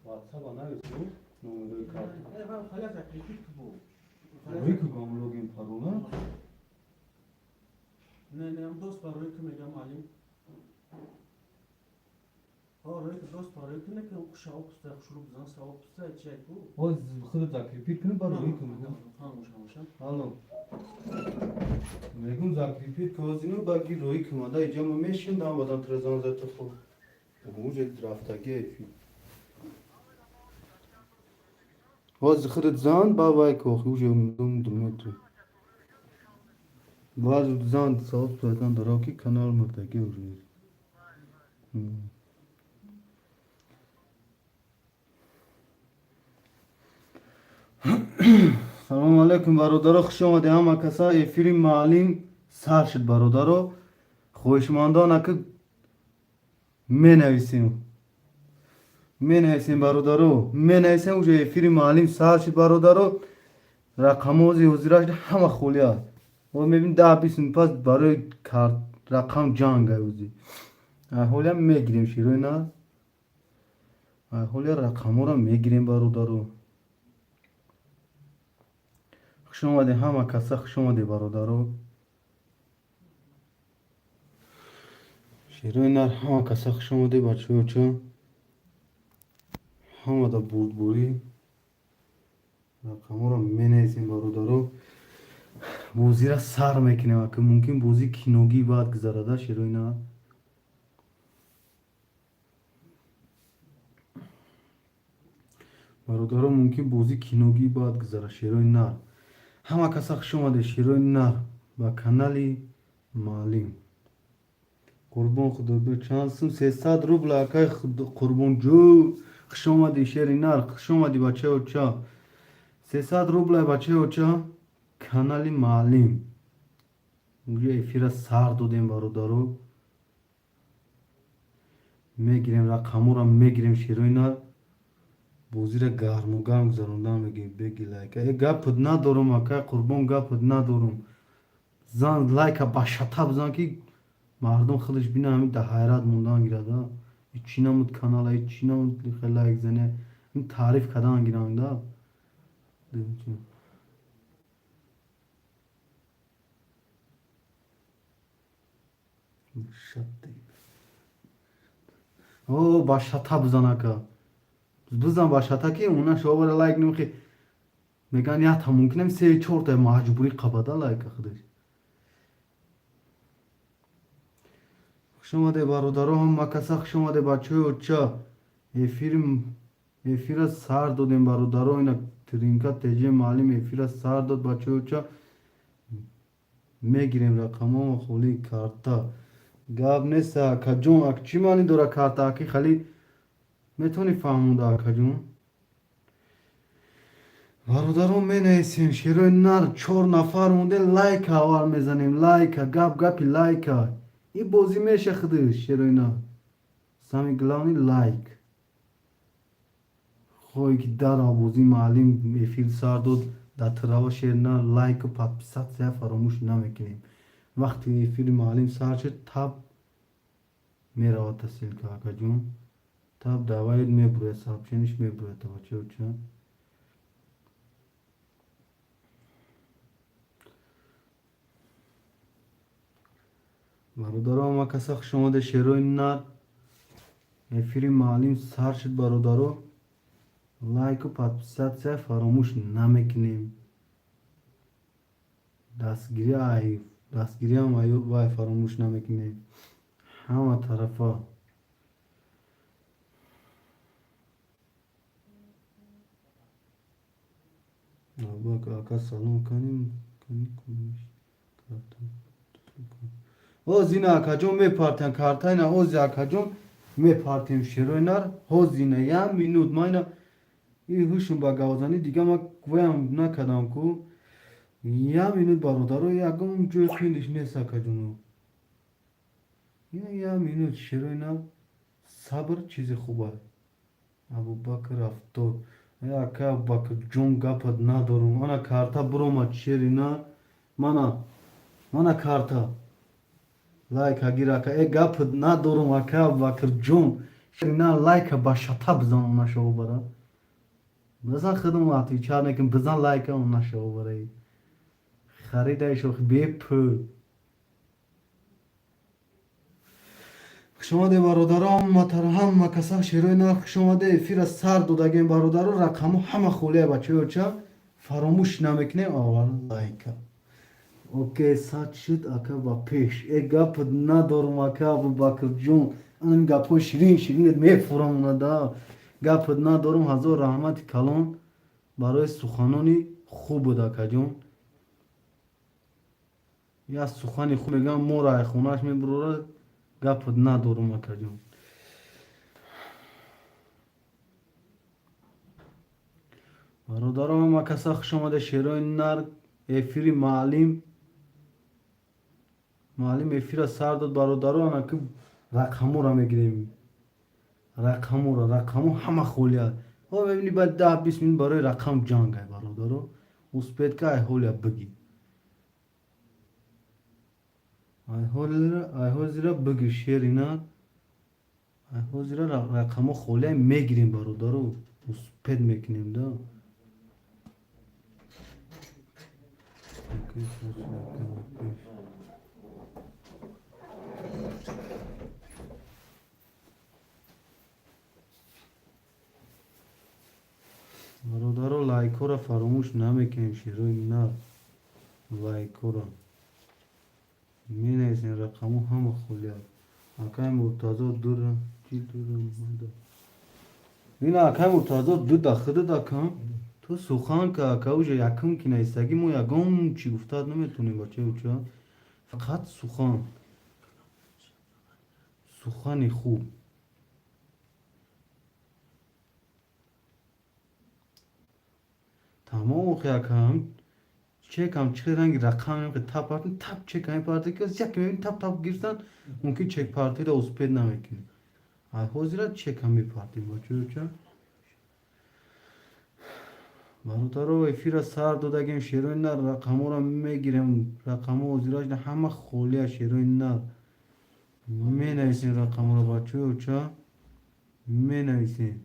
WhatsApp analizu numero kartı. Ben hala zakretik bu. Roy ku gam login parola. Ne dost parola ki mega malim. Roy ku dost parola ki ne ki kuşa okusta kuşulu bizan sa okusta çek bu. O khud zakripit kını bar roy ku. Alo. Megun zakripit kozinu bagi roy ku da ijam meşin da vadan trezan zata fo. Muje drafta gefi. O zkhrit zan ba vay ko uje dummetri. Bazı zan sağ soydan daraki kanal mırda görüyor. سلام علیکم برادرها، خوش آمده. همه کسا افیر معلم سر شد برادرها. خوشمندانه که می نویسیم برادرها، می نویسیم اوجه افیر معلم سر شد برادرها. رقموزی حضیرش همه خولیه و میبین 10-20 پس برای رقم جنگ اوزی حالا میگیریم شیروی نه حالا رقم را میگیریم برادرها. خوش اومده همه کسا، خوش اومده برادرها. شیروی نر همه کسا خوش اومده بچه ها چه همه دا بوری رقم را می نویسیم برادرها. بوزی را سر میکنیم که ممکن بوزی کینوگی باید گذارده شیروی نه برادرها ممکن بوزی کینوگی باید گذاره شیروی نه همه کسا خوش اومده شیروی نه با کانالی معلم قربان خدا به چانسون 300 روبل اکای قربان جو خوش اومده شیروی نه خوش اومده بچه ها چا 300 روبل بچه ها چا کانالی معلم اونجا افیره سر دادیم برادرها میگیریم رقمو را میگیریم شیروی نه بوزی را گرم و گرم گذاروندم بگی لایک ای گپت ندارم اکای قربان گپت ندارم زن لایک باشتا بزن که مردم خودش بینه همین ده حیرت موندن گیرده چی نمود کانال ای چی نمود لایک زنه این تعریف کدن گیرنده او باشتا بزن اکا بزن باشتا که اونا شو بر لایک نمیخی میگن یا تا ممکنه 3-4 تا مجبوری قباده لایک خودش خوش اومده برادرها هم مکسا خوش اومده بچه های چا افیر سر دادیم برادرها اینا ترینکا تجیه معلم افیر سر داد بچه های چا میگیریم رقم ها خولی کارتا گاب نیست اکا جون اک چی معنی داره کارتا اکی خالی میتونی فهمونده اکا جون برادران می نویسیم شیروی نر 4 نفر مونده لایک اول میزنیم لایک گپی لایک این بازی میشه خودش شیروی نر سامی گلانی لایک خوی که در آبوزی معلم افیل سر داد در تراو شیر نر لایک و پاپیسات زیاد فراموش نمیکنیم وقتی افیل معلم سر شد تب میره و تحصیل که اکا جون تب دواید میبروه صاحب چنش میبروه تا بچه چه برادرها ما کسا خوش اومده شیروی نر افیر معلم سر شد برادرها لایک و پادپیسات فراموش نمیکنیم دستگیری هم وای فراموش نمیکنیم همه طرفا اکا سلام کنیم اوز اینا اکا جون میپارتیم کارتای نه اوز اکا جون میپارتیم شیروی نر اوز اینا یه مینود ما اینا این هوشون با گوزانی دیگه ما گویم نکدم کو یه مینود برادرها یکم جوی خیلیش نیست اکا جونو یه مینود شیروی نر صبر چیز خوبه ابو بکر افتاد یا که بکر جون گپت ندارم انا کارتا بروم شیری نه مانا کارتا لایک اگیر اکا ای گپت ندارم اکا بکر جون اینا لایک با شتا بزن اونا شو برا بزن خدماتی چهار نکن بزن لایک اونا شو برای خریدایشو بیپ خوش آمده برادران محترم و کسان شیروی نر خوش آمده فیر سر دادگین برادران رقمو همه خوله بچه و چه فراموش نمیکنه آور لایک اوکی ساعت شد اکا با پیش ای گپ ندارم اکا ابو بکر جون این گپو شیرین شیرین میفورم اونا دا گپ ندارم هزار رحمت کلان برای سخنانی خوب بود اکا جون یا سخنی خوب میگم مورای خونش میبروره گپ ندارم اکا جون برادران ما کسا خوش آمده شیروی نر افیری معلم افیر سر داد برادران که رقمو را میگیریم رقمو همه خولیه ها ببینی بعد 10-20 منت برای رقم جنگ های برادرو اوسپید که ای هولیا بگی ای هول زیرا بگی شیر اینا ای هول زیرا رقمو خولیه میگیریم برادرو اوسپید میکنیم دا برادرو لایکو را فراموش نمیکنیم شیروی نه لایکو را می نیزین رقمو همه خولیه اکای مرتضا دور چی دور اومده این اکای مرتضا دو داخل دکم تو سخن که اکاوش یکم که نیستگی مو یکم چی گفتاد نمیتونیم بچه اوچه فقط سخنی خوب تمام یکم چکم چه رنگ رقم که تپ پارتی تپ چک این پارتی که یک میبین تپ گیرستن ممکن چک پارتی را اسپید نمیکنی حاضر چک هم میپارتی بچه اوچه برادرو افیر سر دادگیم شیروی نر رقمو را میگیرم رقمو وزیراش ده همه خولیه شیروی نر می نویسین رقمو را بچه اوچه می نویسین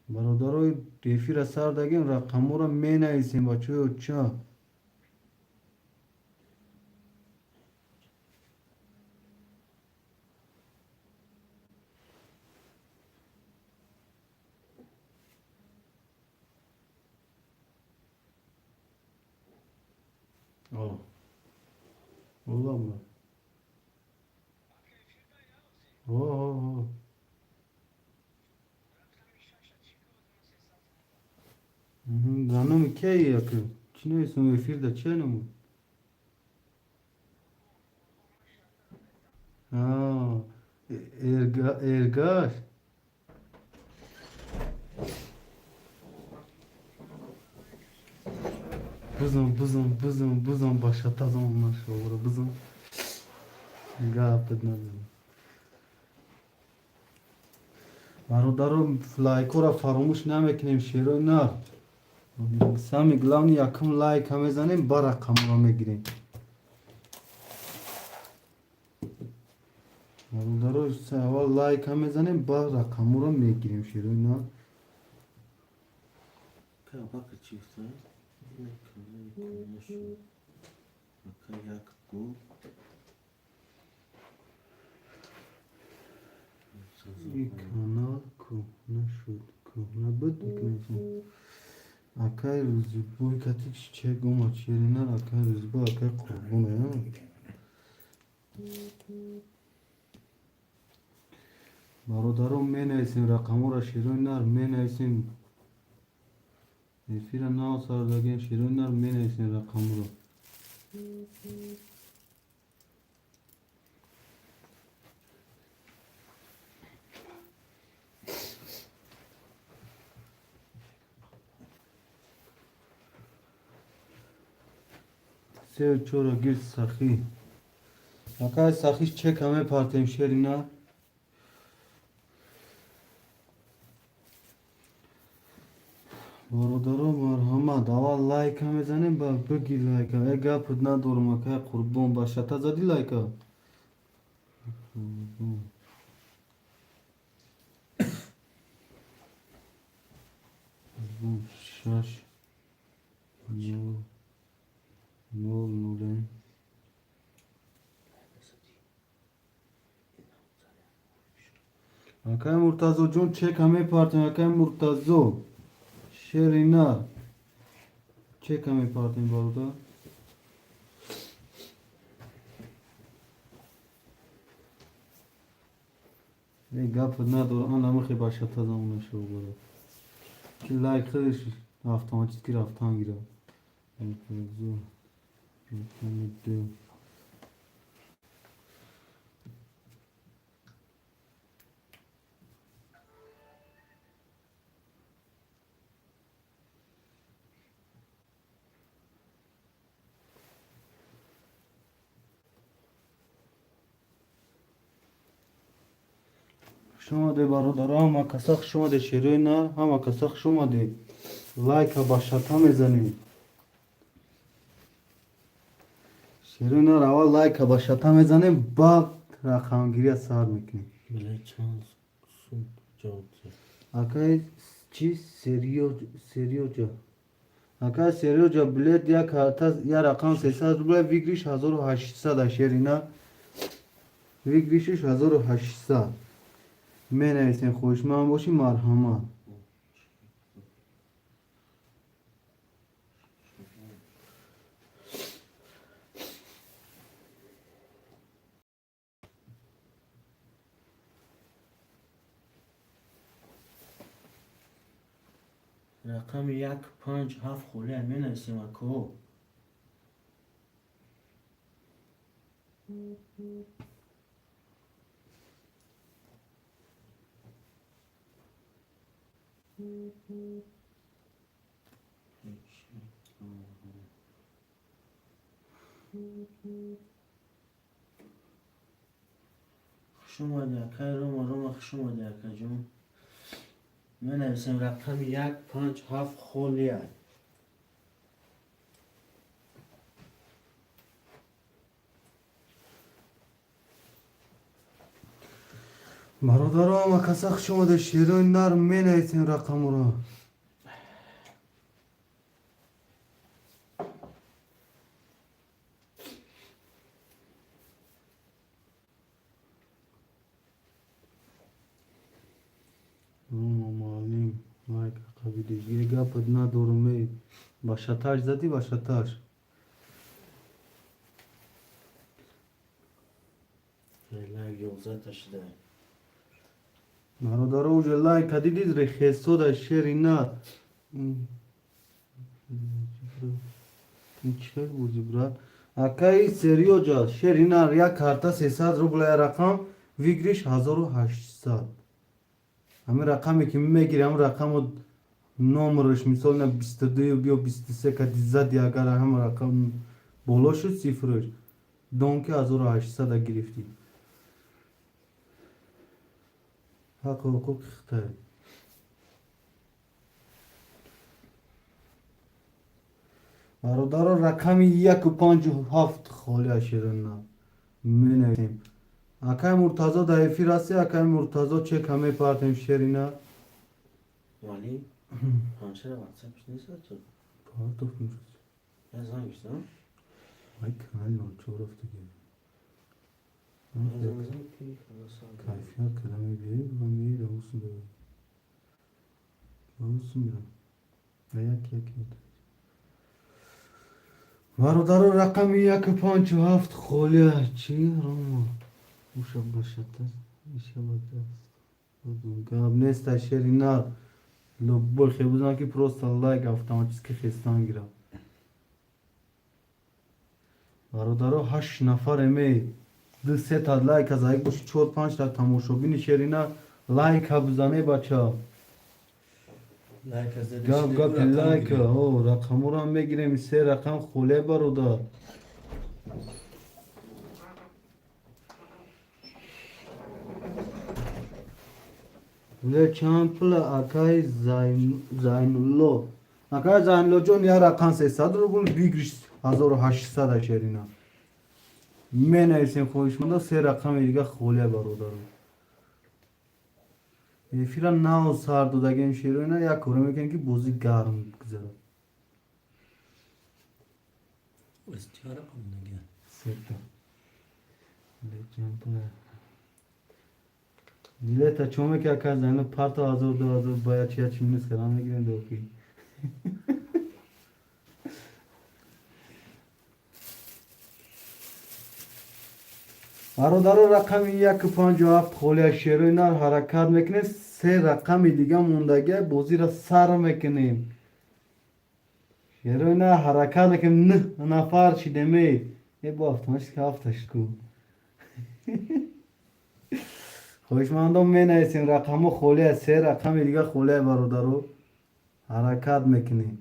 برادرو افیر سر دادگیم رقمو را می نویسین بچه اوچه آه oğlan mı? Oo. Canım ki yakıyor. Çin'e son efirde çene mi? Ha, ergaş. Bızım başlatazım onlar şovuru bızım. Gapet nazım. برادرم لایکو را فراموش نمیکنیم شیروی نر سمی گلانی یکم لایک هم میزنیم با رقم را میگیریم برادرم اول لایک هم میزنیم با رقم را میگیریم شیروی نر که باکر چیفته نکنشو که یک گو این کانال کو نشد کو نبود میکنیم اکای روزی بوی کتیک چه گم آچیری نر اکای روزی با اکای قربونه برادرم می نویسیم رقمو را شیروی نر می نویسیم افیر ناو سردگیم شیروی نر می نویسیم رقمو را سه چورا گیر سخی اکای سخیش چه کمه پارتیم شیری نر برادرم مرحمت اول لایک هم میزنیم با بگی لایک ای گپت ندارم اکای قربان باشه تا زدی لایک شش نو نول نوله Akay Murtazo John çek hame parti Akay Murtazo Şerina çek hame parti burada. Ne gap ne doğru anlamı ki başata zamanı şu burada. Ki like kırış haftan çizgi haftan girer. Murtazo Murtazo شما ده برادرها هم کساخ شما ده شیروی نه هم کساخ شما ده لایک با شتا میزنید شیروی نه اول لایک با شتا میزنیم بعد رقمگیری سر میکنیم بله چند سود جواب اکای چی سریو جا اکای سریو جا بلیت یا کارتا یا رقم 300 روبله ویگریش 1800 شیرینا ویگریشش 1800 بنویسین خوشمند باشی مرحمت رقم 157 خوله می نویسیم اکو خوش اومدی اکای روم خوش اومدی اکای جون می نویسیم رقم 157 خوله برادرها و کساخ شما ده شیروی نر بنویسین رقم رو مالیم لایک قبیلی یه گپت ندارم با شتاش زدی با شتاش لایک 11 تشده برادرها اوجه لایک دیدید رخیصو ده شیری نه این چه بودی براد اکای سریو جا شیری نه یا کارتا 300 روبله رقم ویگریش 1800 همه رقمی که میگیری همه رقم و نمرش مثال نه 22 یا 23 که زدی اگر هم رقم بالا شد صفرش دونکه 1800 گرفتی حق حقوق اختار برادر رقم 157 خالی شیرنا می نویسیم اکای مرتضا دایفی راستی اکای مرتضا چک همه پارتیم شیرینا ولی همشه رو واتساپش نیست تو پارتو میرس یا زنگ بشتم ay kanal no çorafta gibi. Kayfiyat kalemi bir bamir olsun da. Olsun ya. Ayak yak. Varodaro rakami yak panç haft kholiya chi roma. Usha bashata. İnşallah da. Gab nesta şerina. Lo bol khebuzan ki просто лайк автоматически хестан гира. برادرها 8 نفر می دو سه تا لایک از یک باشه 4 5 تا تماشاگین شیرینا لایک بزنه بچا لایک از گپ لایک او رقم رو هم میگیریم سه رقم خوله برادر ولی چند پل اکای زاینولو اکای زاینولو جون یا رقم 300 رو بول بیگریش 1800 شیرینا менависем хоҳишманда се рақами дига холия бародаро. эфира нав сар додагем шероина як коре мекунем ки бозӣ гарм гузарад. Чара qilmagan. Сета. Dileta çomek ya kazanı parta hazır da hazır bayağı çiğ çiminiz kalan ne giren de okey. Arodaru rakam یک پنج هفت خالی شیرینار حرکت میکنه سه رقم دیگه موندگه بازی را سر میکنیم شیرینار حرکت میکنیم نه نفر چیده می یه با هفتمش که هفتش کو خوشمندم می نویسیم رقم خالی سه رقم دیگه خالی برادرو حرکت میکنیم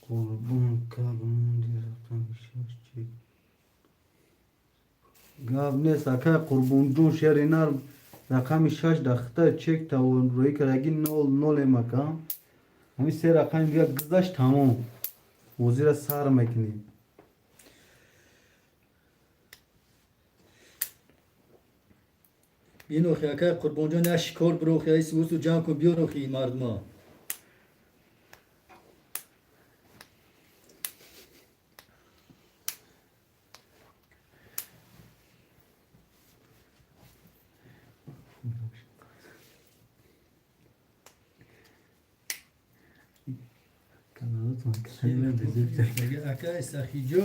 قربون کابون دیرفتم بشیش چی گاب نیست اکای قربون جون شهرینار رقم 6 دخته چک تا روی کرگی 0 مکان همین سه رقم دیگه گذاشت تمام موزی را سر میکنیم اینو خیاکای قربان جان شکار برو خیای سوسو جان کو بیارو خی مردما اکای سخی جو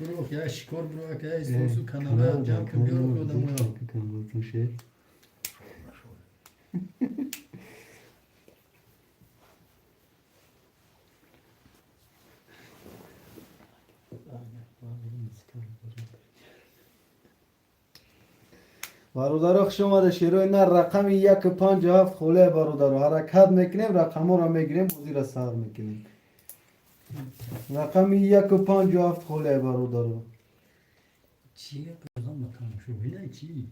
برو خیای شکار برو اکای سوسو کانالا جان کو بیارو خودم برادر شما در شیروی نه رقم 157 خوله برادر حرکت میکنیم رقم را میگیریم بازی را سر میکنیم رقم 157 خوله برادر چیه پیغام تمام شو بینه چی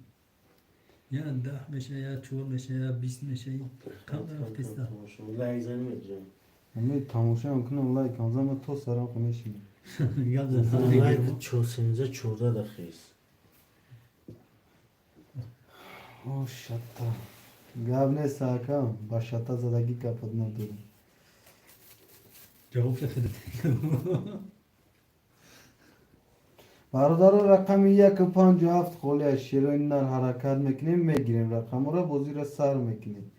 یا 10 میشه یا 4 میشه یا 20 میشه کم رفتسته والله زنمیدونم همه تماشا میکنم لایک انزام تو سرم کنیشیم والله چوسنزه چورده دخیز او شتا گاب نیست آکام با شتا زدگی کپد ندارم جواب خیلی برادر رقم 157 خوله شیروین نر حرکت میکنیم میگیریم رقم را بازی را سر میکنیم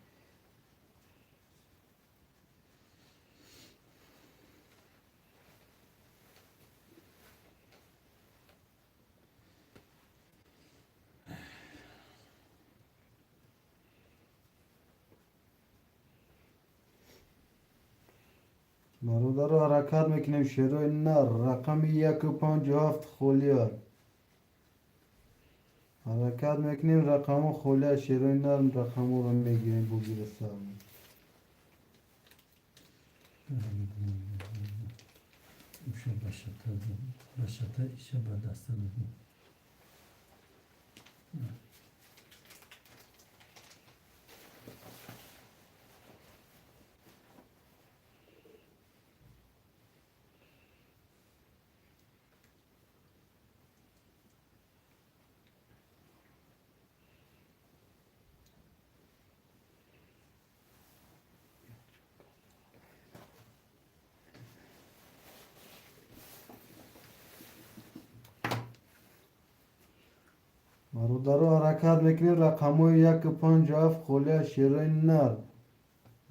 برادر حرکت میکنیم شیروین نر رقم 157 خولیار حرکت میکنیم رقم خوله شیروین نر رقم را میگیریم بازی را سر میکنیم میشه باشتا ایشه با دست دادم برادر حرکت میکنیم رقم 157 خوله شیروین نر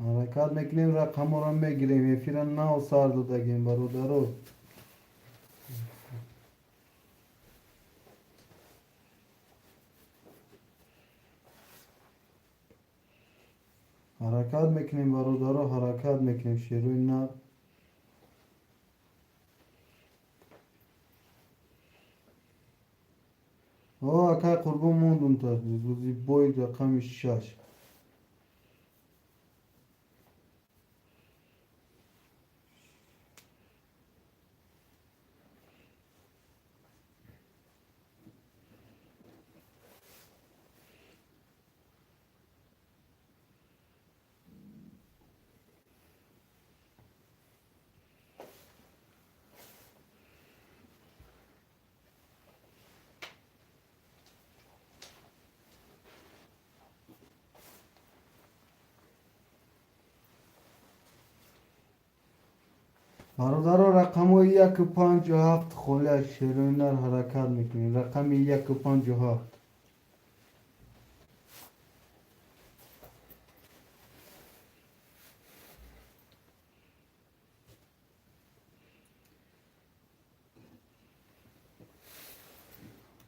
حرکت میکنیم رقم را میگیریم افیر نو سر دادگیم برادر حرکت میکنیم برادر حرکت میکنیم شیروین نر акай қурбон мондум та рӯзи бои рақами 6. бародаро рақамои 157 холиаш шероинар ҳаракат мекунем. Рақами 157.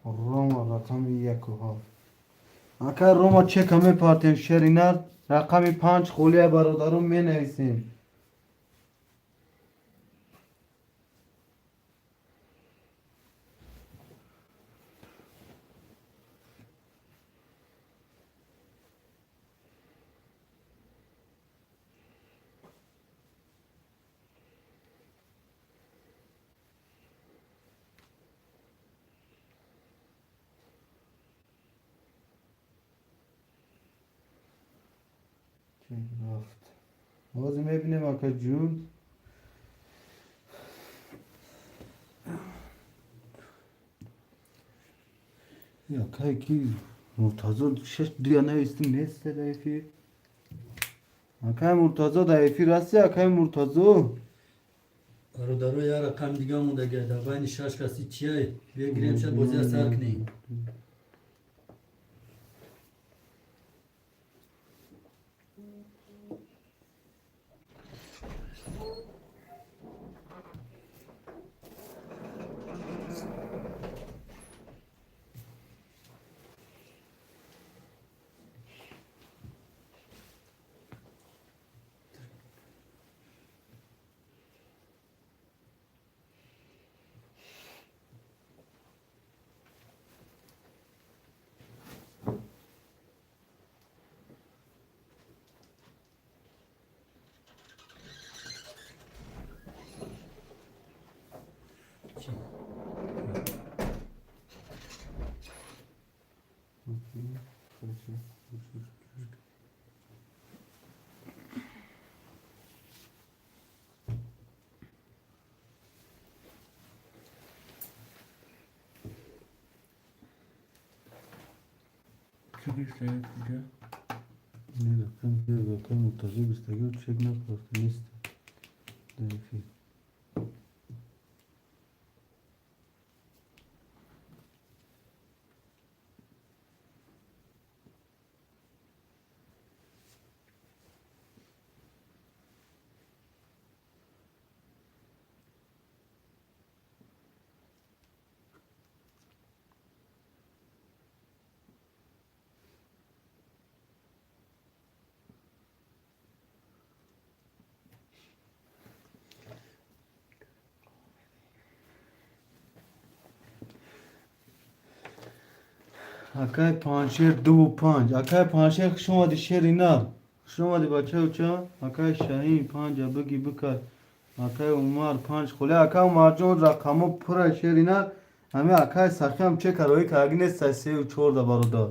рома рақами 1 акай рома чека мепартем шеринар рақами 5 холия бародаро менависем. рафт. ҳозир мебинем акаҷун. акай ки муртазо 6 дуя навистим несте да эфир. акай муртазо да эфир ҳасти акай муртазо? бародаро я рақам дига мондаga дар байни 6 каси чияй бегирем шад бозиа сар кунем. Не, рақам муртазо 20 чек накард нест дар эфир. акай паншер 2 و 5 акай паншер хуш омади шери нар хуш омади бачауча акай шаҳин 5 биги бикар акай умар 5 холе акай умарҷон рақамо пура шери нар ҳами акай сахиам чек карои каги неста 3 و 4 да бародар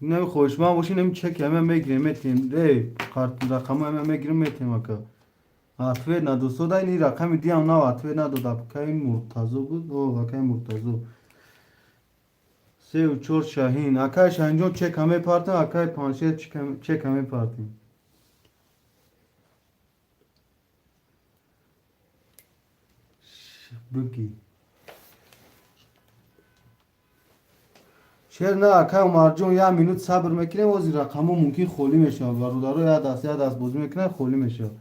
нами хоҳишманд боши нами чек ҳама мегирем метем қарт рақамо ҳама мегирем метем ака ответ надостода ин рақами диам нав ответ надода акай муртазо буд акай муртазо 3 و 4 шаҳин акай шаҳинҷон чек ҳама партем акай паншер чек ҳама партем биги шер на акай умарҷон 1 минут сабр мекунем ҳозир рақамо мумкин холӣ мешавад бародаро я даст бозӣ мекунад холӣ мешавад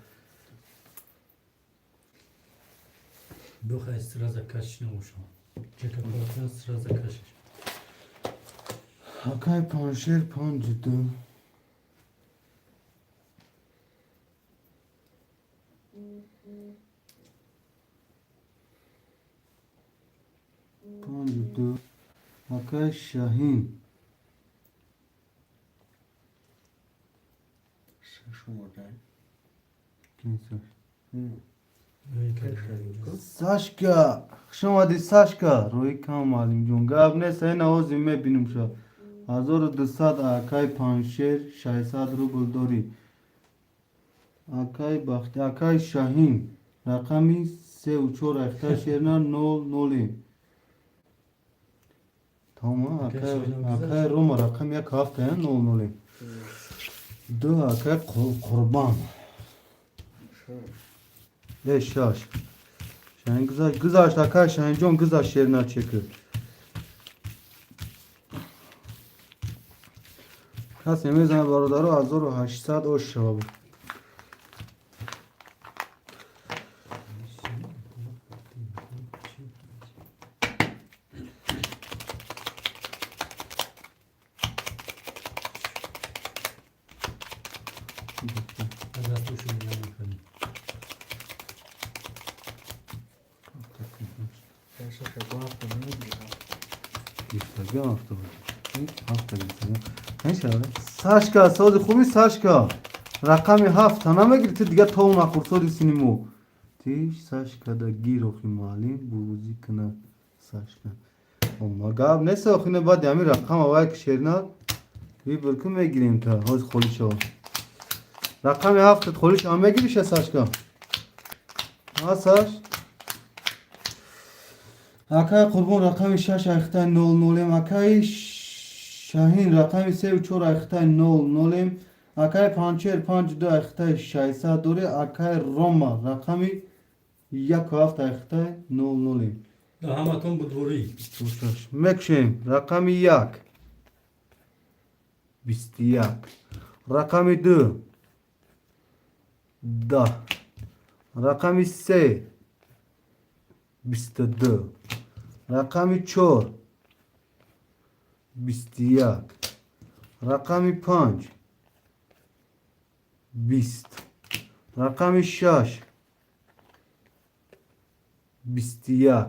Бухай сразу кашиш намошам. Чека партия сразу кашиш. акай паншер 5 2 5 2 Akay Şahin. شماده Kimse. Saşka. Şoma di Saşka. Roy kamalim jun. Gab ne sen o zime binum şa. 1200 akay panşer 600 rubl dori. Akay Bakhti Akay Şahin. Rakami 3 اختر شیرنا 0 tamam akay Roma rakam ya hafta ya 0 دو akay kurban şaş şahin güzel akay şahin con güzel şerina çekiyor kas yemezden barodarı 1800 o şabı Gitme hafta hafta gitme. Neyse abi. Saşka sazı خوبی Saşka. Rakami hafta name girdi دیگه تو نخورسوری سینیمو. تیش Saşka da gir oxi malim buzi kına Saşka. Amma gab ne soxine bad yami rakam avay ki şerna. Bir bırkım ve gireyim ta. Hoz kholiş o. Rakami hafta kholiş ame girişe Saşka. Ha Saş. Akay Kurban rakami 6 اختای 00 akay Şahin rakami 34 اختای 00 akay Pançer 52 اختای 600 dori akay Roma rakami 1 hafta اختای 00 همتون بدوری Mekşem rakami 1 21 rakami 2 10 rakami 3 22 rakami 4 21 rakami 5 20 rakami 6 21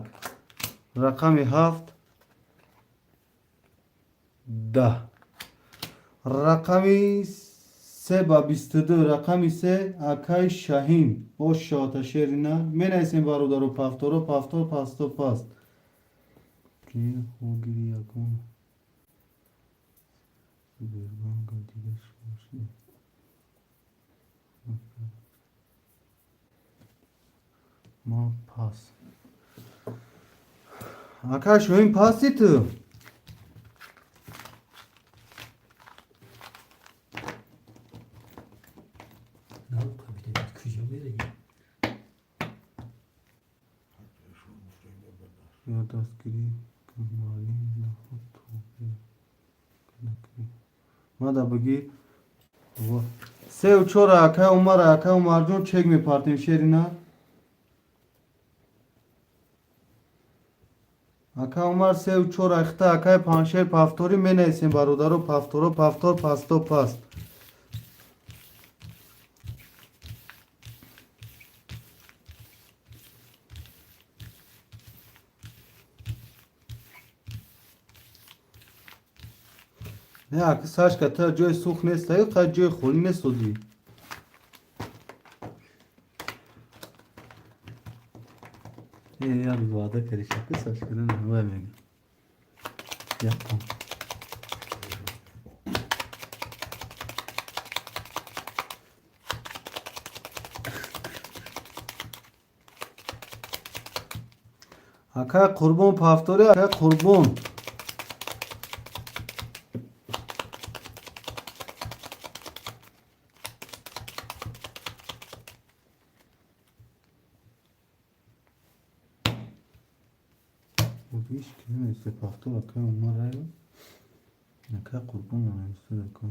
rakami 7 10 rakami 3 rakami 3 akay Şahin o şata şerina menaysen barudaro paftoro paftor pasto past ki o giri yakun Berban gadiga şmoşi ma pas akay Şahin pasitu نه قبیله کجا میره ya daskiri kamali nahut tobe kanakri mada bagi va sev chora akay umar jon çek mi partim şerina akay umar sev chora xta akay panşer paftori menaysen barudaro paftoro paftor pasto past Ne akı saç kata joy suk ne sayı ka joy kholi ne sodi. यार वादा करे शक सच करना हुआ मैं या Akay kurban paftori akay kurban Bu iş kimin işte paftor akay umar ayo akay kurban anayısı akay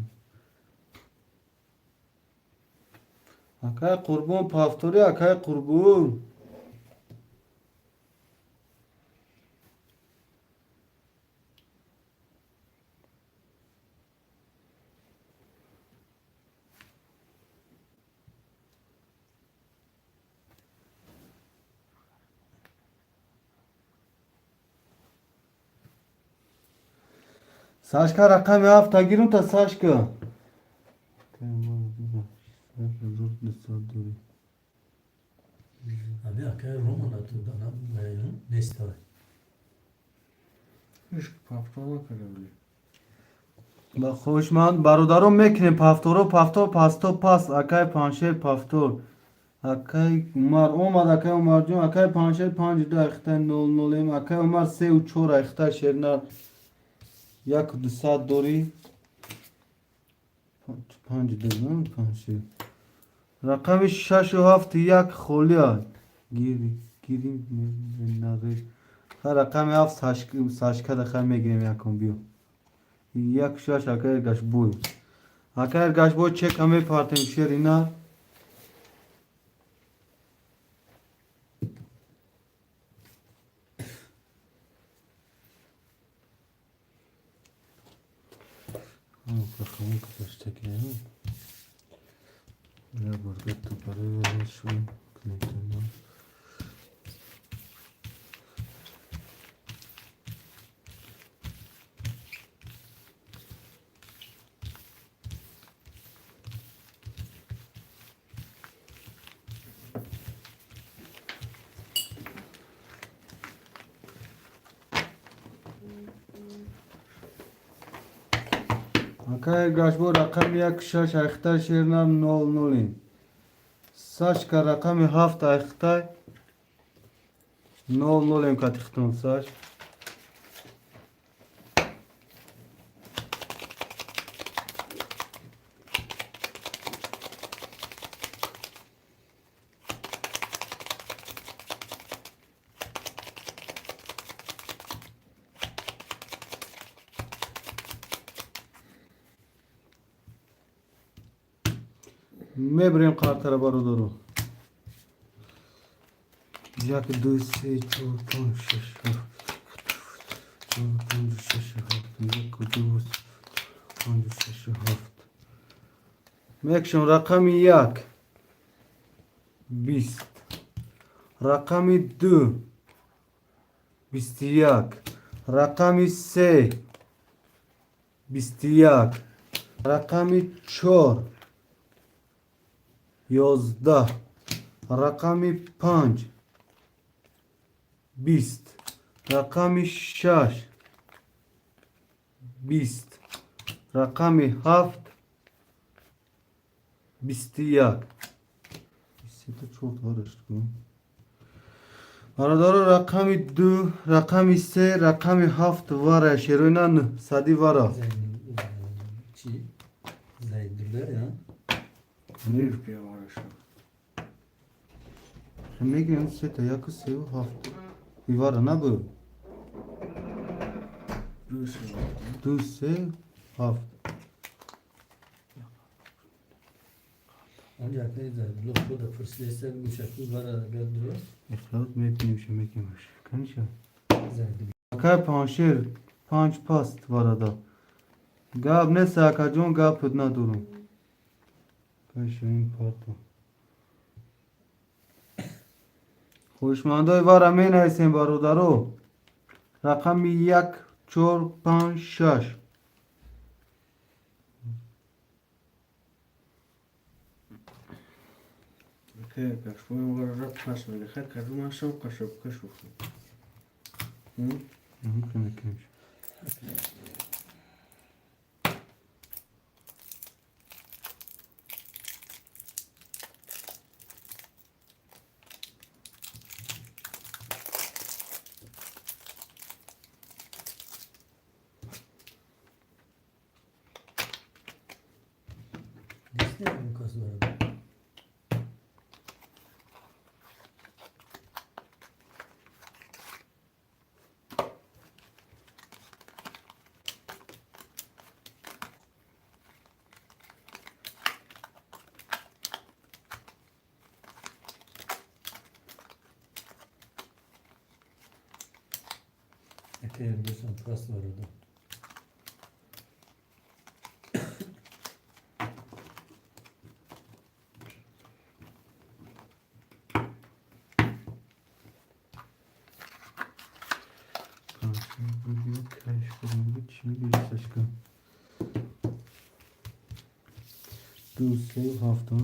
akay kurban paftori akay kurban Saçka rakamı hafta girin ta saçka. Abi akay Roma'na tu dana nesta. Üç paftona kadar öyle. Bak hoşman barodarım mekne paftoro paftor pasto pas akay panşer paftor. Akay umar omad akay umarcun akay panşer panç da ekten nol nolim akay umar se u çora ekta şernar yak du saat dori panç dedim panşer. Rakamı şaşı hafti yak xolya giri nadir. Ha rakamı hafti saçka da xame girem yakom biyo. Yak şaş akay gaş boy. Akay gaş boy çek ame partem şerina. Rakamı kadar çekelim. Ya burada tutarı şu kınıtından. Akay gashbo rakam yak shash akhtar shernam nol nolin. Saç ka rakam haft akhtar nol nolin katikhton saç. Mebrin kartara barodoro. Jak du se çortan şaşır. Çortan şaşır. Jak du çortan şaşır. Mekşon rakamı yak. Bist. Rakamı du. Bistiyak. Rakamı se. Bistiyak. Rakamı çor. Yozda. Rakamı panç. Bist. Rakamı şaş. Bist. Rakamı haft. Bistiyak. Bistikte çok uğraştık. Aradaro rakamı du. Rakamı se. Rakamı haft var ya. Şeroynan sadi vara. Zaydırlar ya. Bir rupiye var aşağı. Megan sete yakı sev haft. Vivara na bu. Bir şey var. Du se haft. Ancak ne de lokko da fırsatsa bu şekilde var gadro. İxlat meknim şu mekmiş. Kanişa. Zaydır. Akay panşer. Panç past var ada. Gab ne sakajon gab pudna durum. Kaşın parto. Hoşmandoy var amin aysen barodaro. Rakami yak çor pan şaş. Okey, kaşmaya var rak pasmıyor. Her kadın aşağı kaşıp kaşıp. Hı? Mekmiş. Ne bu kasları? Epey bir son kas var orada. Panşer bu bir kaş kurulu çiğ bir Saçka. Du sev hafta.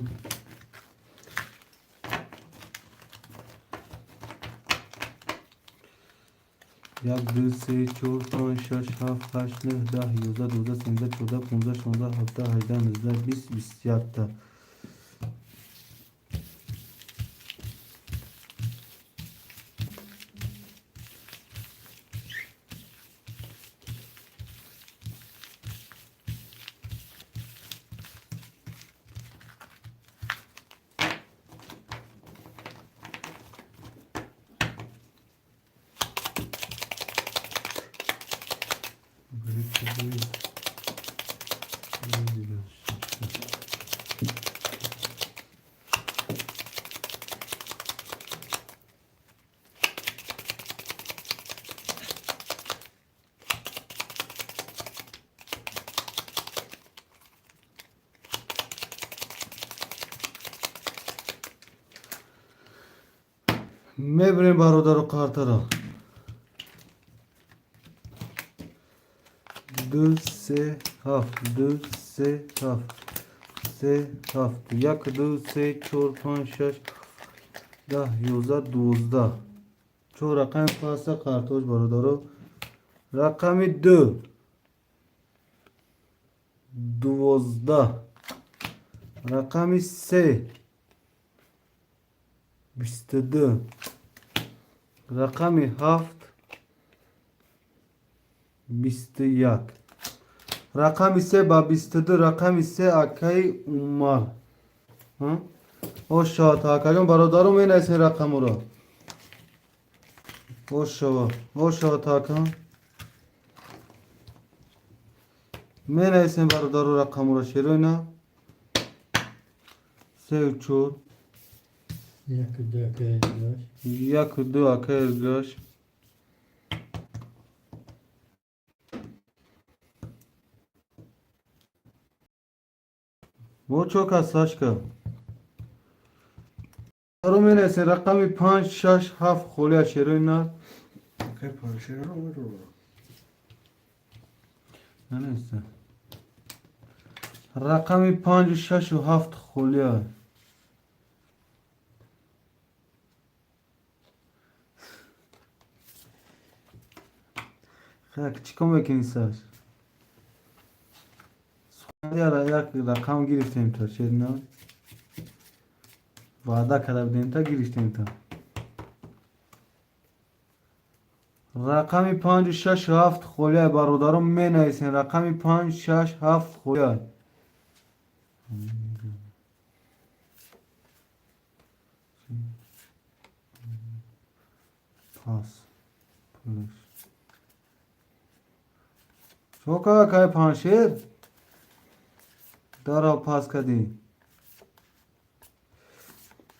Yak du se çor pan şaş haf haş ne dah yoza doza sende çoda punza şonda hafta hayda nızda bis bisyatta. Mebre barodaro kartara. Du se haf, du se haf, se haf. Yak du se çor pan şaş dah yoza dozda. Ço rakam pasta kartoş barodaro. Rakami du. Dozda. Rakami se. Bistede. Rakami haft. Bisti yak. Rakam ise babistede, rakam ise akay umar. Ha? O şahat hakayım barodarım en esen rakam ora. O şahat. O şahat hakam. Men esen barodaru rakam ora şeroyna. Sevçur. Yakı döke yaş. Yak du akay ergaş. Bu çok az saçka. Arum ese rakami 5 6 7 خولیا شیروینا که پنجه رو میرو. ننسته رقمی 5 6 و 7 خولیا خیلی چیکار میکنی ساش سوالیا یک رقم گرفتیم تا شیرنا وعده کرده بودیم تا گرفتیم تا رقمی 5 6 7 خولیا برادرم می نویسین رقمی 5 6 7 خولیا پاس پولش شوکا کای پانشیر دارا پاس کردی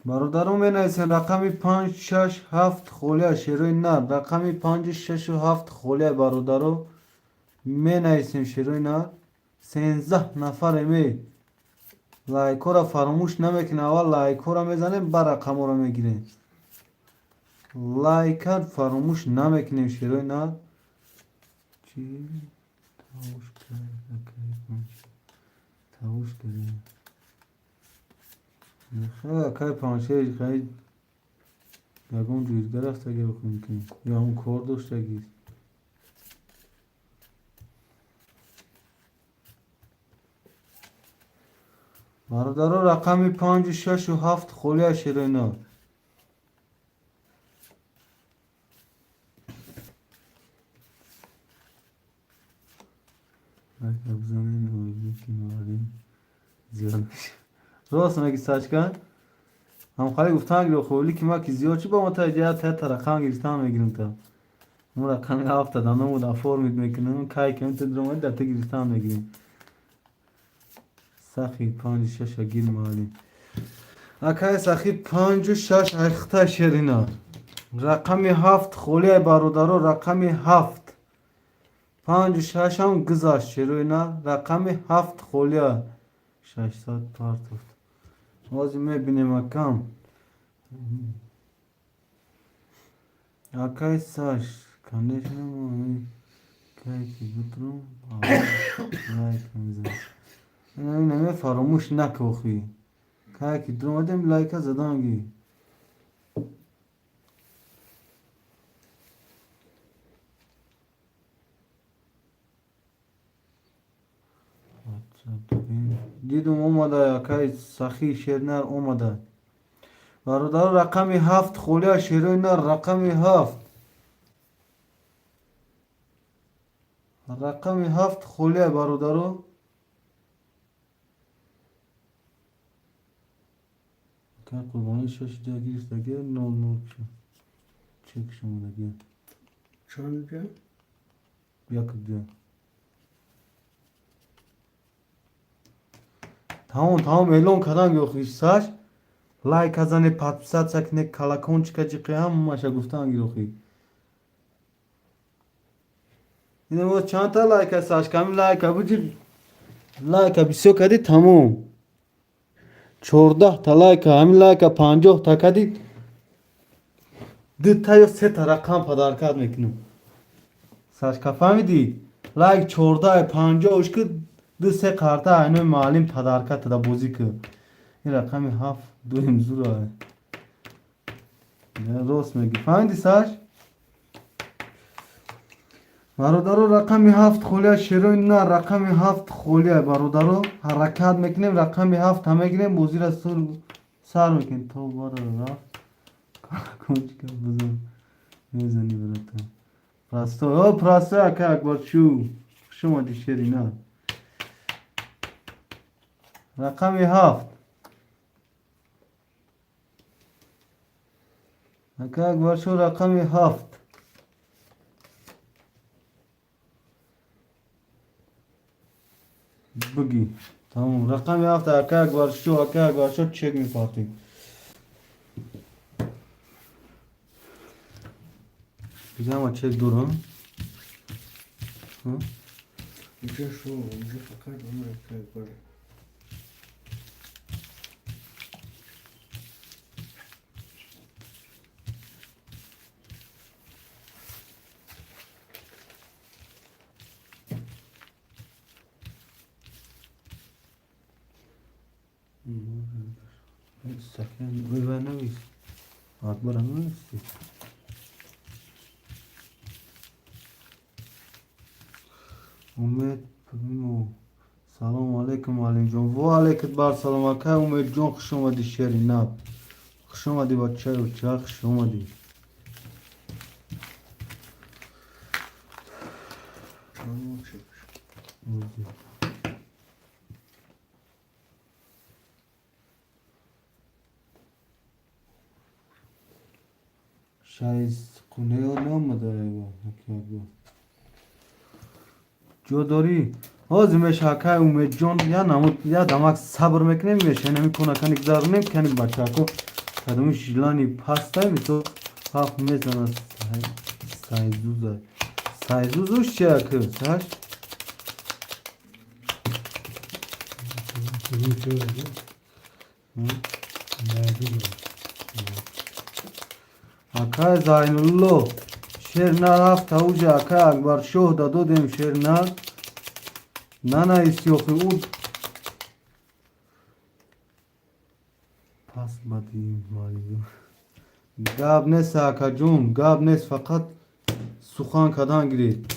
برادرم بنویسین رقمی 5 6 7 خولیا شیروی نر رقمی 5 6 و 7 خولیا برادرم بنویسین شیروی نر 13 نفر می لایکو را فراموش نمیکنه اول لایکو را میزنیم بر رقم را میگیریم لایکت فراموش نمیکنیم شیروی نر چی تاوش تاوش کریم خیلی که پانشه خیلی یکون جویزگر است اگه بخونیم کنیم یا همون کار داشته گیست برادرها رقمی 5 6 و 7 خولیا شیرینا بزنین اویدی که نواریم زیاد میشه راست مگه ساچ کن هم خالی گفتن اگه خوبی که ما که زیاد چی با متوجه تا رقم گرفتن میگیرم تا اون رقم هفته دانه بود افور میکنم کای که انت درمانی در تا گرفتن میگیریم سخی 5 6 گیر مالیم اکای سخی 5 6 اختا شرینا رقمی 7 خولی برادرو رقمی 7 5 6 هم گذاشت شروینا رقمی 7 خولیا 600 پارتوفت بازی میبینیم اکم اکای ساش کندیشن کی بترم لایک میزنم اینم فراموش نکوخی کی درم ادم لایک زدانگی دیدم اومده یکی سخی شیرنر اومده برادر رقمی 7 خولیا شیرین نر رقمی 7 رقمی 7 خولیا برادرو که قربانی شش جاگیرش دیگه 00 چک شما دیگه چند جا؟ یک دیگه تمام اعلان کردن گفتیش ساش لایک ازنه پادپسات سکنه کلاکون چکه هم ماشه گفتن گیروخی اینه بود چند تا لایک ساش کمی لایک بودی لایک بیسو کردی تمام 14 تا لایک همین لایک 50 تا کردی 2 تا یا 3 تا رقم پدرکات میکنم ساش که فهمیدی لایک 14 50 اشکر 2-3 karta aynı malim tadarkat da bozik. این رقمی 7 دویم زوره نه راست میگی فهمیدی ساش برادرو رقمی 7 خولیا شیرین نه رقمی 7 خولیا برادرو حرکت میکنیم رقمی 7 هم میگیریم بوزی را سر میکنیم تو برادر رفت کنچ که بزن میزنی براتون پرستو او پرستو اکه اکبر چو شما دی شیرین رقمی 7 اکه اکبر شو رقمی 7 بگی تمام رقمی 7 اکه اکبر شو چک میپاتیم دیگه اما چک دور ها اینجا شو اینجا فقط اون رکای بره سکن روی بر نویس اکبر هم نویسی امید پرمو سلام علیکم علیم جان و علیکت بر سلام اکه امید جان خوش اومدی شیری نب خوش اومدی بچه و چه خوش اومدی تمام شد شایز خونه ها نامده ایوه جو داری آزمش حکای امید جان یا نمود یا دمک صبر میکنیم میشه نمیکنه کنی گذار نمیکنیم بچه کو کدوم شیلانی پاستا میتو حق میزنه سایزوزش چه اکر ساش اکای زاین الله شیرنر هفت اوج اکای اکبر شوه دادو دیم شیرنر نه ایسیوخی اود پس بدیم مالیو گاب نیست اکا جون گاب نیست فقط سخان کدان گیرید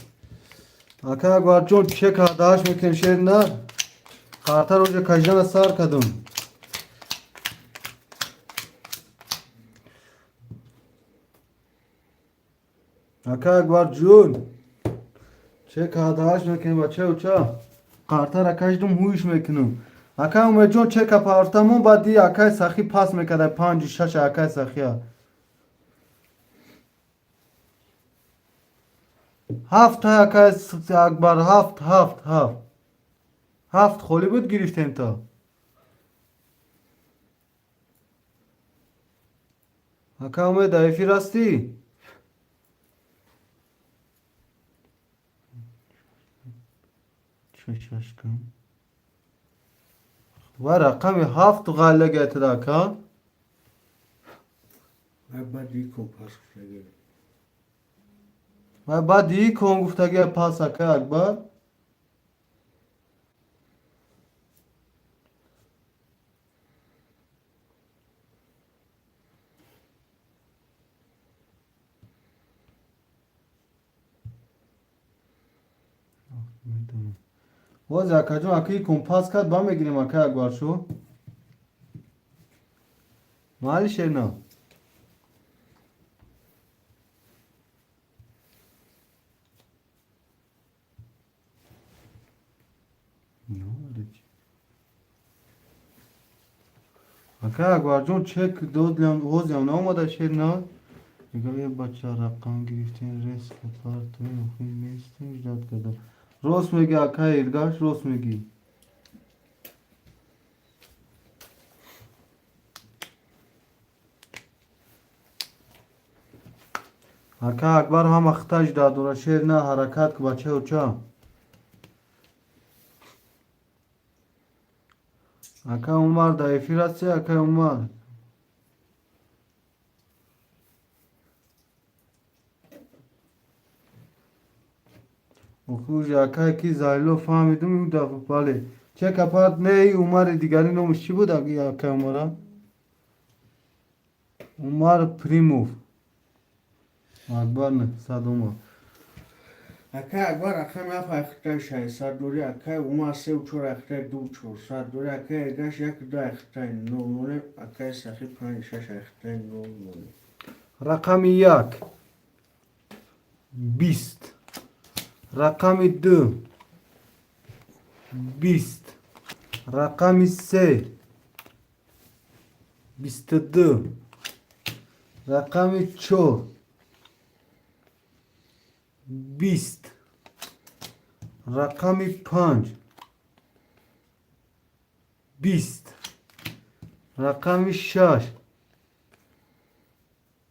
اکا اکبر جون چه کاداش میکن شیرنر خاطر اوج کجان سار کدون اکا اکبر جون چه کاداش میکنی بچه و چه قارتا را کشدم هویش میکنم اکا امید جون چه کپارتمون بعدی اکای سخی پاس میکده 5-6 اکای سخی ها 7 اکای اکبر 7 خولی بود گرفتیم تا اکا امید دایفی راستی شش کن و رقم 7 غاله گیت داکا بعد دیگه پاس شده و بعد دیگه کن گفتگی پاس اکا اکبر باز اکا جون اکی کن پاس کرد با میگیریم اکا اکبر شو مالی شیرنا اکا اکبر جون چک دود لیم حوز لیم نامده شیرنا میگم یه بچه رقم گرفتین ریسک پارتوی مخیم نیستیم ایجاد کرده راست میگی اکا ایرگاش راست میگی اکا اکبر هم اختش داد و شیر نه حرکت که بچه و چا اکا عمر دایفی رسته اکا عمر خوش اکا کی زایلو فهمیدم اون دفعه بله چه کپارت نه ای عمر دیگری نومش چی بود اکا عمره عمر پریموف اکبر نه صد عمر اکا اکبر اکا نف اختای شای سردوری اکا اوما سه و چور اختای دو چور سردوری اکا ایگاش یک دو اختای نونه اکا سخی پنج شش اختای نونه رقم یک 20 رقم دو 20 رقم سه 22 رقم چهار 20 رقم پنج 20 رقم شش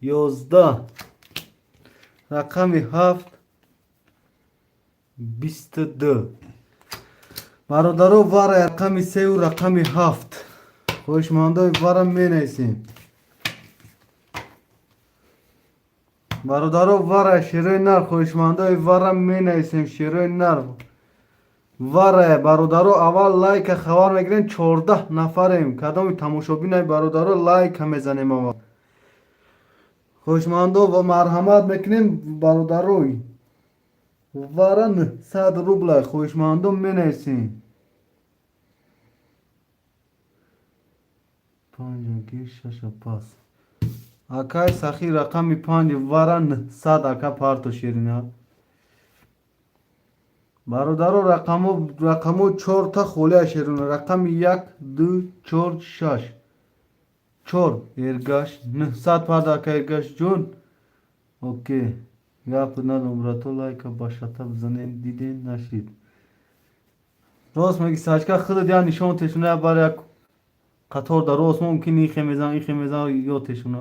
11 رقم هفت 22 برادرو وار رقم سه و رقم هفت خوشمانده وارم می نیسیم برادرو وار شیروی نر خوشمانده وارم می نیسیم شیروی نر وار برادرو اول لایک خوار میگیرین 14 نفریم کدام تماشابین برادرو لایک هم میزنیم اول خوشمانده و مرحمت میکنیم برادروی وارن 100 روبل خوشمانده می نیسیم پنج گیر شش پاس اکای سخی رقم پنج وارن 100 اکا پارتو شیرینه برادرو رقمو 4 تا خوله شیرینه رقم 1 2 4 6 4 ارگاش 900 پارت اکا ارگاش جون اوکی گپ ندارم براتو لایک باشتا بزنین دیدین نشید راست میگی ساچکا خود یا نشون تشونه برای یک قطار در راست ممکن این خمیزان یا تشونه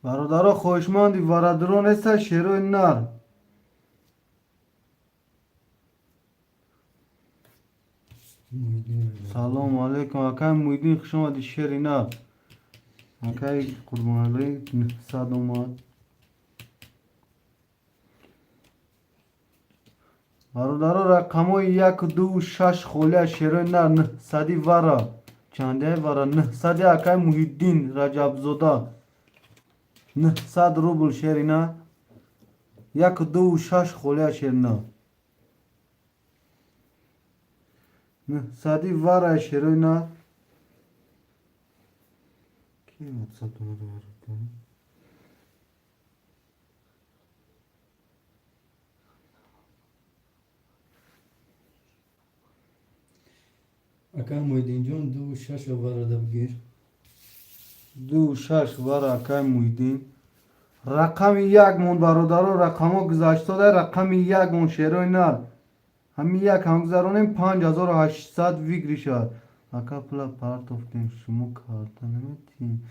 برادرها خوشماندی وردرون است شیروی نر سلام علیکم اکای مویدین خوش آمدی شیری نر اکای قربان علی 900 اومد برادرها رقمای 1 2 6 خوله شیروی نر 900 ورا چنده ورا 900 اکای مویدین رجب زوده 900 روبل شیرینا 1 2 6 خوله شیرینا 900 ورا شیرینا کی واتساپ تو نداره اکا مویدین جون 2 6 وارد بگیر 2 6 ورا اکای مویدین رقم یک من برادرو رقمو گذاشته ده رقم یک من شیروی نر همین یک هم گذارونیم 5800 ویگری شد اکا پلا پارت افتیم شما کارتا نمیتیم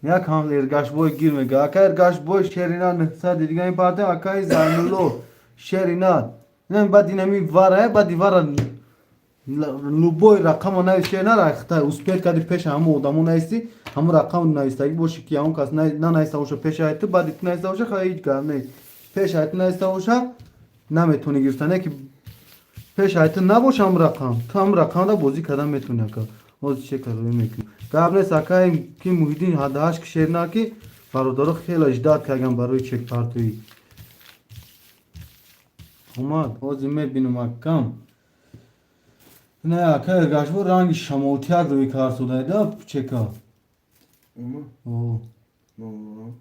یک هم ارگاش بوی گیر میگه اکا ارگاش بوی شیرینار نحسا دیگه این پارت اکای زنولو شیرینار نه بعد اینمی واره بعد واره любой рақаму навиште нарахта успех кади пеша ҳамун одаму наисти ҳамун рақаму наистагӣ боши ки ҳамун кас нанаиста боша пеша айти баъди ту наиста боша ҳеҷ гап нест пеша айти наиста боша наметуни гирифтане ки пеша айти набоша ҳамун рақам ту ҳамун рақамда бозӣ кардан метуни ака ҳозир че карои мекунӣ гап нест акаи ки Муҳиддин ҳадаҳаш ки шерна ки бародаро хеле ждат кардам барои чекпартоӣ омад ҳозир мебинам акам نه اکا ارگاش با رنگ شمالتیک روی کار سوده ده چکا Ama اوه ne olur?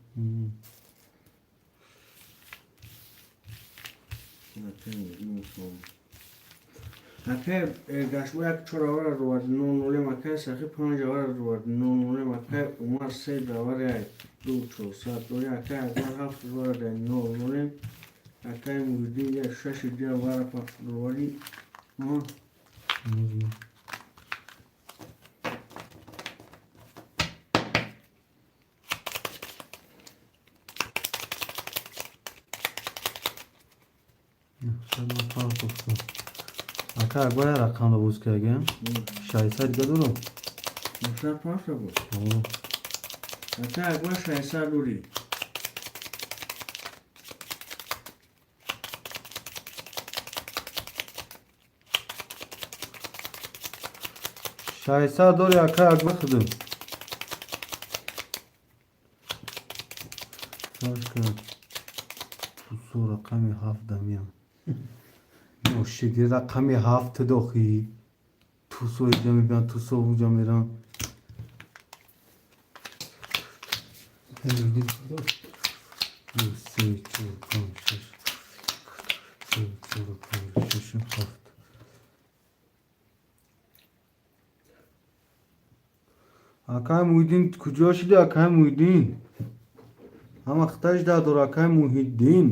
Akay gaşma yak çora var ruad non nole makay sahi panja var ruad non nole makay umar say da var ya du ço saat dori akay agar haft var da non nole akay Muhyiddin ya şaşı diye var pa ruadi ama اکا اگویا رقم رو بوز کردیم 600 دیگه دورو Muhtar pasta bu. اوه Akay agwa şaysa dori. 600 دوری اکا اگویا خودم سرش کرد تو سو رقمی 7 دمیم نوشگی رقمی 7 داخی تو سو اینجا میبینم تو سو اونجا میرم دو سه چهار پنج شش سه چهار پنج شش هفت اکای Muhyiddin کجا شده اکای Muhyiddin هم اختش ده دور اکای Muhyiddin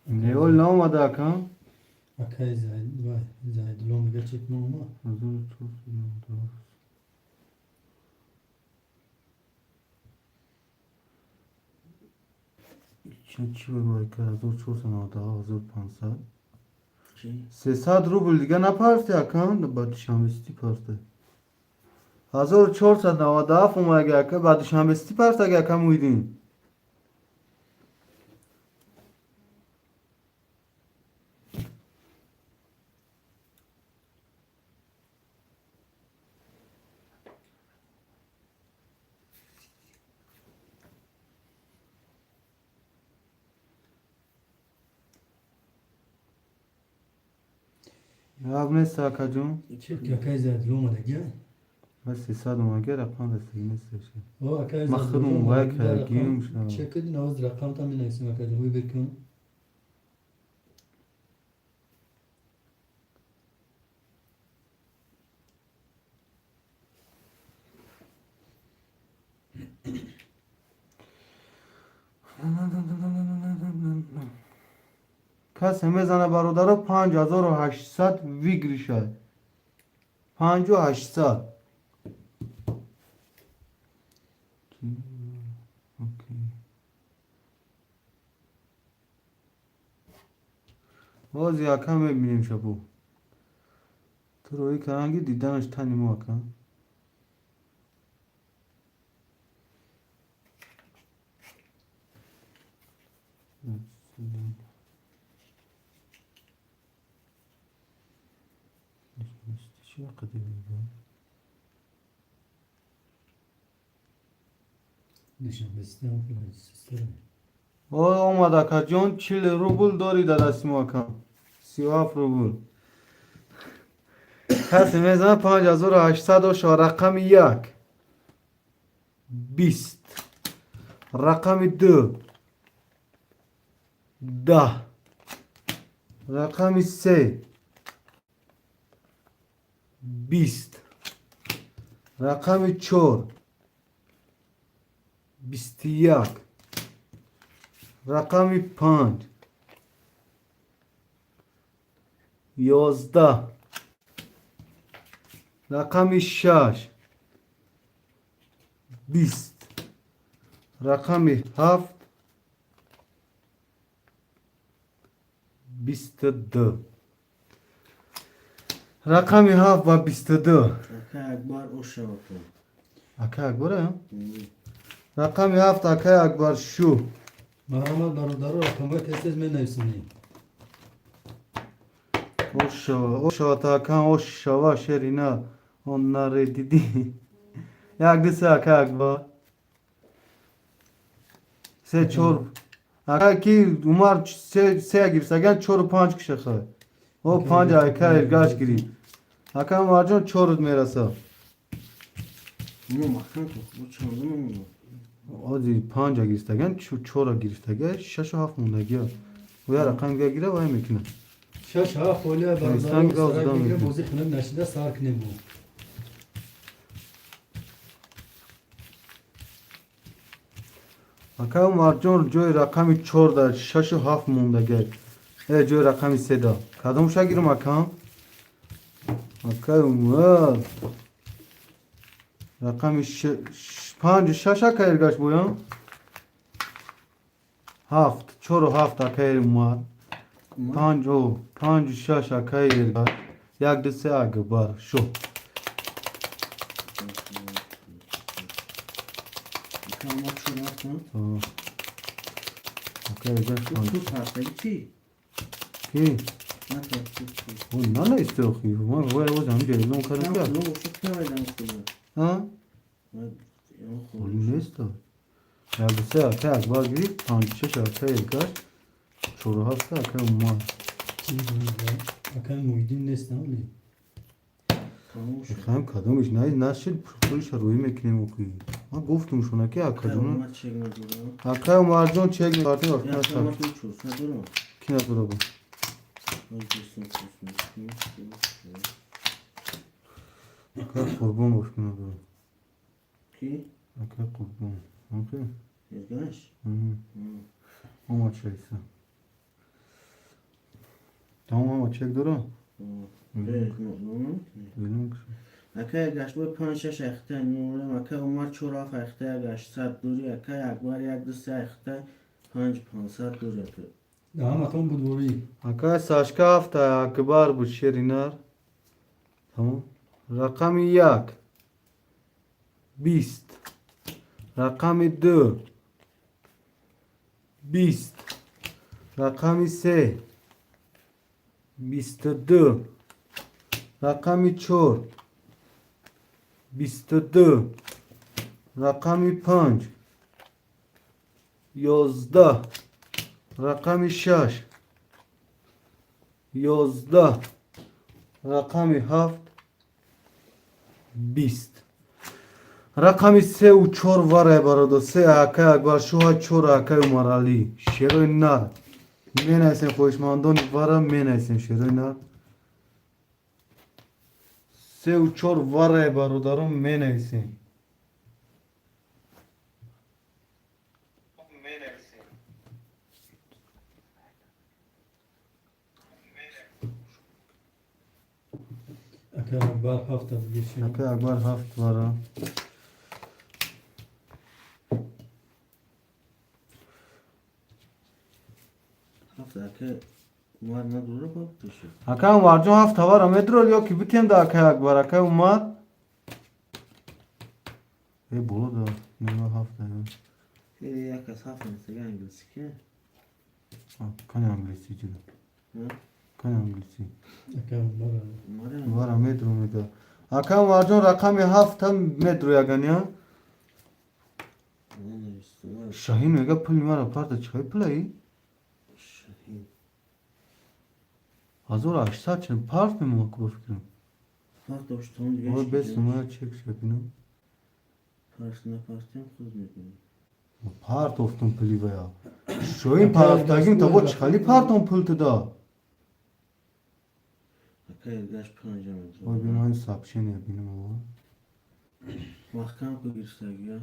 ne ol ne olmadı akam Akay Zahid, vay Zahid lom gerçek mi ama? چی بگوی که 1490 1500 Şey. 300 روبل دیگه نپرستی اکم بعد شنبستی پرسته 1497 اومد اگه که بعد شنبستی پرسته اگه اکم Muhyiddin Abi ne saka jun? Çünkü Akay Zahid lom da gel. Ben 300 اومد که رقم رسید نمیشه O Akay Zahid مخدوم وای کردیم شما Çek edin ağız rakam tam ineksin Akay Zahid. Uy bekliyorum. کس میزنه برادر 5800 ویگری شد 5800 باز یکم میبینیم شبو تو روی کرنگی دیدنش تنی موکم چی قدیمی بود Dışarı besliyorum falan sistem. اومد اکا جون 40 روبل داری در دست موکم 37 روبل کسی میزنه 5800 و شو رقم 1 20 رقم 2 10 رقم 3 20. رقم 4 21. رقم 5 11. رقم 6 20. رقم 7 22. رقم 7 و 22. اکا اکبر او شوتو اکه اکبره هم؟ رقم 7 اکه اکبر شو. محمد برادر رقم تست می نویسونی. او شوا تا اکه او شوا شرینا اون نره دیدی. یک دسته اکه اکبر سه چور اکه کی عمر سه گیرسگن 4 و 5 کشه خواه او 5 اکه ارگاش گیری اکه عمر جان 4 میرسه اونو مخن تو bu çandım onu. آدی 5 گیرستگن 4 گیرستگه 6 و 7 موندگی ها و یا رقم گیره و هم میکنه شش ها خولیا Hindistan برادر gazdan سرک میگیره می‌کنه. موزیک خونم نشیده سرک نمو. اکه عمر جان جای رقم 4 در 6 و 7 موندگی جای رقم 3 دا کدومش گیرم اکه عمر رقم 5 و 6 اکه ارگاش بویم 7 4 و 7 اکه عمر 5 و 6 اکه ارگاش یک دسته اگه بار شو Aka ama çorap mı? اکه ارگاش Bu tut harfleri ki. کی Ne tut. او نه نه استوخی ما وای هم گیرم Tamam کردم bunu uçuk demeden kulu. ها Yok خیلی نیست یک دسته اکه اکبر گیری 5 6 اکه ارگاش 4 و 7 اکه عمر چی بود؟ اکن مویدین نیست نه Tamam uçuk. خواهم کدومش نه نشد پولش روی میکنیم اوکی ما گفتم شونه که اکه Aka جونه ama çekme duru. اکه عمر جان چک کارتی Ya وقت sen ama نشد uçuyorsun. Ne duru? کی نتورا با Öldürsün kursun. اکه قربان باش کنه برو Ki. اکه قربان اوکی Yazgaş. اما چک سا تمام اما چک دارم Evet. Onu. بینم Aka gaş bu panşaş ekte nurem. Aka umar çorap ekte gaş. Sat duri. Aka akbar yak dışta ekte. Panç pansat duri. هم اتون بود بوی. اکه ساشکا هفته اکبر بود شرینار تمام رقم 1 20 رقم 2 20 رقم 3 22 رقم 4 22 رقم 5 11 رقم 6 11 رقم 7 20 رقم 3 و 4 وره برادر 3 اکه اکبر شوها 4 اکه عمرالی شیروی نر می نیسین خوشماندان وره می نیسین شیروی نر 3 و 4 وره برادرم می نیسین اکن اکبر هفته بگیشیم. اکه اکبر 7 وره Hafta aka umar ne duru bak dışı. اکه عمر جان 7 وره مدرول یا کی بتیم دا اکه اکبر اکه عمر ای بولو دا نگاه 7 Yakas hafta gangilsi ki. کنی انگلیسی جدا Hı? کنی انگلیسی اکن برا. Umar وارا مترو میده اکه عمر جان رقم 7 هم مترو یگن یا ne? شاهین میگه پلی مرا پرده چای پلی Şahin. 1800 چند پارت میمون که بفکرم Hafta hoş tamam diye. وای بس ما چک شکنم Karşısında partiyem kız mı? پارت افتون پلی بیا شاهین پارت تاگیم تا با چخالی پارت اون پلت دا Aka ergash panja Oy mı? benim aynı sapşen ya benim ama. Mahkam ko girsek ya.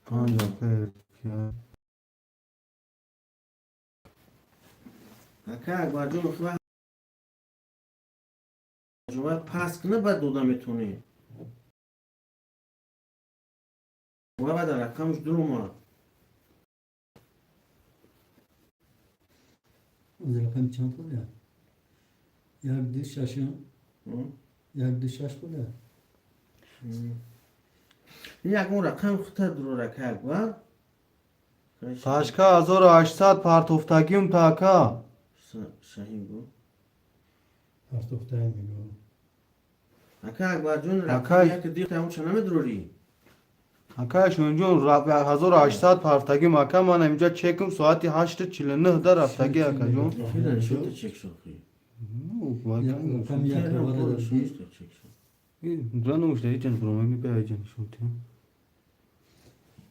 Panç aka ya. Aka barjon ukhwa. Jawab pas کنه بعد دودا میتونی و بعد رقمش در اومد از رقم چند بوده؟ یک دو ششم یک دو شش بوده. یک اون رقم خطر درو رکل و Taşka 1800 partoftakiyum taka. شهیم بود پرتوخته میگم. اکا اکبر جون اکا. رقم یک دیگه همون چنمه دروری Aka şuncu 1800 partagim aka man emca çekim saati 8:49 da raftagi aka jun. خیلی شد چک شوخی رقم یک بوده داشتی. Canım işte hiç problemi bir ayıcın şuntu.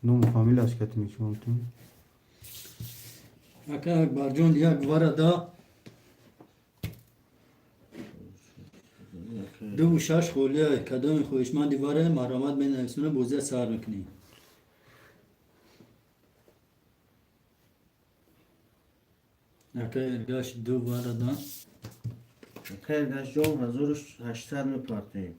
Num familya şirketini şuntu. اکا اکبر جون یک ورده دو و شش خولیه کدام خویشمندی واره مرامت بین نفسونه بوزه سر میکنی. اکا ارگاش دو ورده اکا ارگاش جون 1800 میپارتیم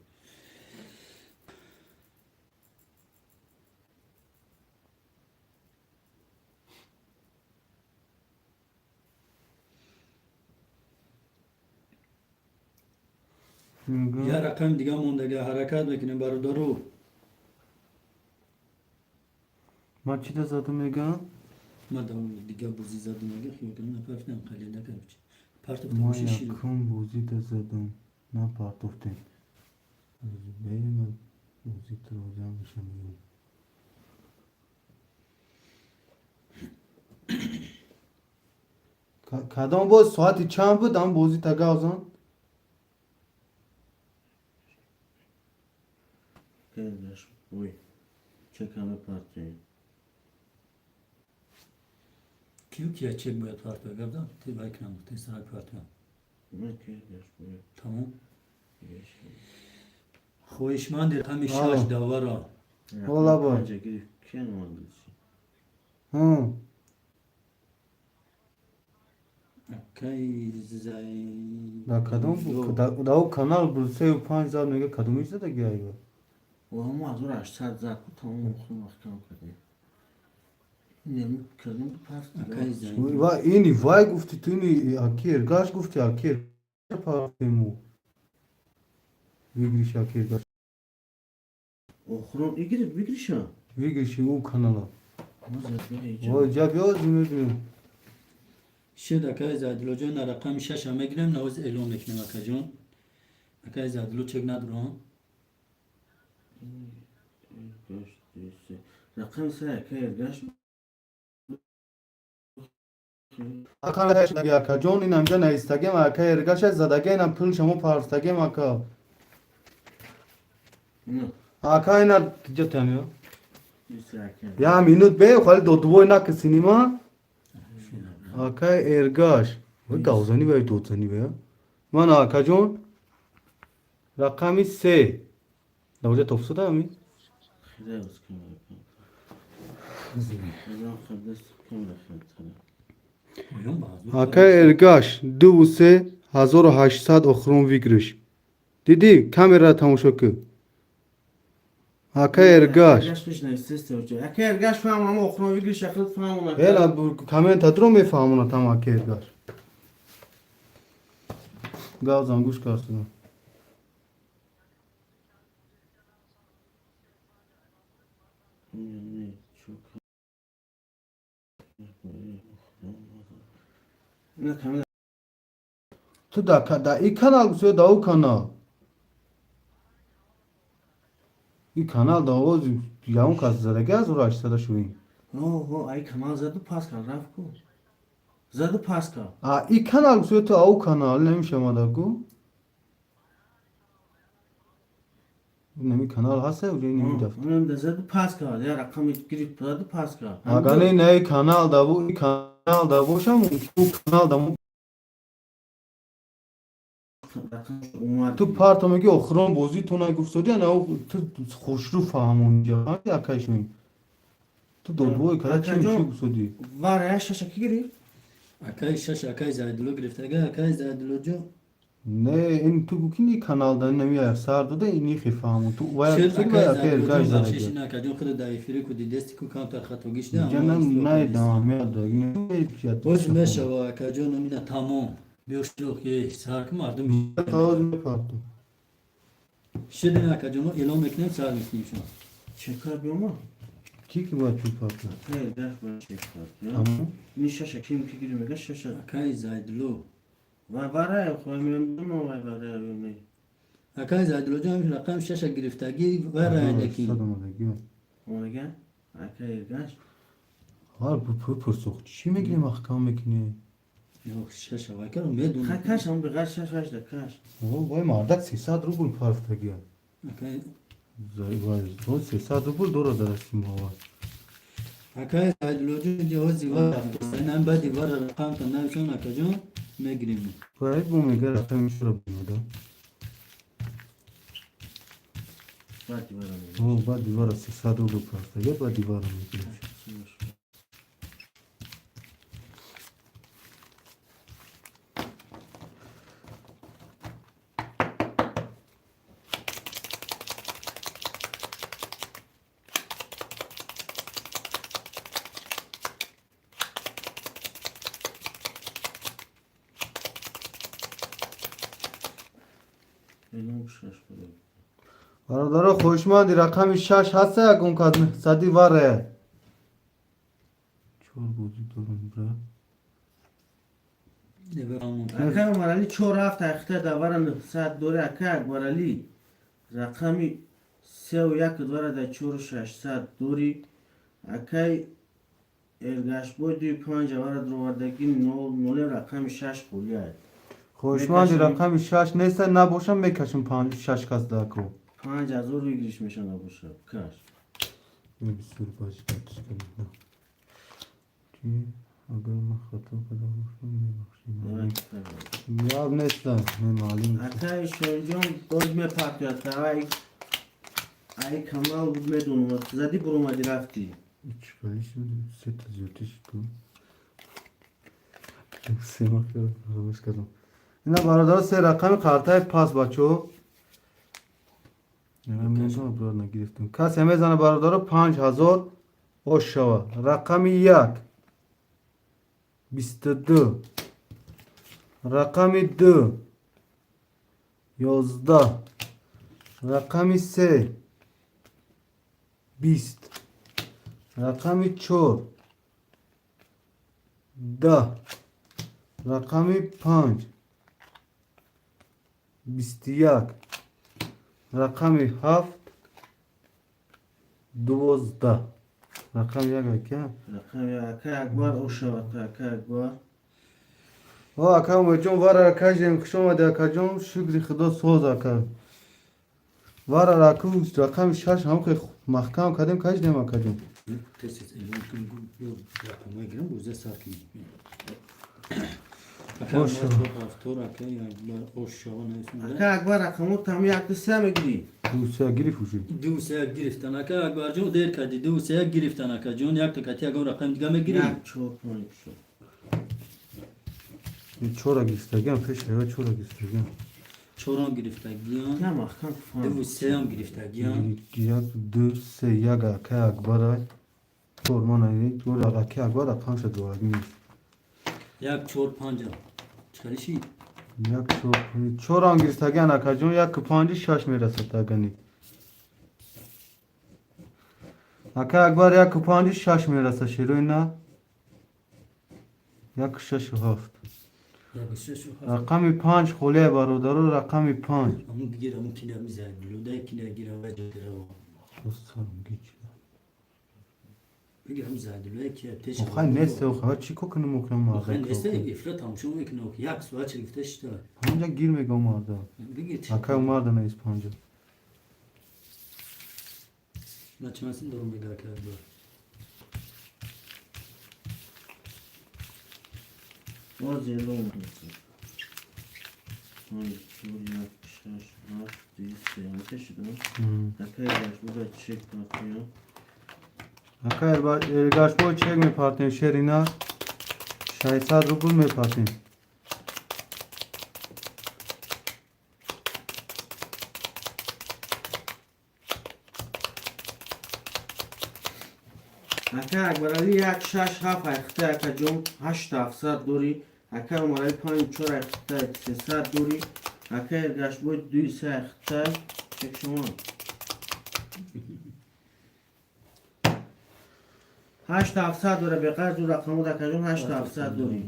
یه رقم دیگه موندگه حرکت میکنیم برادرو. Maçı da zaten mega. ما دارم دیگه بوزی زدم میگه خیلی کنم نفرفتم خیلی نکرد پرتو Ma تماشی شیرو yakın buzi da zaten. Ne partoften. Benim buzi trojan yaşamıyorum. Kadam bu saati çam bu dam buzi taga o zaman. اکا ارگاش بوی چک همه پارتیم کیو کیا چک باید پرتو گردم تی بای کنم تی سر پرتو من اکا ارگاش بوی تمام خویشمندی همی شش آه. داورا Ola bu. پنجه گیری کن ماندیسی Hı. کی زای Da kadın bu da o kanal bu sev 5000 mega kadın işte de geliyor. و هم از اون 800 زد بود تمام مخون محکم کردیم نمی کردیم پس کی دیگه زای Va ini vay gufti tuni akir gash gufti akir. Partemu. Vigriş akir gash. اخرون ایگیری بگیریشا Vigriş o kanala. ما زد به ایجا O cab yoz mi? شد کی زای دلو جون رقم شش هم میگیرم نوز اعلام میکنم اکا جون کی زای دلو چک ندارم ارگاش دیسته رقم سه اکا ارگاش Akan reş nagi aka John inamca ne istagem aka ergash zadage inam pul şamo parstagem aka. نه Aka ina tijatanyo. دیسته اکا Ya minut be khali do dvoy na sinema. Aka ergash. Ve gavzani be dotzani be. Man aka John rakami 3. Davja topsuda mi? خیلی از کم رقم الان خبرست کم رقم تره oyun bazı Aka ergash 2800 okhron vigrish. Didi kamera tamasho ki. Aka ergash. ارگاش پیش نیسته استوجه اکا ارگاش فهم هم اخرون بگیری شکلت فهم اون Ela bu komentatro mefhamuna tam aka ergash. Gavzan gush karsın. نه çok نه kamera Tu da i kanal bu da o kanal. I kanal da o ya un kaz zada gaz uğraşsa da şu in. اوه ای کمال زد و پاس کرد رفت کو زد و پاس کرد A i kanal bu tu o kanal neymiş ama da ku. Nemi kanal hasa o nemi da. اونم ده زد و پاس کرد یا رقم گریپ زد و پاس کرد Aga ne kanal da bu i kanal da boş ama bu kanal da رقم اومد تو پارتو میگی آخران بازی تو نگفتادی نه تو خوشرو فهمونجا یکشون تو دو کلا چی میشه گفتادی واره شش کی گیری اکای شش اکای زایدلو گرفته اکای زایدلو جو نه این تو کی kanalda nemiye sardı da ini fahmı tu vaya شیر kusuri اکای vaya زایدلو kayır جو gaj بخشش zaracak. نکجون خود دایفری کدی دستی کو کانتر خطو گیشته اما Canım استروک ne دستی devam ya da yine fiyatı. Boş meşava akacon omina tamam. Biyoşluk ye sarkı mardım. Tavaz mı farklı? Şedin akacon elon meknem sarmıştım şu an. چکار بیوم Ki var çok farklı. خیلی درس باید چکار Ama این شش کیم کی گیری میگه شش Akay zaydlo. و واره خواهی میگم و واره بیومی Akay zaydlo canım rakam şaşa giriftagi ve rayındaki. sadamadı gibi. اونگه اکه گش Har bu pırsok. Çi mi gireyim ahkam mekini? Yok şaşa vakar medun. کش هم بغیر شش ده کش O vay mardak 300 rubl parfta gel. Akay Zay vay. O 300 rubl dora darasım hava. Akay zaydlo cevazi var. Sen badi var rakam tanam şu an akacon megrim. Vay bu mega rakam şurada bulmadı. بعدی برم O ba divara 300 rubl parfta gel ba divara mekini. اینو شش بده Baradara خوشمندی رقم 6 هست اون کدن صدی واره چور بودی دارم برا Deve amun. اکه مرالی چور هفت اخته دورن ساعت دوره اکه مرالی رقمی 3 و 1 دوره ده چور شش ساعت دوری اکه ارگاش بودی 5 واره دروردگی نول رقم 6 خولیه خوشمندی رقم 6 نیست نباشم میکشم 5 6 کس داکو 5 از او بگیریش میشه نباشه کش این بسیار باش کتش کنم چی اگر من خطا کردم میبخشیم یاد نیست نه معلوم اکه شنجان داجمه پاکیات که ای کمال بود میدونم زدی برو اومدی رفتی چیکاری شد سه تا زیادش تو سه ماه فراموش کردم اینا برادر سه رقم کارتای پاس بچو نمیدونم برادر نگرفتم کسی میزنه برادر 5000 اوشوا رقم 1 22 رقم 2 11 رقم 3 20 رقم 4 10 رقم 5 21 رقم 7 12 رقم یک که رقم اکه اکبر او شود اکه اکبر او اکا مجون وار اکاجم کشوم ده اکاجم شکر خدا سوز اکا وار اکو رقم 6 هم که محکم کردیم کاج نیم اکاجم Tesis elon kun yok rakama giren bu ze sarkı. Akay haftor akay yaylar o şavan اکه esminde. اکبر رقمو تم یک سه میگیری تو سیا گیری فوشی دو سه گرفتن akay akbarcon der kadi dو سه گرفتن akacon yak takati agor rakam diga megirin. یک چهار پنج شد چورا گیستگم پیش هوا چورا گیستگم Çoran giriftagiyan. نه محکم فهم دو سه هم giriftagiyan. یک دو سه یک اکا اکبر چورمان ایک دور اکا اکبر پنج دو اگمی Yak çor panca. Çıkarışı. یک چورا گیستگن اکاجون یک پنجی شش میرسد اگنی اکا اکبر یک پنجی شش میرسد شیروی نه یک شش و هفت Yakışıyor şu. رقم 5 خوله برادر رقم 5 Ama gir ama kine mizel. Loda kine gir ve cedire o. دوستان گیچ بگیر هم زد لوی که تش. خواهی نیسته و خواهی چی که کنم مکنم خیلی مارده نیسته افراد همشون میکنه که یک سوال چریفتش دار. پنجا گیر میگم مارده بگیر. اکا مارده نیست پنجا نه چنانسی دارم میگه که دار. باز یه روم پنج دو یک شش هفت دوی سه همه شدم اکای گشت چک پارتیم Akay Ergaşboy çek mi partner şerina? Şaysad rubul mi partner? اکای اکبرالی یک شش هفت اخته اکا جون 8700 دوری اکای امرالی 54 اخته 300 دوری اکای گشت بود 200 اخته چک شما 8700 دوره به قرض دو رقم بود اکا جون 8700 دوری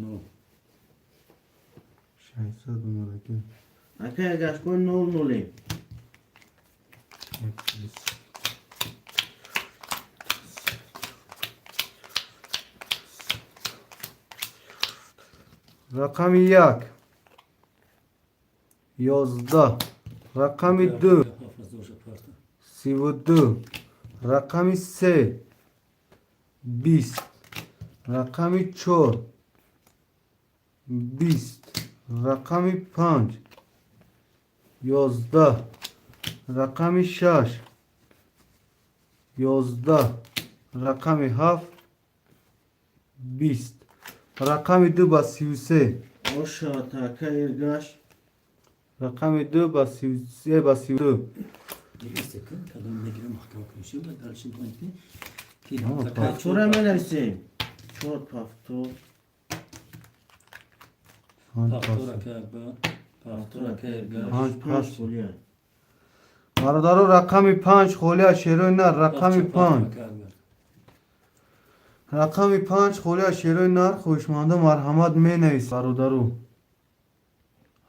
Şaysad numara gel. اکای گشت بود 0 0 Rakami yak. Yozda. Rakami dö. Sivudu. Rakami se. Bist. Rakami çor. Bist. Rakami panç. Yozda. Rakami şaş. Yozda. Rakami haf. Bist. Rakami dö ba 33. اوشا تا اکای ارگاش Rakami dö ba 33 ba 32. پافتوره می نویسیم چور پافتور پنج پنج بولیه برادرو رقمی 5 خولیا شیروی نر رقمی 5 رقمی 5 خولیا شیروی نر خوشمانده مرحمت می نویس برادرو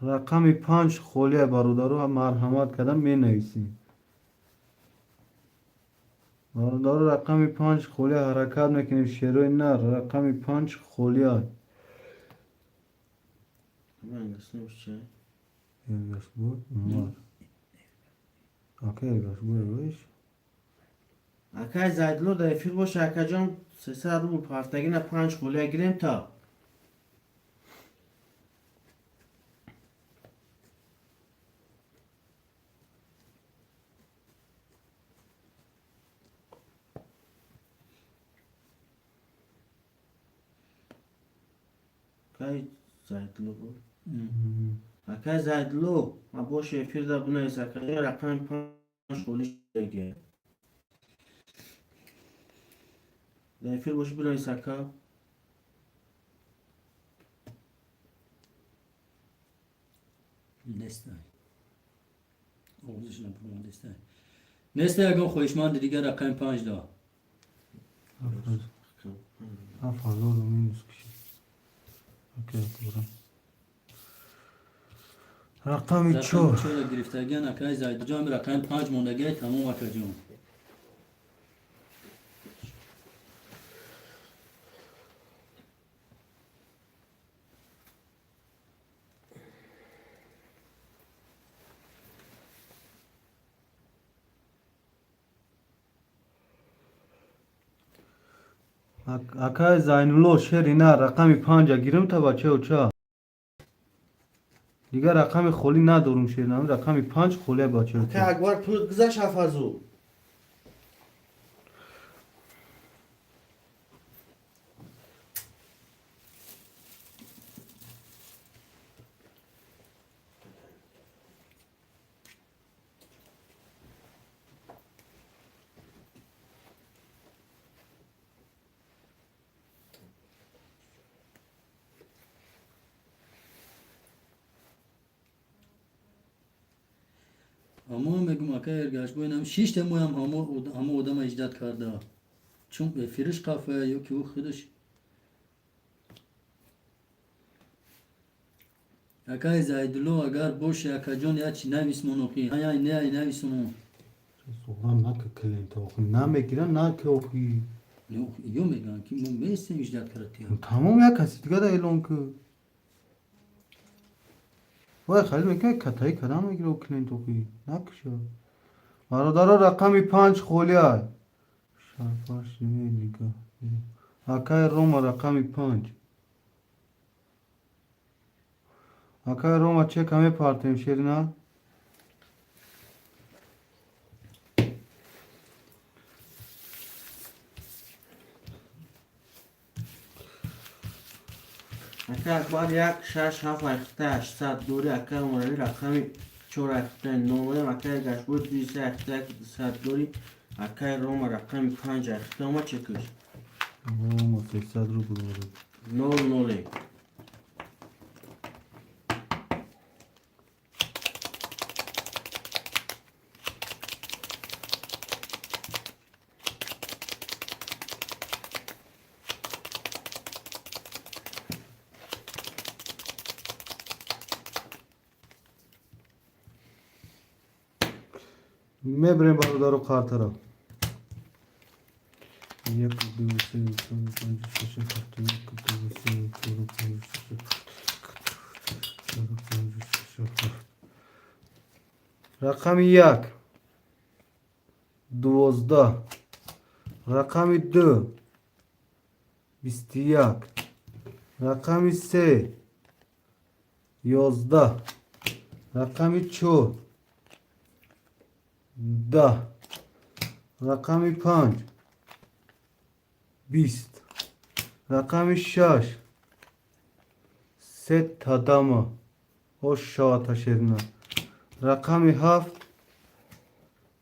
رقمی 5 خولیا برادرو مرحمت کدم می نویسی برادرو رقمی 5 خولیا حرکت میکنیم شیروی نر رقمی 5 خولیا من گسنمش چه؟ Ergaş bu var. Akay ergaş bu ergaş. اکای زایدلو در افیر باشه اکا جان 300 روبل پافتگی نه 5 خولیه گیریم تا اکای زایدلو بود اکای زایدلو ما باشه افیر در بنایست اکا جان رقم 5 خولیه گیره در افیر باشه بنایست اکا نسته اگه خویشمند دیگه رقم 5 دا Ha fazla oldu minus kişi. Okey doğru. Rakami رقم çor. 4 گرفتگی نکای زاید جام رقم 5 موندگی تمام اکا جون Akay Zaynullo şerina rakami 5 girim ta bache uça. دیگه رقم خالی ندارم شیرینم رقم 5 خالی باشه اکا اکبر پول گذاشت حفظو اما میگم اکا ارگاش بوینم 6 تا مویم همه آدم اجداد کرده چون به فرش قافه یا که او خودش اکای زایدلو اگر باشه اکا جون یا چی نویسمون اوکی ها نه نویسمون Soğan ne kekelen tavukun ne mekiren ne ki okuyi. یو میگن که من میستم اجداد کرده Tamam ya kası دیگه da elon ki. Vay خالی میگه کتایی کدام میگیره اوکلین توکی نه کشو. برادر رقمی 5 خالی های. شرفاش نمیگه. اکای روم رقمی 5. Akay Roma çek همه partiyim şerina. اکه اکبر یک 6 7 اخته 800 دوری اکه اومدی رقمی 4 اخته 9 اکه گشت بود 200 اخته 200 دوری اکه روم رقمی 5 اخته اومد چکش Roma 800 ruble var. 0 0 Mebrem barudaro kartara. Yak dövse şaşı kartı yak dövse Rakam yak 12 Rakam 2 21 Rakam 3 11 Rakam 4 10 Rakam 5 20 Rakam 6 ست adamı o şaha taşırına Rakam 7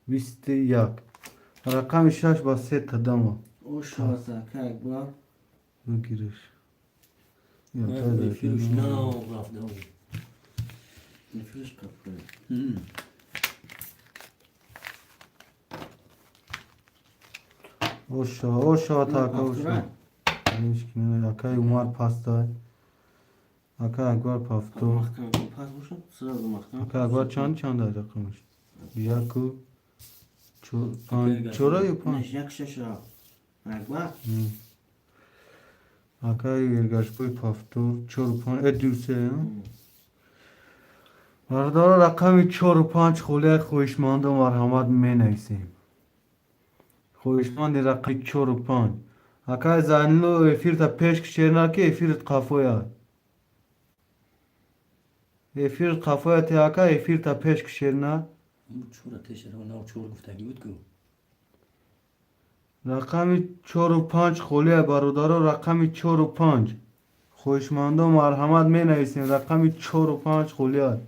21 Rakam 6 با ست adamı او شاست اکه اکبر bu giriş ya فیروش نه رفته بود نفرش کپره o şaha taka o şaha ilişkine akay umar pasta akay akbar pafto محکم کن پس باشم سراغ محکم akay akbar çand rakammış yaku çora yapan نش یک شش را اکبر akay ergaş boy pafto çorpan edürse Vardar rakami 4 5 خله خویشمند و مرحمت می نویسیم خویشمند رقمی 4 5 اکای زنلو افیر تا پیش کشیرنا که افیرت قفویا افیرت قفویا تی اکای افیر تا پیش کشیرنا بود چور آتش رو نه چور گفتگی بود که رقمی 4 و 5 خله برادر رقمی 4 و 5 خویشمند و مرحمت می نویسیم رقمی 4 و 5 خله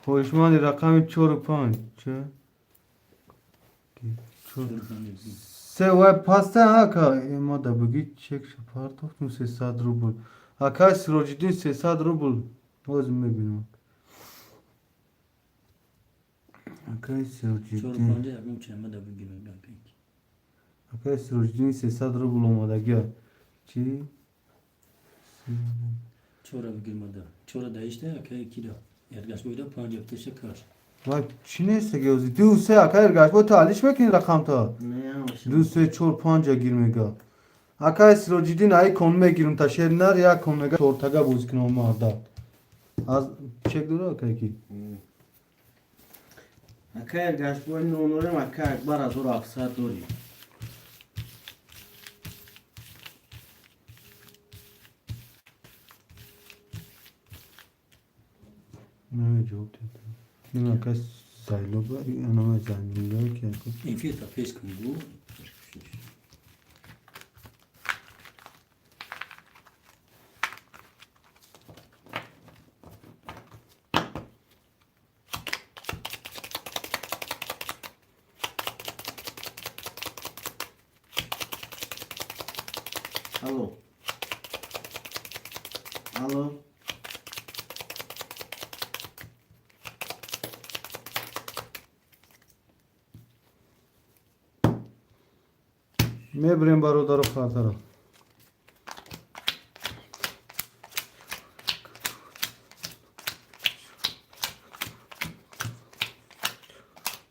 خویشمند رقمی 4 و 5 چه؟ سه و پاسته ها ما da bugün çek şapart mu 300 ruble. Aka Sirojidin 300 ruble. Özüm bilmem. Aka چور Sirojidin. پنجه یکم چند ده بگیرم پینک Aka Sirojidin 300 ruble olmadı چی؟ چورا بگیرم ده چورا دایشته که کی ده یادگاش بوده پنجه تشه کاش Vay çi neyse gözü. Düse aka ergaş bu taliş mekin rakam ta. نه باشه Düse çor panca girmega. Aka Sirojidin ay konme girim ta şerinler ya konmega tortaga bozkin olma da. Az çek dur aka ki. اکه گشت بود نونورم اکه اکبر از او را اکثر دوری Ne cevap dedi. Ne aka saylo ba anama zanniler ki. این فیت تا پیش کنی بو الو الو Mebrem barodaro khatara.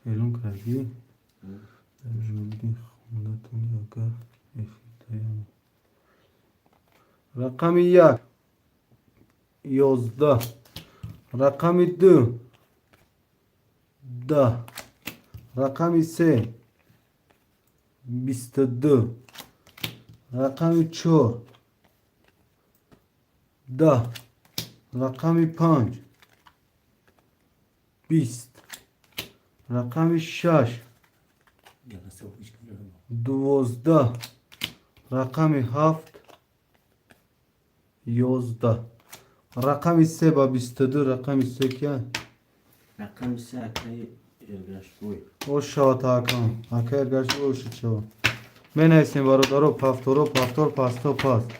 Elon kragi. Jodi khondatuni aka efitayam. Rakami 1 11 Rakami 2 10 Rakami 3 22 Rakami 4 10 رقم 5 20 رقم 6 جلسه و پیش کنه. 12 رقم 7 11 رقم 3 با 22 رقم 3 که رقم سه اکای ارگش بوی او شات آکام اکر گشت او شد من ایسیم برادرو پفتورو پفتور پاستو پاست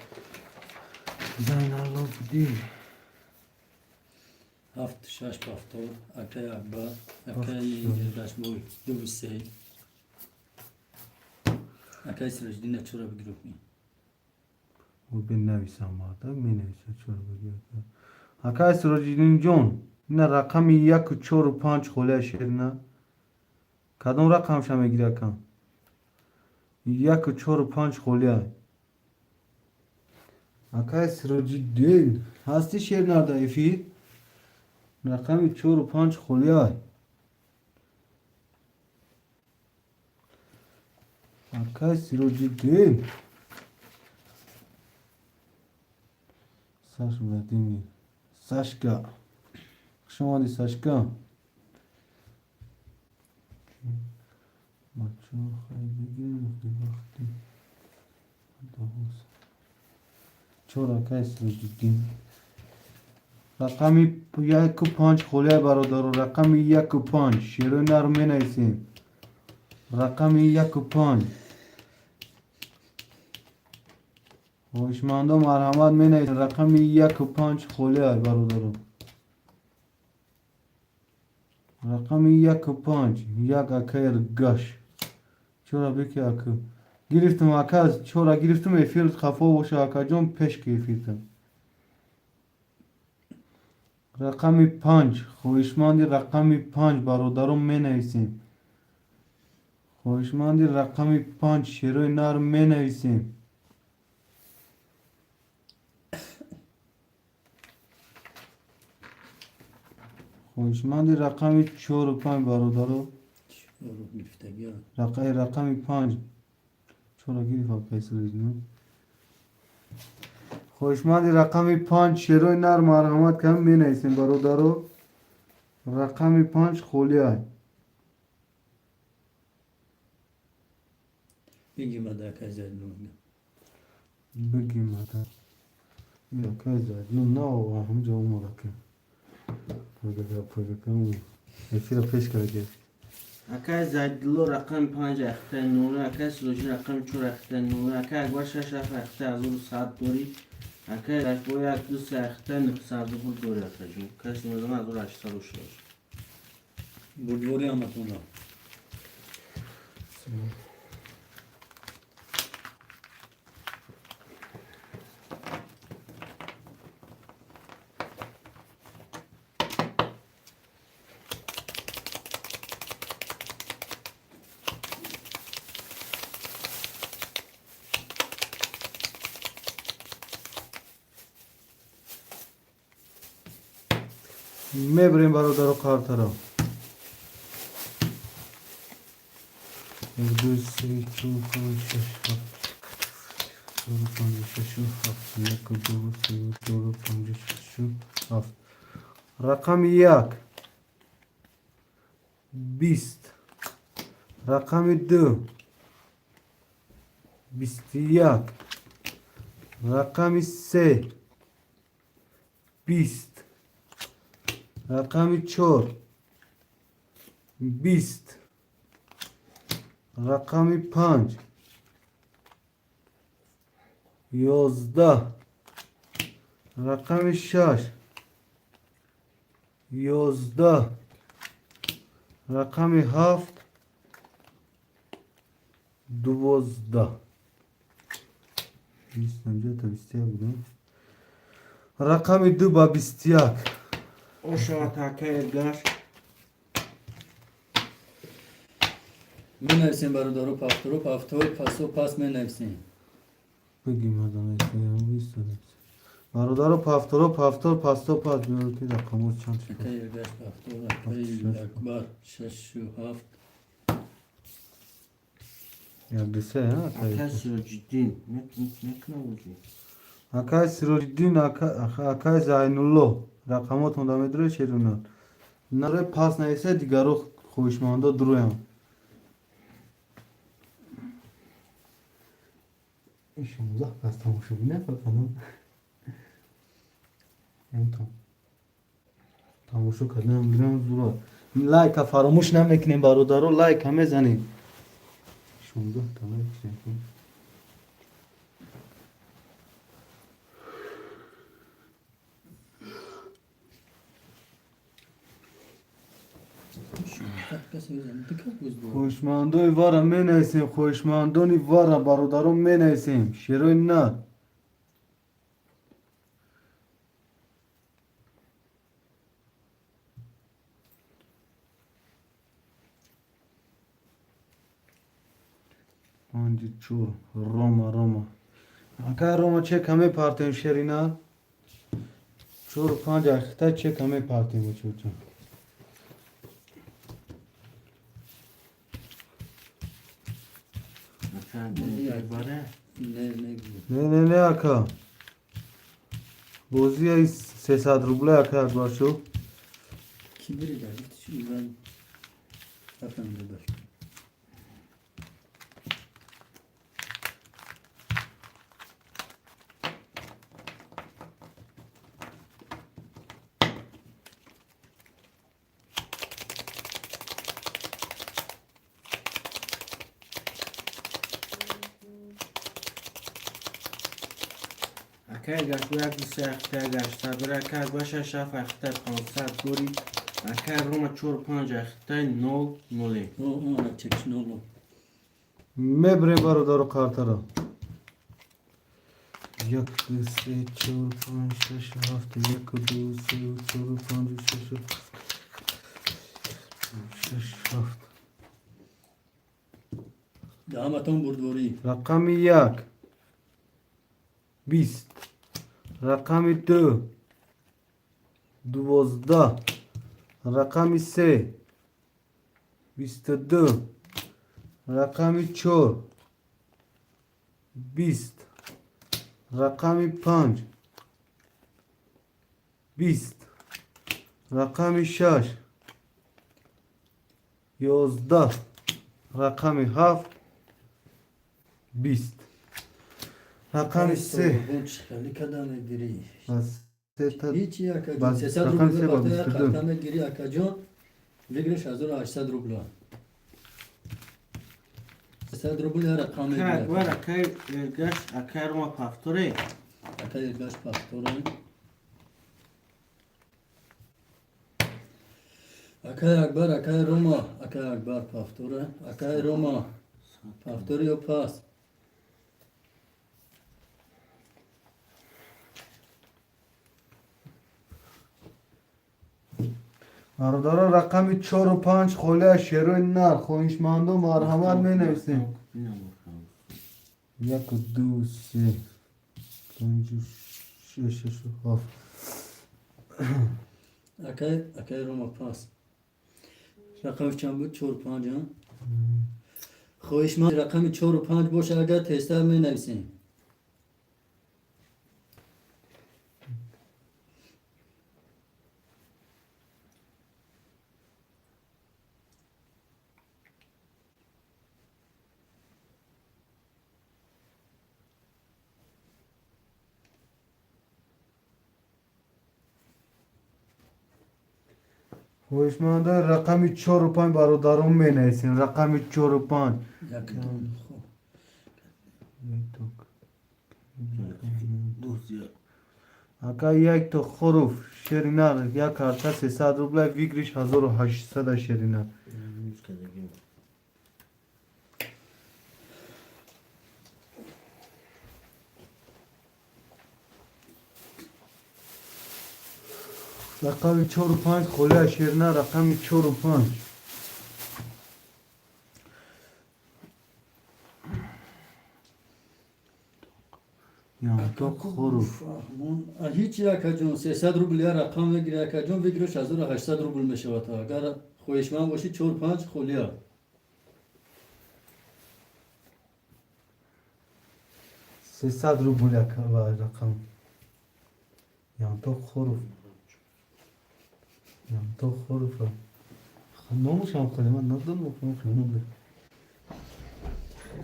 زین الله بودی هفت شش پافتور اکای اکبر اکای ارگش بوی دو سه اکای سرجدین چورا بگروپی او به نویسم مارده می نویسم چرا بگید اکای سروجیدین جون نه رقم 1 و 4 و 5 خوله شیر نه کدوم رقم شما میگیره کم 1 و 4 و 5 خوله اکای سروجیدین هستی شیر نرده ایفی رقم 4 و 5 خوله اکای سروجیدین Saç Vladimir. Saşka. Şoma di Saşka. Maço haydi vakti. Çora kaysın ciddi. Rakami 1.5 خله برادر رقمی 1.5 شیرو نرمه نیستیم رقمی 1.5 هوشمندم مرحمت می نیست رقمی 1.5 خله های برادرم رقمی 1.5 یک اکیر گش چرا بکی اکو گرفتم اکاز چرا گرفتم افیرت خفا باشه اکا جون پیش که افیرتم رقمی 5 خویشمندی رقمی 5 برادرم می نیستیم خویشمندی رقمی 5 شیروی نرم می نیستیم خویشمندی رقمی 4 و 5 برادرم چورا گرفتگی رقمی 5 چرا گیری فاقه سوزنم خوشمندی رقمی 5 شیروی نر مرحمت کم می نیستیم برادرو رقمی 5 خولی های بگیم ادا اکای زدلو بگیم ادا یا که زدلو نه همجا اومده که پرگه کم افیر پیش کرده اکای زدلو رقم 5 اخته نونه اکای سلوجی رقم 4 اخته نونه اکای اکبر 6 اخته از اون ساعت دوری اکای رشبوی اک دو سه اخته نفسرده بود دوری اکای جون کسی مزمه از اون 8 سال شد بودوری آمدون را میبریم برادر کارت را 1 2 3 4 5 6 7 4 5 6 7 1 2 3 4 5 6 7 رقم 1 20 رقم 2 21 رقم 3 20 رقم 4 20 رقم 5 11 رقم 6 11 رقم 7 12 20 اینجا تا 21 بودم رقم 2 با 21 او شما اکای گش می نویسیم برادرو پافتورو پافتور پاسو پاس می نویسیم بگیم آدم ایستادم برادر پافتورو پافتور پاستو پاس بیارو که رقموز چند شد اکای ارگش پافتور اکای اکبر 6 و 7 یک دسته ها اکای سلوجی دین نکنه بودی Akay Sirojiddin, Akay Zaynullo. Raqamot monda medre şerinar. Nare pas neyse digaro خوشماندا درویم. 16 پس تماشا بینه فقط تماشا کردن میرم زورا لایک فراموش نمیکنیم برادرو لایک همه زنیم 16 تا لایک کنیم خوشمندوی وارا می نیسیم خوشمندونی وارا برادرو می نیسیم شیروی نه پانجی چور روما اکا روما چه کمی پارتیم شیرینا چور پانج اختا چه کمی پارتیم چور چون نه اکا بوزی ای 300 روبله اکا اکبر شو کی بری داری چی من رفتم ببر اکای گشت یک دوست اخته گشته بر اکای باشه شف اخته 500 دوری اکای روم 4-5 اخته 0-0 اون چکش نولو میبریم برادرو کارترا 1 2 3 4 5 6 7 1 2 3 4 5 6 7 دامتون بردوری رقم 1 20 رقم 2 12 رقم 3 22 رقم 4 20 رقم 5 20 رقم 6 11 رقم 7 20 رقم 3 خیلی کدام گیری بس هیچی اکا جون بس 300 رقم روبل سه با بطه 22. خطمه گیری اکا جون بگیرش 1800 روبل 300 روبل رقم اکای گیری بر اکای گشت اکای روم پافتوره اکا یلگاش پاکتوره اکای اکبر اکای روما اکای اکبر پافتوره اکای روما پافتوری و پاس برادران رقم 4 و 5 خوله شیروی نر خویشمندو مرحمت می نویسیم 1 2 3 5 6 7 اکای روما پاس رقم چند بود 4 5 ها خویش من رقم 4 و 5 باشه اگر تستر می نویسیم خویشمنده رقم 4 و 5 برادران می نویسیم رقم 4 و 5 یک دو خوب اکا یک تو خروف شیرینر یک کارتا 300 روبله ویگریش 1800 شیرینر رقم 4 و 5 خوله شیرینر رقم 4 و 5 یا تو خروف هیچ یک جون 300 روبل یا رقم بگیره یک جون بگیرش 1800 روبل میشه تا اگر خویش من باشی 4 5 خولیا 300 روبل رقم yantok xorof yantok xorof nomusham qilman nadan nomusham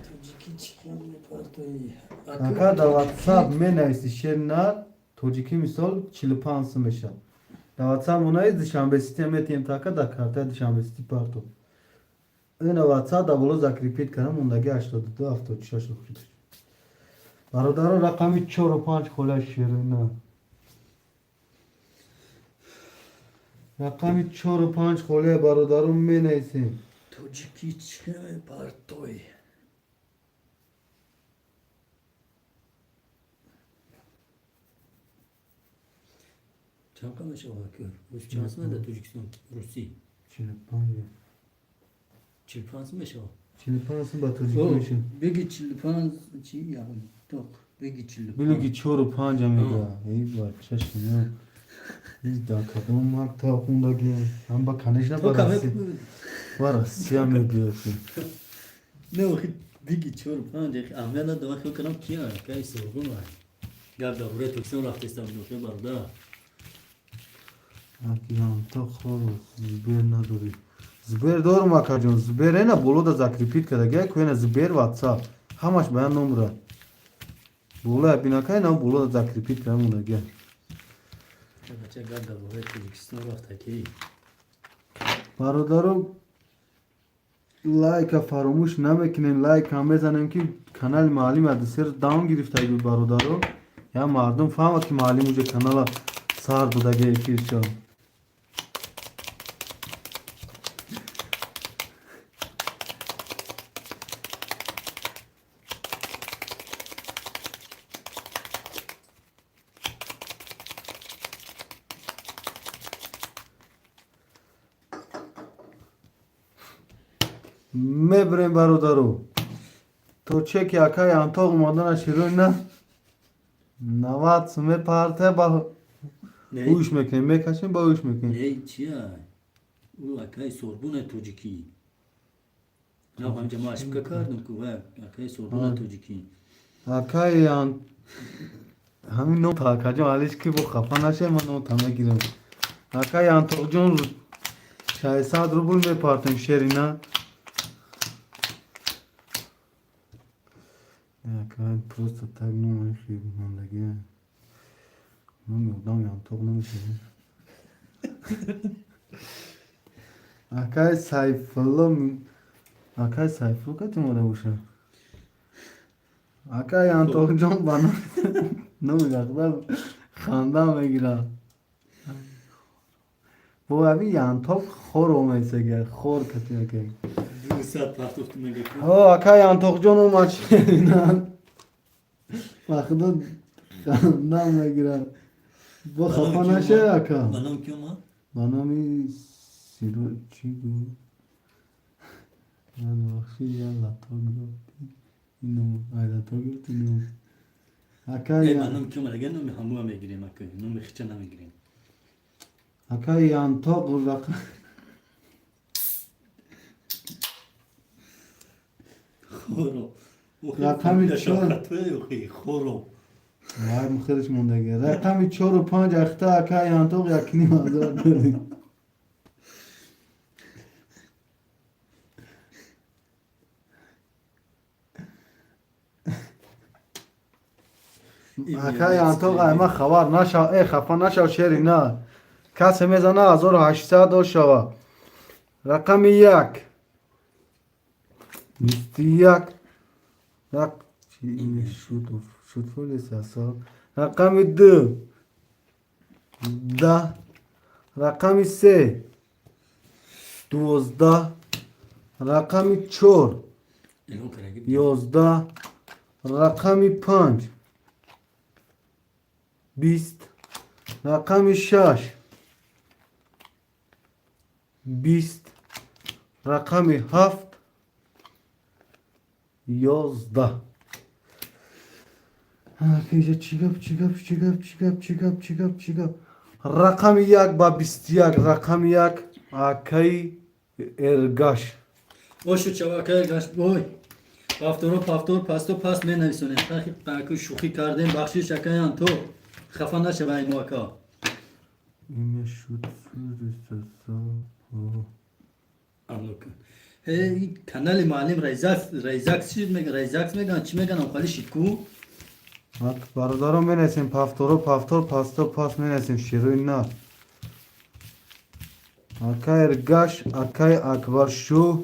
Taciki çıkan bir partoyu. aka da whatsapp menaysi şernar tojiki misol 45 meşa da whatsapp munay dışanbe sistemet yentaka da karta dışanbe sti parto ena whatsapp da bolo zakripit karam undagi 82 76 برادر رقمی 4 و 5 خلا شیرینه رقمی 4 و 5 خلا برادرم می نیسیم Taciki çıkan bir partoyu. Çanka mı şavakıyor? Rus çansına da Tacikistan, Rusi. 45 Çilpans mı şava? 45 batırcı O, koyuşun begi çilpans çi ya. Tok, begi çilpans. Bilgi 4 و 5 amiga iyi var çeşin ya biz de kadın makta okundaki hem bak kanışla Tok ama parası var siyam ediyorsun ne o begi çilpans de amela da bakıyor kanam kiya kay sorgun var. Gel de buraya Türkistan rahatsız bir barda. Akıyan tak xoros zber nadori zber doğru mu akacın zber ne bolo da zakripit kada gel koyana zber whatsapp hamaş bayan numara bolo yapina kayna bolo da zakripit kada muna gel Çakaça gel de buraya Türkistan rahatsız. برادرم لایک فراموش نمیکنین لایک هم بزنین که کانال معلم ادسر داون گرفته بود برادرم یا مردم فهمه که معلم اوجه کانال سار بودگه یکی شو میبریم برادرو تو چه که اکای انتاق اومدن شیرون نه 90 سمه پارته با Ne? اوش میکنیم میکشیم با اوش میکنیم Ne çiya? U akay sorbuna Taciki. Ne yapayım cama aşık kakardım ku ve akay sorbuna Taciki. اکای همین نو تا کجا حالش که با خفا نشه من نو تمه گیرم اکای انتاق جون 600 روبل میپارتیم شیرینا اکای просто так ну خیلی ماندگی نمیدونم انتاق نمیشه اکای sayfalo که اومده باشه اکای انتاق جون بنا نمیدونم خنده میگیره bu abi yantok xor olmaysa gel xor katıyor ki. Bir saat tartıştım ne geçiyor? O akay yantok jon o maç inan. Bakdı kandan mı girer. Bu kafana şey aka. Bana mı kim var? Bana mi siro çiğdu. Yani bakşı ya la togo. İno ayda togo tino. Akay Bana mı kim var? Gel mi hamuğa mı gireyim akay? Ne mi hiçana mı gireyim? akay yantok uzak. Xoro. Rakam hiç yok. Xoro. Vay mıxırış mundagi. Raqami 4 و 5 اختا akay yantok yakini mazar dori. akay yantok ayma خبر نشو ای خفا نشو شری نه کسی میزنه 1800 و شوا رقم 1 21 شد فولیس اصلا رقم 2 10 رقم 3 12 رقم 4 Elon kara gibi. 11 رقم 5 20 رقم 6 20 رقم 7 11 Arkadaşlar çıkap rakam yak ba bistiyak rakam yak akay ergaş O şu çavakaya kaç boy. پافتور پاستو پاس می نویسونیم که شوخی کردیم بخشش اکایان تو خفه نشه به این موقع این شد هی کانال معلم ریزاکس چی میگن ریزاکس میگن چی میگن خالی شیکو برادرم می نسیم پافتور پاستو پاس می نسیم شیروین نه اکای ارگاش اکای اکبر شو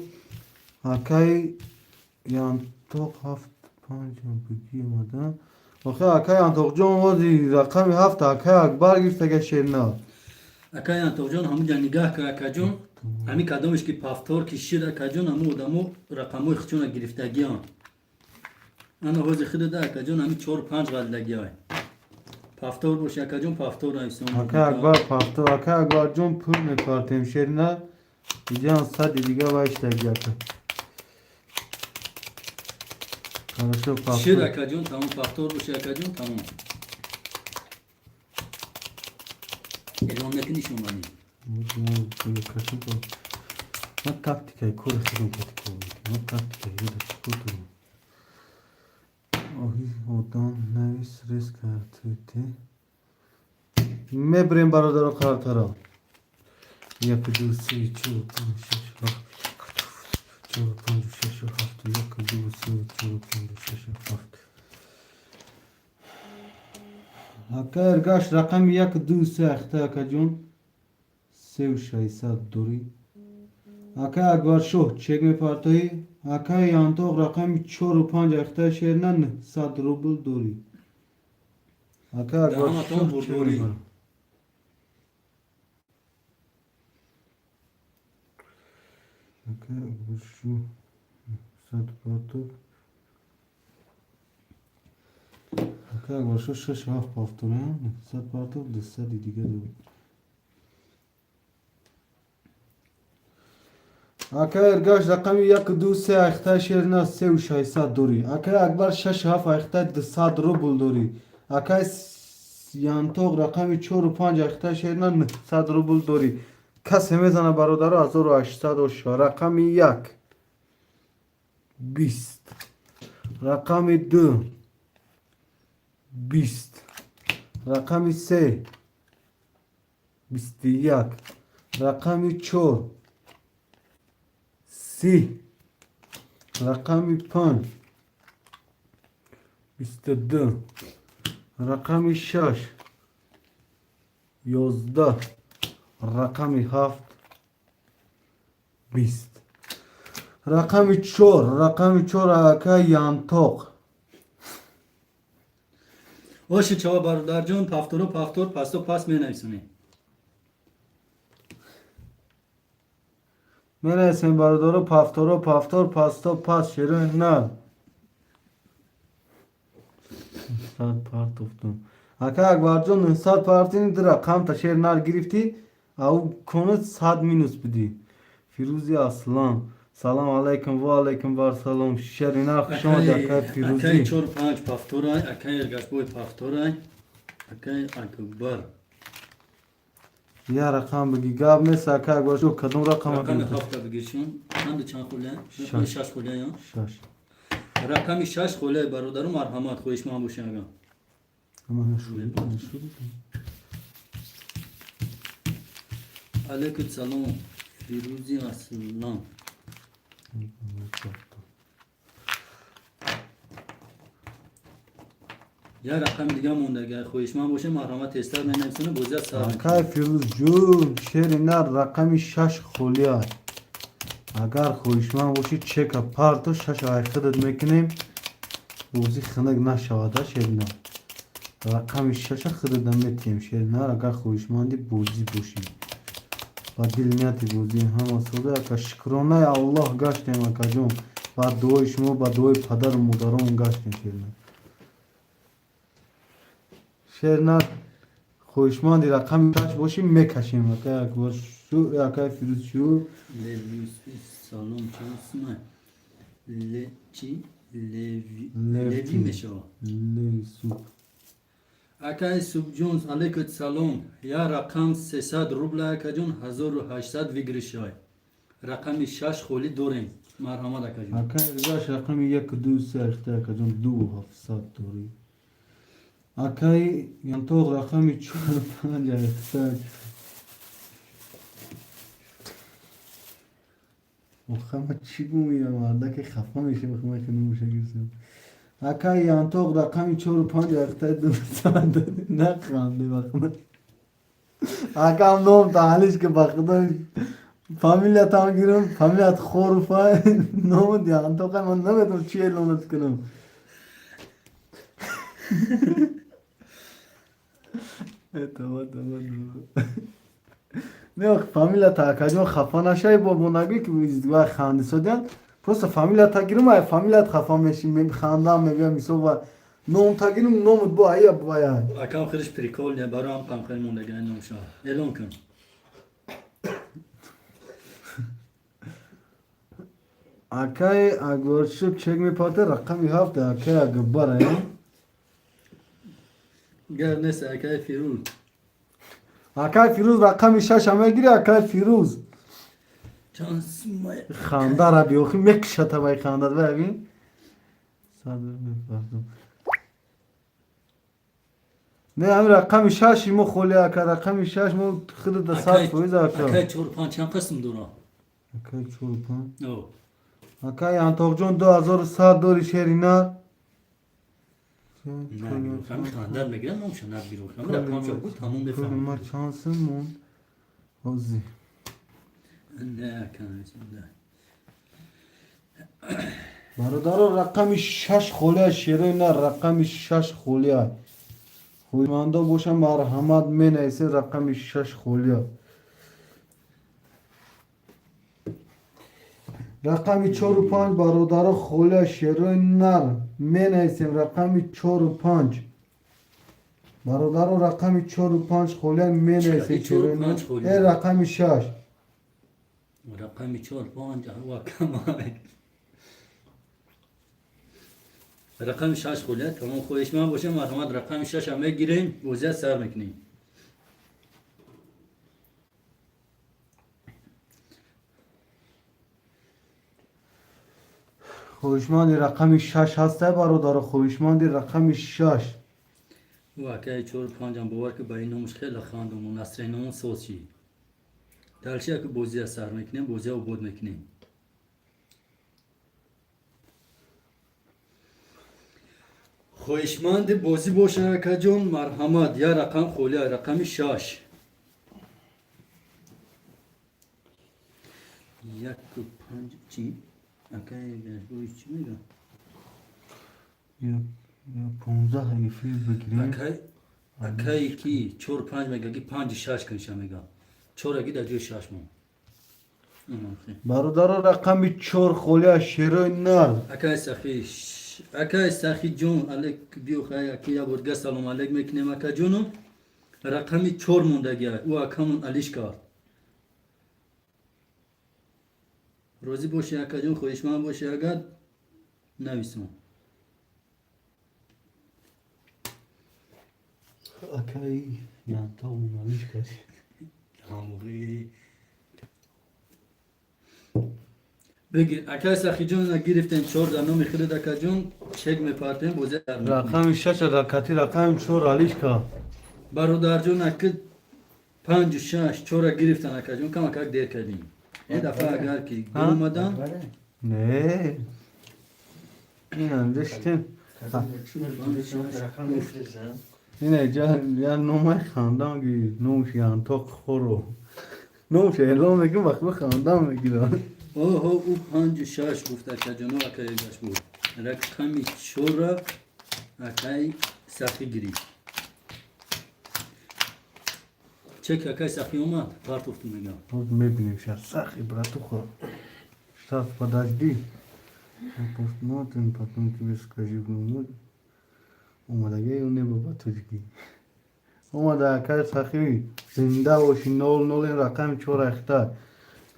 اکای یانتوق 7-5 بگی اومدن آخه اکای یانتوق جون وادی رقم 7 اکای اکبر گرفته که شیر نه اکایان تو جون همون جان نگاه که اکاجون همین کدومش که پافتور که شیر اکاجون همون دمو رقمو خچون گرفتگیان انا حوز خود ده اکاجون همین 4-5 غلطگی های پافتور باشه اکاجون پافتور ایسون اکای اکبر پافتور اکای اکبر جون پول میکارتیم شیر نه جان صد دیگه وایش تگیه که کنشو شیر پافتور اکاجون تمام پافتور باشه اکاجون تمام اعلام نکنیشون بانی نه تاکتیکای کور خودم کتی نه تاکتیکای یه داشت کتون آهی آدم نویس ریسک کرده میبریم برادر کارترا یک دو سه چهار پنج شش هفت چهار پنج شش هفت یک دو سه چهار پنج شش هفت اکا ارگاش رقم یک دو سه اخته اکا جون 3600 دوری اکا اکبر شو چک میپارتایی اکا یانتوق رقم 4 و 5 اخته شیر نه 100 روبل دوری اکا اکبر دهان شو اتون چک بردوری. میپارتایی اکا اکبر شو 100 پارتو اکا اکبر شو 6 7 پافتونه 100 پارتو 200 دیگه دوری اکا ارگاش رقم 1 2 3 اخته شیر نه 3600 دوری اکا اکبر 6 7 اخته 200 روبل دوری اکا یانتوق رقم 4 و 5 اخته شیر نه 100 روبل دوری کسی میزنه برادر 1800 رقم 1 20 رقم 2 20 رقم 3 21 رقم 4 30 رقم 5 22 رقم 6 11 رقم 7 20 رقم 4 اکا یانتوق باشه چوا برادر جون پافتور پاستو پاس می نویسونیم من اسم برادر پافتور پاستو پاس شیرین نه صد پارت افتون اکا اکبر جون 100 پارتین در رقم تا شیر نار گرفتی او کنه 100 مینوس بدی فیروزی اصلان سلام علیکم و علیکم بر سلام شیرین نار شما اکا اکای فیروزی 4-5 پافتور های اکای ارگاش بوی پافتور های اکای اکبر یا رقم بگی گاب نیست اکا اکبر جو کدوم رقم رقم اکبر 7 بگیرشون چند چند خوله؟ شش. 6 خوله یا؟ شش رقم 6 خوله برادرم مرحمت خویش من باشه اگه اما نشوری علیکم سلام فیروزی اصلان یا رقم دیگه مونده اگه خویش من باشه مرحمت استر من نمیسونه بوزیت سر اکای فیروز جون شیرین نار رقم 6 خولیه اگر خویشمن باشی چک پارتو 6 آی خودت میکنیم بوزی خنک نشوده شیرین نار رقم 6 خودت میتیم شیرین نار اگر خویشمندی بوزی باشی با دل نیتی بوزی همه سوده اکا شکرانه الله گشتیم اکا جون با دوی شما با دوی پدر و مادران گشتیم شیرین نار شیرین نار خویشمندی رقم 6 باشی میکشیم اکا اکبر شو اکا فیروز شو سلام چه اسمه چی؟ لوی میشه لوی سوپ اکای سوب جونز علیکم سلام یا رقم 300 روبل اکا جون 1800 ویگریش های رقم 6 خولی دوریم مرحمت اکا جون. اکای ارگاش رقم 1 2 3 اختا اکا جون 2700 دوری. اکای ینطوق رقم 4 5 اختا. مخمه چی گویم مرده که خفه میشه مخمه که نموشه گرسیم. اکای ینطوق رقم 4 و 5 اختا 200 دوری. نخوانده مخمه. اکا هم نوم تحلیش که بخدا فامیلیت هم گیرم فامیلیت خورفا نوم دیگه تو که من نمیدونم چیه لونت کنم اعتماد نه فامیلیت ها کجا خفا نشای با نگی که ویزدگاه خانده سودن پس فامیلیت ها گیرم های فامیلیت خفا میشیم خاندم میبیم میسو و نوم تا گیرم نومت با ایا بایا اکا خیلیش پریکول نه برای هم قم خیلی مونده گرن نوم شا اعلام کن. اکای اگر شب چک میپاته رقمی هفته اکای اگر بره گر نیست اکای فیروز. اکای فیروز رقمی 6 همه گیری اکای فیروز چانس مای. خانده را بیوخی میکشته بای خانده ببین صدر میپردم نه همین رقم 6 مو خولی اکا رقم 6 مو خود ده ساعت فویز اکا اکای 4 5 چند قسم دورا. اکای چول پان او. اکای انتوق جون 2100 دوری شیری نه نه بیرو خم خاندر میگیرن نوم شا نه بیرو خم رقم شا بود همون کل بفهم. ما چانسم مون حوزی نه کنیست نه. برادر رقم 6 خوله شیری نه رقم 6 خوله خویمانده باشم مرحمت می نیسه رقم 6 خوله رقم 4 و 5 برادر خوله شیری نر می نیسیم رقم 4 و 5 برادر رقم 4 و 5 خوله می نیسه چی 4 و شیری نر 5 خوله؟ ای رقم 6 رقم 4 5 و کمای. رقم 6 خوله تمام خویش من باشه مرحمت رقم 6 همه گیرین وزیت سر میکنیم. خویشماندی رقم 6 هسته برادر خویشماندی رقم 6 و اکای 4 5 هم باور که با این نومش خیلی خواندم و نصر نوم سوچی. دلشه که بوزیت سر میکنیم بوزیت و بود میکنیم. خویشمند بازی باشه که جون مرحمت یا رقم خولی رقم 6 یک و 5 چی؟ اکای گشبوی چی میگم؟ یا 15 حیفی بگیریم اکای کی 4 5 میگه کی 5 6 کنشه میگه 4 اگه در جای 6 مون. برادر رقم 4 خوله شیری نر اکای سخی جون علیک بیو خیلی اکی یا برگه سلام علیک میکنیم اکا جونم رقم 4 مونده گه او اکامون علیش کرد. روزی باشه اکا جون خویشمند باشه اگر نویسم. اکای یانتا اونالیش کردی هموری بگیر اکای سخی جون گرفتیم 4 در نومی خیلی اکا جون چک میپارتیم بوزه در رقم 6 رکتی رقم 4 علیش کرد برادر جون اکد 5 و 6 4 گرفتن اکا جون کم اکا دیر کردیم. این دفعه اگر که گل اومدن نه این هم داشتیم اینه یا نومه خاندان گیر نوش یانتا خورو نوش اعلام میگم وقت به خاندان میگیرن اوه او 5 و 6 گفت اکا جون اکا یکش بود رقم 4 اکای سخی گرفت. چک اکای سخی اومد پارت افتو میگم باز میبینیم شهر سخی براتو خور شتاف подожди посмотрим потом тебе скажу اومدگه اون نبا بطورگی اومده اکای سخی زنده باشی 0-0 این رقم 4 اختار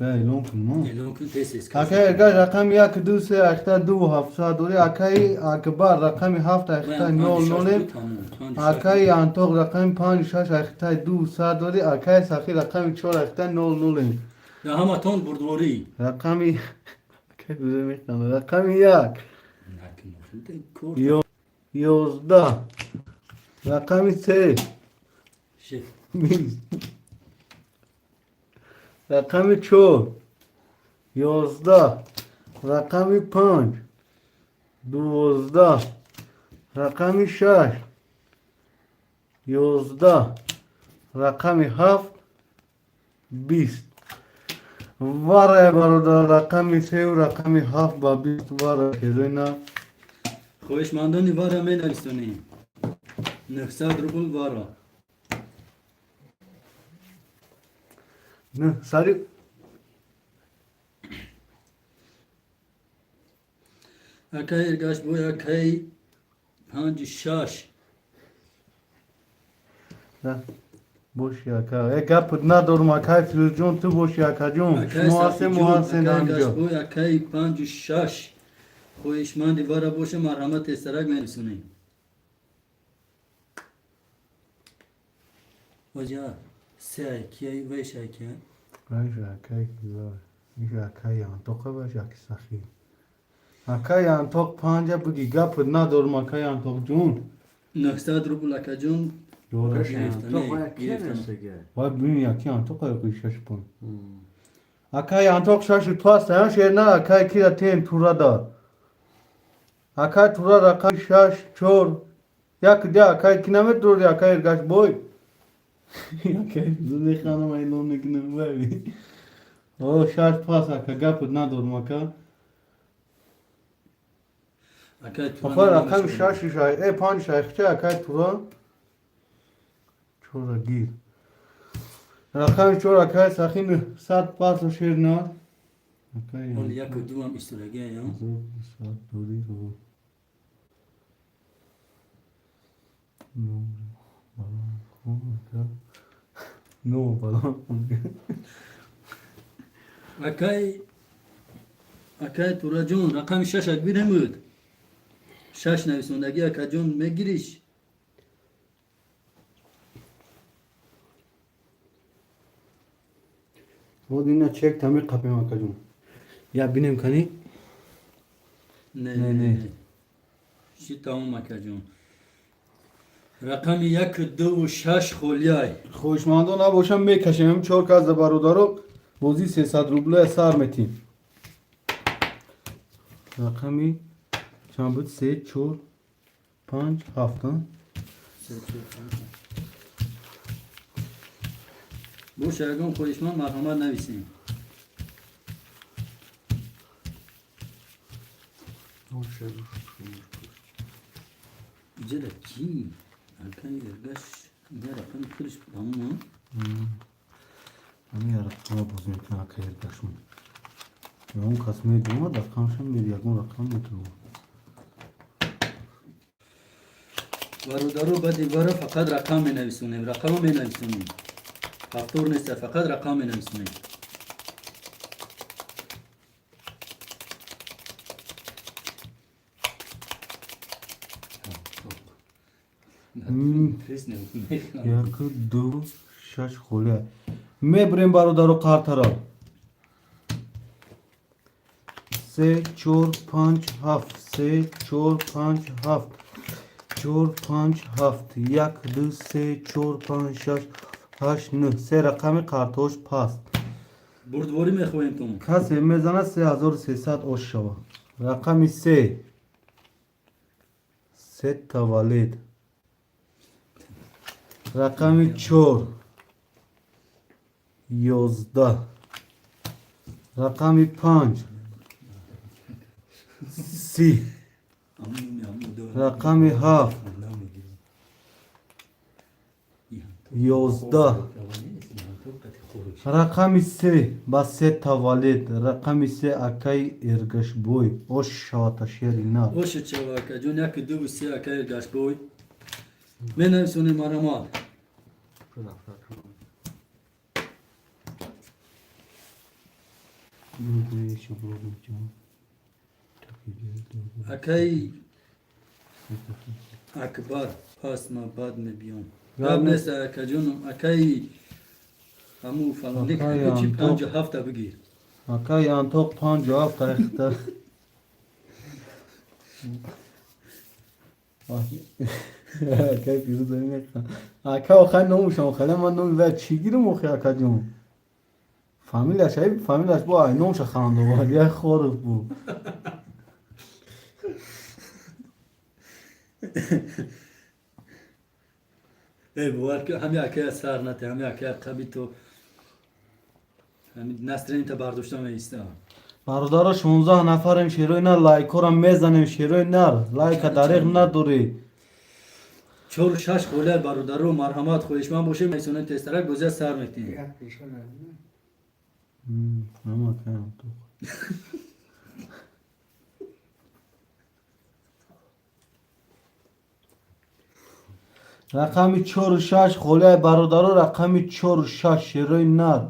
اعلام کن ما اعلام کن تیسیس اکای اگر رقم 1 2 3 اختار 2 700 دوری اکای اکبر رقم 7 اختار 0-0 اکای انتوق رقم 5 6 اختار 200 دوری اکای سخی رقم 4 اختار 0-0 یا همه تون بردوری رقمی که دوزه میخنم رقمی یک یازده رقمی سه شف بیست رقمی چهار یازده رقمی پنج دوازده رقمی شش یازده رقمی هفت بیست واره برادر رقمی سه و رقمی هفت با بیست واره شیرین خویشمندانی وارا می نویسونی 900 روبل وارا نه سری اکای ارگاش بوی اکای 56 نه باش یکا یک گپ ندارم اکای فیروز جون تو باش یکا جون اکای محسن صافی جون محسن اکای ارگاش آنجا بوی اکای 56 خویشمندی وارا باشه مرحمت استرک می نویسونی وجا سه کی ویش کی باش اکای کیوار میشه اکای آنتوقه باش اکی سخی اکای آنتوق پانجا بگی گپ ندارم اکای آنتوق جون 900 روبل اکا جون جورا گرفتم. تو باید کی گرفتم. نسته وای ببین یکی آنتوق یکی شش پون اکای آنتوق شش تو است هم شیر نه اکای کی را تین تورا دار اکای تورا رقم شش چور یک دیا اکای کی نمی دور اکای ارگاش بوی اکای دوزی خانم اینو نکنم ببین او شش پاس اکا گپ ندارم اکا اکای تو آخه رقم شش شای ای پنج شایخچه اکای تورا چورا گیر رقم چور اکای سخین 100 پاس و شیر نه اکای اون یک و دو هم اشتراکی یا 100 دوری رو نو بالان خون اکا نو بالان خون اکای تورا جون رقم 6 اکبیر هم بود 6 نویسوندگی اکا جون میگیریش بود اینا چک تامی قپیم اکا جون یا بینیم کنی نه نه، نه نه. نه شی تمام اکا جون رقم 1 2 و 6 خولیای خوشمندان نباشم میکشیم هم 4 کس برادرو بازی 300 روبله سر میتیم رقمی چند بود 3 4 5 7 بو شرگان خویشمان مرحمت نویسیم جدا کی اکای ارگش ده رقم خودش تمام همین رقم باز میتونم اکا یرگشون یا اون قسمه دوم رقمشم بیر یکون رقم میتونم برادرو بدی برا فقط رقم می نویسونیم رقم می نویسونیم فاکتور نیست فقط رقم می نویسونیم یک دو شش خوله میبریم برادرو قرطرال 3 4 5 7 3 4 5 7 4 5 7 1 2 3 4 5 6 8 9 سه رقم قرطوش پاست بردواری می خویم تو کسی میزنه 3300 اوش شوه رقم 3 3 تولید رقم 4 11 رقم 5 30 رقم 7 11 رقم 3 با 3 تولید رقم 3 اکای ارگش بوی اوش شوات شیری نه اوش چوا که جون یک دو و سه اکای ارگش بوی می نویسونیم مرحمت اکای اکبر پس ما بعد می بیام یا قبل نه. نیست اکا جون اکای همو فلانک آقای چی آنتو. 57 بگیر. Aka yantok 5 cevap kayıkta. Aka firu dönme. Aka o kan nomuş ama kala man nomu ve çigiri mo khya kajum. Familya şey familya bu ay nomuş khando var ya khor bu. باور که همه اکه سر نته همه اکه قبی تو همه نسترین تا برداشتم ایسته Barodara 16 nafarim şeroynar laykoram mezanim şeroynar layka darık naduri. چور شش خوله برادر و مرحمت خودشمن باشه میسونه تسترک گذر سر میکنی یک پیشه نه. Ama kan to. رقمی 4 و 6 خوله برادرو رقمی 4 و 6 شیروی نر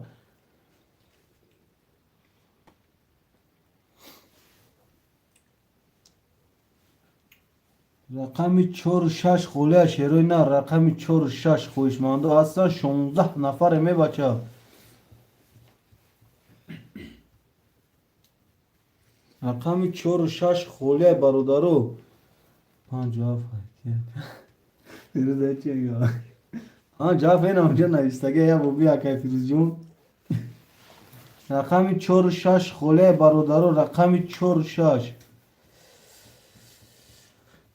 رقمی 4 و 6 خوله شیروی نر رقمی 4 و 6 خویشمانده هستن 16 نفر می بچه رقمی 4 و 6 خوله برادرو 5 جواب Firuze çekiyor. Ha cevap en önce neyse ya bu bir akay Firuzcum. Rakami 4 6 khole barodaro rakami 4 6.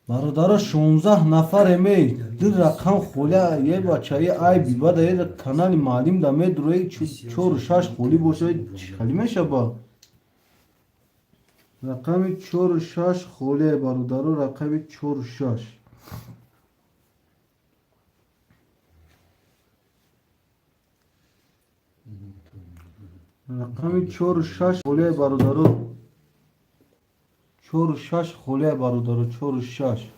Barodaro 16 nafar emi. Dir rakam khole ye bachayı ay bibada ye kanali malim da me duroy 4 6 kholi boşay kalime şaba. Rakami 4 6 khole barodaro rakami 4 6. رقمی 4 و 6 خوله برادرو 4 و 6 خوله برادرو 4 و 6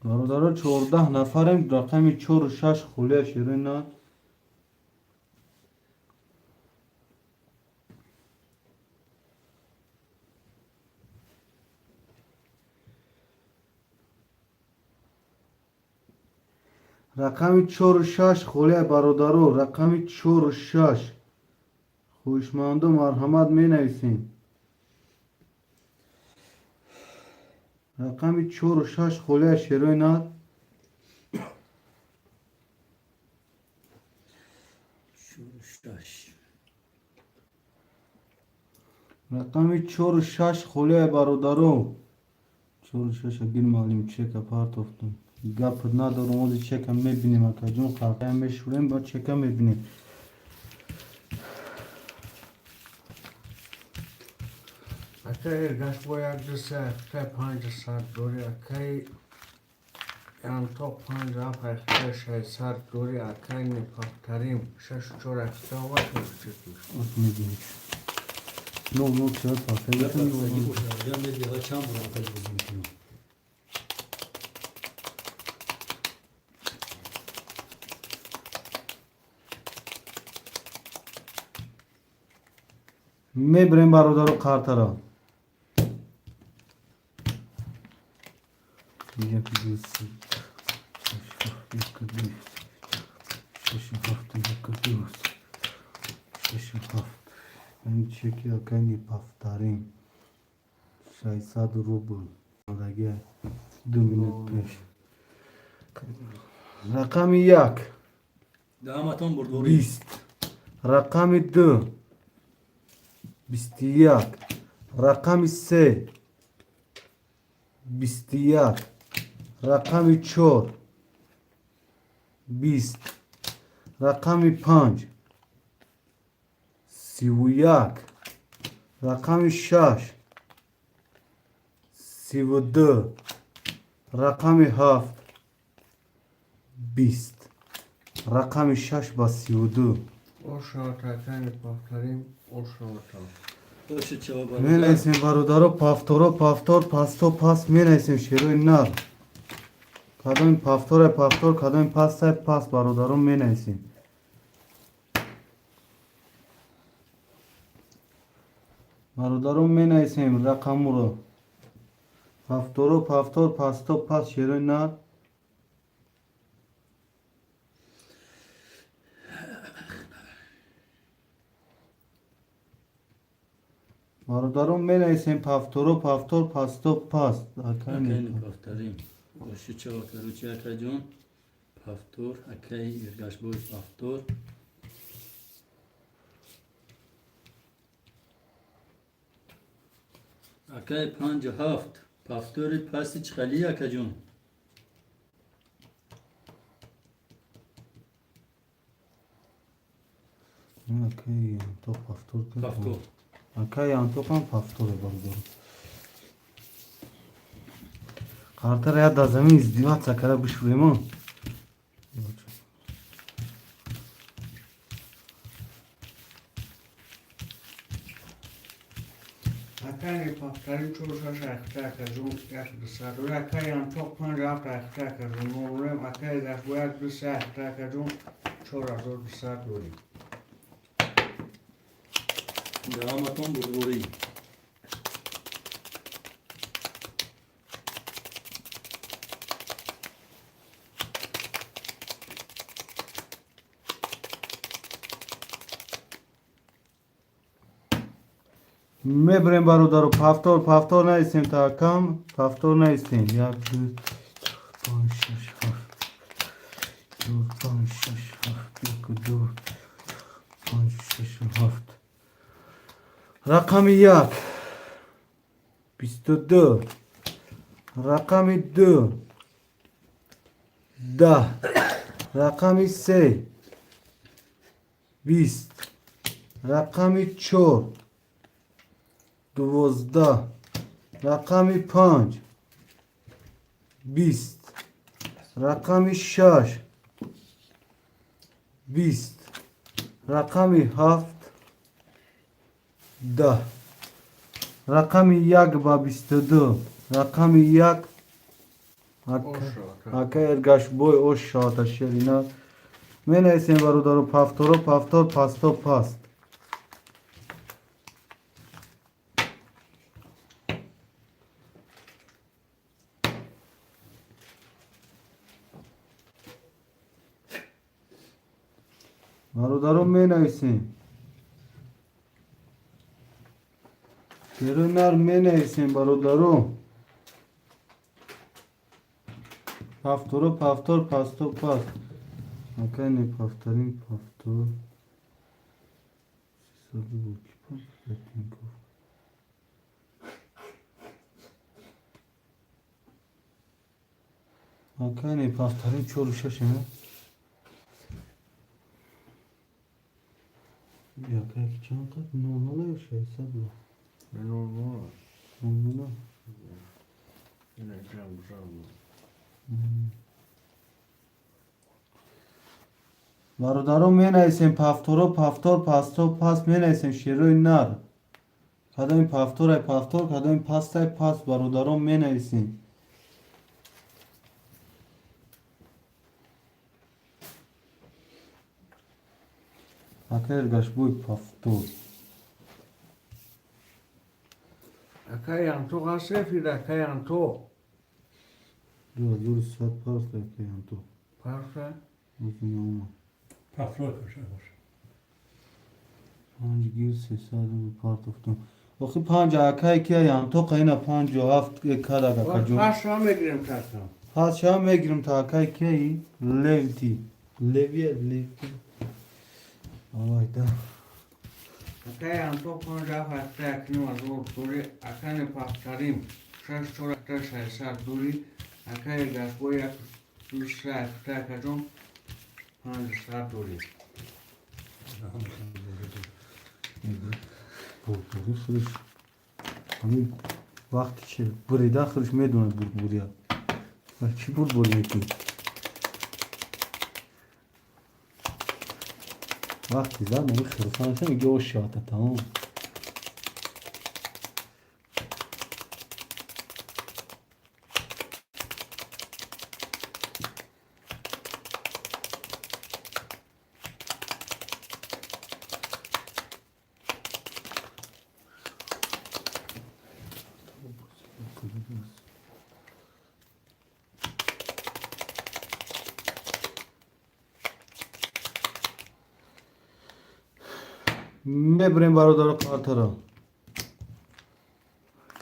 برادرو 14 نفریم رقمی 4 و 6 خوله شیرین نه رقمی 4 و 6 خوله برادرو رقمی 4 و 6 خوشمانده مرحمت می نویسیم رقمی 4 و 6 خوله شیروی ناد رقمی 4 و 6 خوله برادرو 4 و 6 اگین مالیم چک اپارت افتون گپ ندارم اوزی چکم میبینیم اکا جون قرقه میشوریم با چکم میبینیم اکه گش باید دسته اکه 500 دوری اکه یانتو 50 اکه 600 دوری اکه نپاکتریم 6 چور اکه وقت میشه ات میبینیم نو چرا پاسه بکنیم چند برای خیلی بزنیم کنیم میبریم برادرو قرطرا یک دوست یک دوست شش هفت یک دوست شش هفت این چکی اکنی پفترین 600 روبل دیگه 2 minut پیش رقم 1 دامتون بردوری 20 رقم 2 21 رقم 3 21 رقم 4 20 رقم 5 31 رقم 6 32 رقم 7 20 رقم 6 با 32 o şart ekke nepaktarیم o şart باشه چه من اسم برادرو پافتورو پافتور پاستو پاس من اسم شیروی نار کدام پافتور پافتور کدام پاس پاس برادرو من اسم برادرم می نویسیم رقم رو. پفتورو پفتور پاستو پاس شیروی نر. برادرم می نویسیم پفتورو پفتور پاستو پاس. Akayni paftarim. Başı çavakarı çakajon. Paftor. Akay irgaş boy paftor. Akay panca haft. Paftori pasi çıkali akajon. Akay to paftor. Paftor. Akay to pan paftor برادرم. Kartar ya da zemin izdivat sakara bişurema. Akay paftarim çoruşa şahta kazum yaş dışarı. Duri akay an çok panca hafta kazum. Nolurem akay yaş bu yak dışarı kazum. Çora zor dışarı duri. Damaton burburi. میبریم برادر پفتور نیستیم تا کم پفتور نیستیم. 1 2 5 6 7 2 5 6 7 1 2 5 6 7 رقم 1 22 رقم 2 10 رقم 3 20 رقم 4 12 رقم 5 20 رقم 6 20 رقم 7 10 رقم 1 با 22 رقم 1 Aka ergaş boy o şata şerina. Mene sen barudaro paftoro paftor pasto past. Barudaro mene sen. Kerunar mene sen barudaro. Paftoro paftor pasto past. Aka ne paftarin paftor. Sabi bu ki paftarin. Aka ne paftarin çoruşa şimdi. Ya kayık çantat normal şey sabi. Normal. Normal. Yine cam. Barudaro menaysen paftoro paftor pasto pas menaysen şeroy nar. Kadın paftoray paftor kadın pastay pas barudaro menaysen. Akar gaş bu paftor. Akayan to gasefir akayan to. Dur saat pas da kayanto. Parsa. Uzun olma. Paftor koşar. Panj gir sesade bu part of them. Oxi panj akay ki yanto qayna panj haft kada ka kajo. Parsa megrim takam. Has şa megrim ta akay ki levti. Levti. Ayda. Akayan to panja hatta kini mazur duri akane paftarim. Şaş çorakta şaysar duri. Akay gasboya duşra hatta kajom. Panja duri. Bu xiriş. Hani vaqt ki burada xiriş medon buraya. Bak ki buraya ki. Vakti zaman bu xirfan sen göş şata tamam. میبریم برادر قاطرا.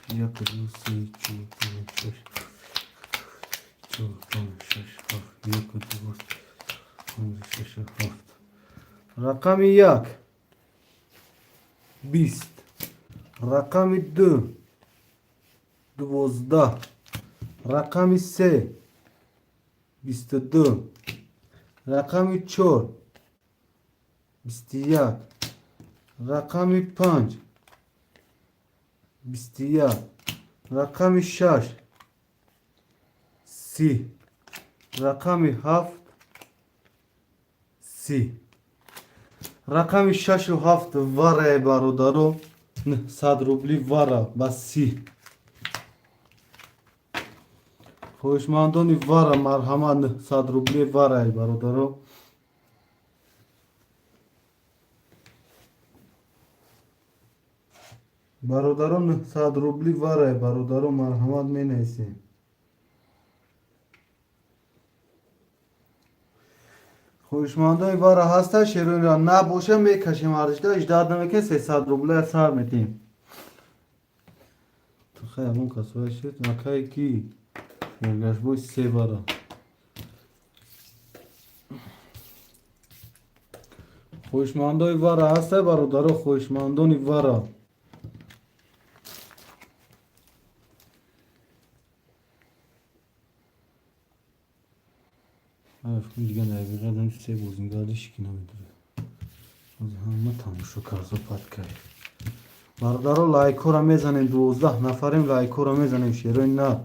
یک دو سه چهار پنج شش چهار پنج شش هفت یک دو پنج شش هفت. رقم یک 20. رقم 2 12. رقم 3 22. رقم 4 21. رقم 5 21. رقم 6 30. رقم 7 30. رقم 6 و 7 واره برادرو. نه 100 روبلی واره با 30. خوشمندانی واره مرحمت نه 100 روبلی واره برادرو. برادرو نه 100 روبلی واره برادرو مرحمت می نیسیم. خوشمندای واره هسته شیرین را نباشه میکشیم ارزشده اجداد نمیکن 300 روبله سر میتیم. تو خیلی اون کسوه شد مکای کی شیرگش بوی 3 واره. خوشمندای واره هسته برادرو خوشمندانی واره. افکن دیگه نبیقه دم 3 بوزنگاریش کی نمیداره. از همه تماشا کرد و پد کرد. برادرو لایکو را میزنیم 12 نفریم لایکو را میزنیم شیرین نه.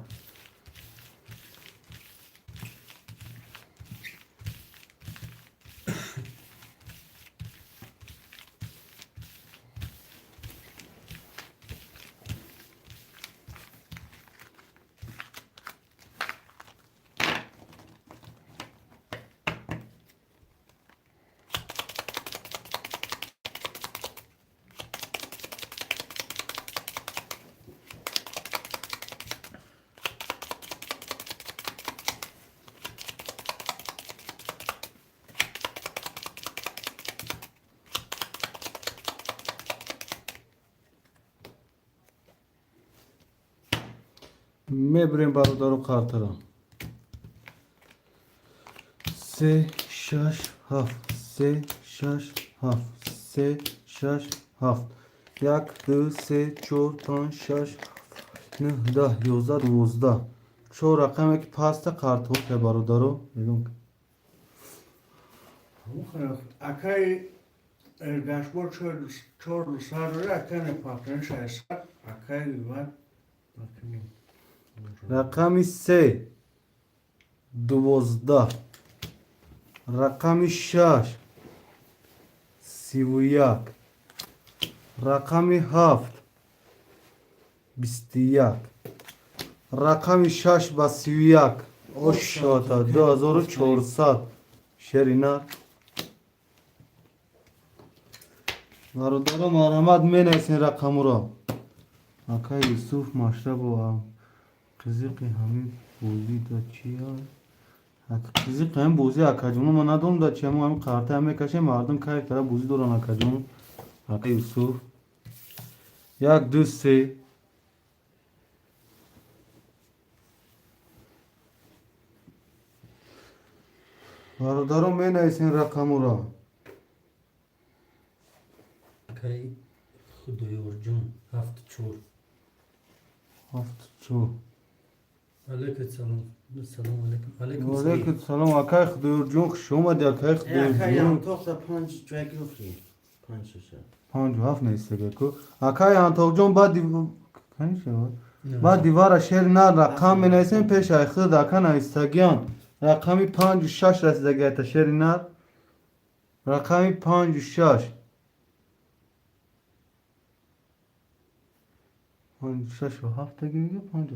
میبریم برادرو قرطرا 3 6 7 3 6 7 3 6 7 1 2 3 4 5 6 9 10 11 12 چه رقمی که پاسته قرطو که برادرو میگم Akay ergashbor chor sarı akay ne patron şahsar akay var. Bakayım. رقم 3 12 رقم 6 31 رقم 7 21 رقم 6 با 31 اشتا 2400 شرینا برادرم مرحمت می نیسین رقم را اکای یوسف ماشرب و قزیقی همین بوزی دا چی ها قزیقی همین بوزی اکا جونو من ندارم دا چی همین قرطه همه کشه مردم که کرا بوزی دوران اکا جون اکای یوسف 1 2 3 برادرم می نیسین رقم را کی خدایور جون 7 4 چو علیکم سلام علیکم علیکم سلام اکای خدایور جون خوش اومدی اکای خدایور Akay جون yan toxta panç çay gofri. Panç şişe. 57 نیسته که کو اکای انتو جون بعد کنی شو بعد دیوار شهر نه رقم می نیسیم پیش ای خود اکن ایستگیان رقمی 5 و 6 رسیدگی تا شهر نه رقمی 5 و 6 5 6 و 7 گیری 5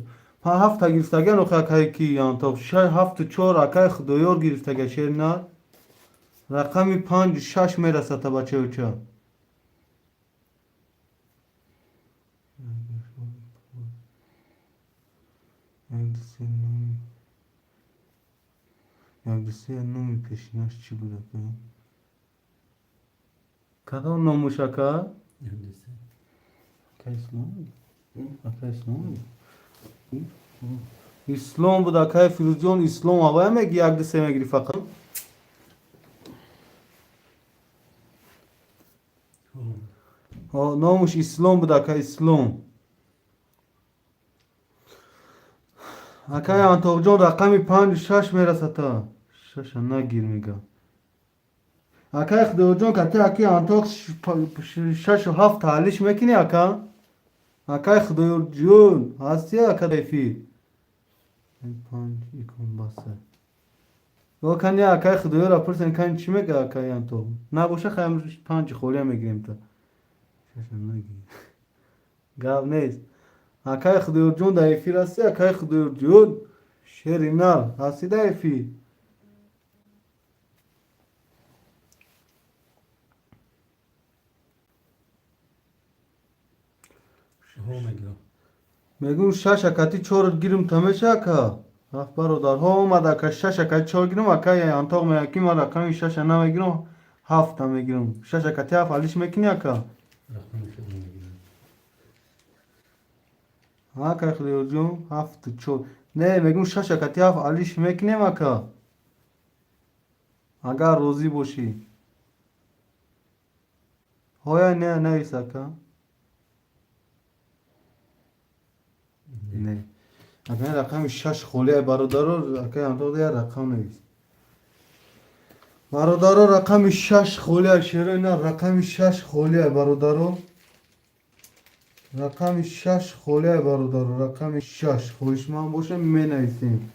7 گرفتگی نو اکای کی انتو 6 7 و 4 اکای خدایور گرفتگی شهر نه رقمی 5 و 6 می رسد تا بچه و چه یک دسته نومی پیشینش چی بوده که کدام ناموش اکا؟ Öyleyse. اکا اسلام اکا اسلام اسلام بود اکا فیروز جان اسلام آقای میگی یک دسته میگیری فقط ناموش اسلام بود اکا اسلام اکا انتاق جان رقمی 5 و 6 میرسه تا 6 نگیر میگم اکا اخدار جان کتی اکی انتاق 6 و 7 تعلیش میکنی اکا اکا اخدار جان هستی اکا دیفی 5 یکم باسه و کنی اکا اخدار را پرسن کنی چی میگه اکا انتاق نباشه خیلی 5 خولی میگیریم تا 6 نگیر گاب نیست اکا اخدار جان دیفی راستی اکا اخدار جان شیری نر هستی دیفی Omega. میگم 6 اکتی 4 گیرم تمشه اکا اخ برادرها اومده که 6 اکتی 4 گیرم اکا یا انتاق میگیم ما رقمی 6 نمیگیرم 7 میگیرم 6 اکتی 7 حالیش میکنی اکا Rakam خدمه gidiyor. اکا خیلی جون 7 4 نه میگم 6 اکتی 7 حالیش میکنیم اکا اگر روزی باشی های نه نیست اکا نه اکا رقم 6 خوله برادر اکا انتاق دیگه رقم نیست برادرها رقم 6 خوله شیره نه رقم 6 خوله برادرها رقم 6 خوله برادر رقم 6 خوش من باشه می نویسیم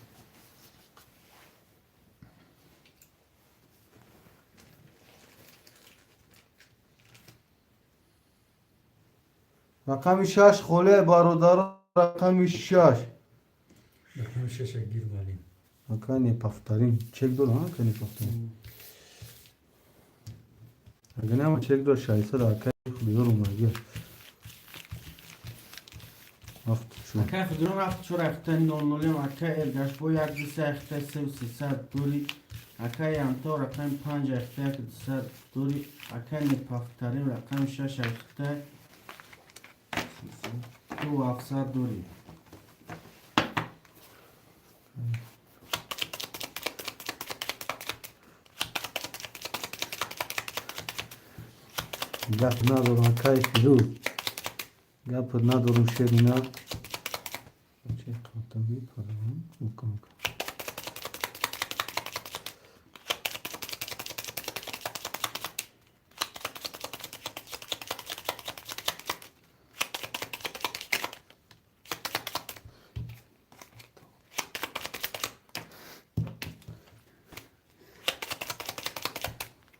رقم 6 خوله برادر رقم 6 Rakam şaşa gir valim. اکانی پفترین چک دور ها کنی پفترین اگه نه ما چک دور شایسته دا اکانی خودی دور اومدیه هفت شو اکا خدرون رفت چور اخته نولیم اکا ارگش بو یک دسته اخته 300 دوری اکا یانتا رقم 5 اخته 200 دوری اکا نپافترین رقم 6 اخته 2700 دوری گپ ندارم اکای فیروز گپ ندارم شیرینا چه خاطبی کنم مکم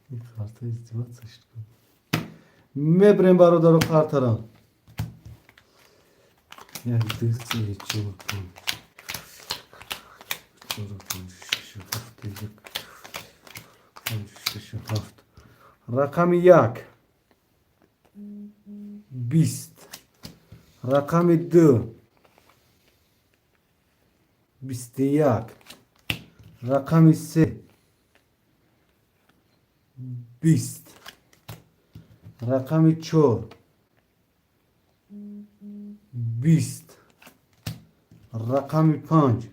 این خارطه ازدواج سشت کن میبریم برادر خاطرم یک دو سه چهار پنج چهار پنج شش هفت یک پنج شش هفت رقم 1 20 رقم 2 21 رقم 3 20 رقم 4 20 رقم 5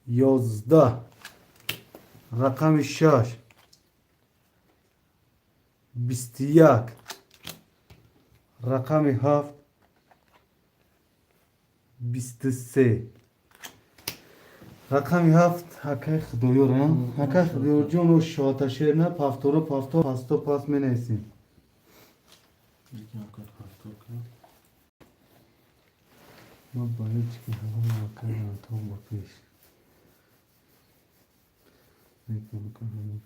11 رقم 6 21 رقم 7 23 رقم 7 حکای خدایور حکای خدایور جون و شاعت شیر نه پافتورو پاستو پاس می نیسیم ما باید که همه مکای انتون با پیش میکنم کنم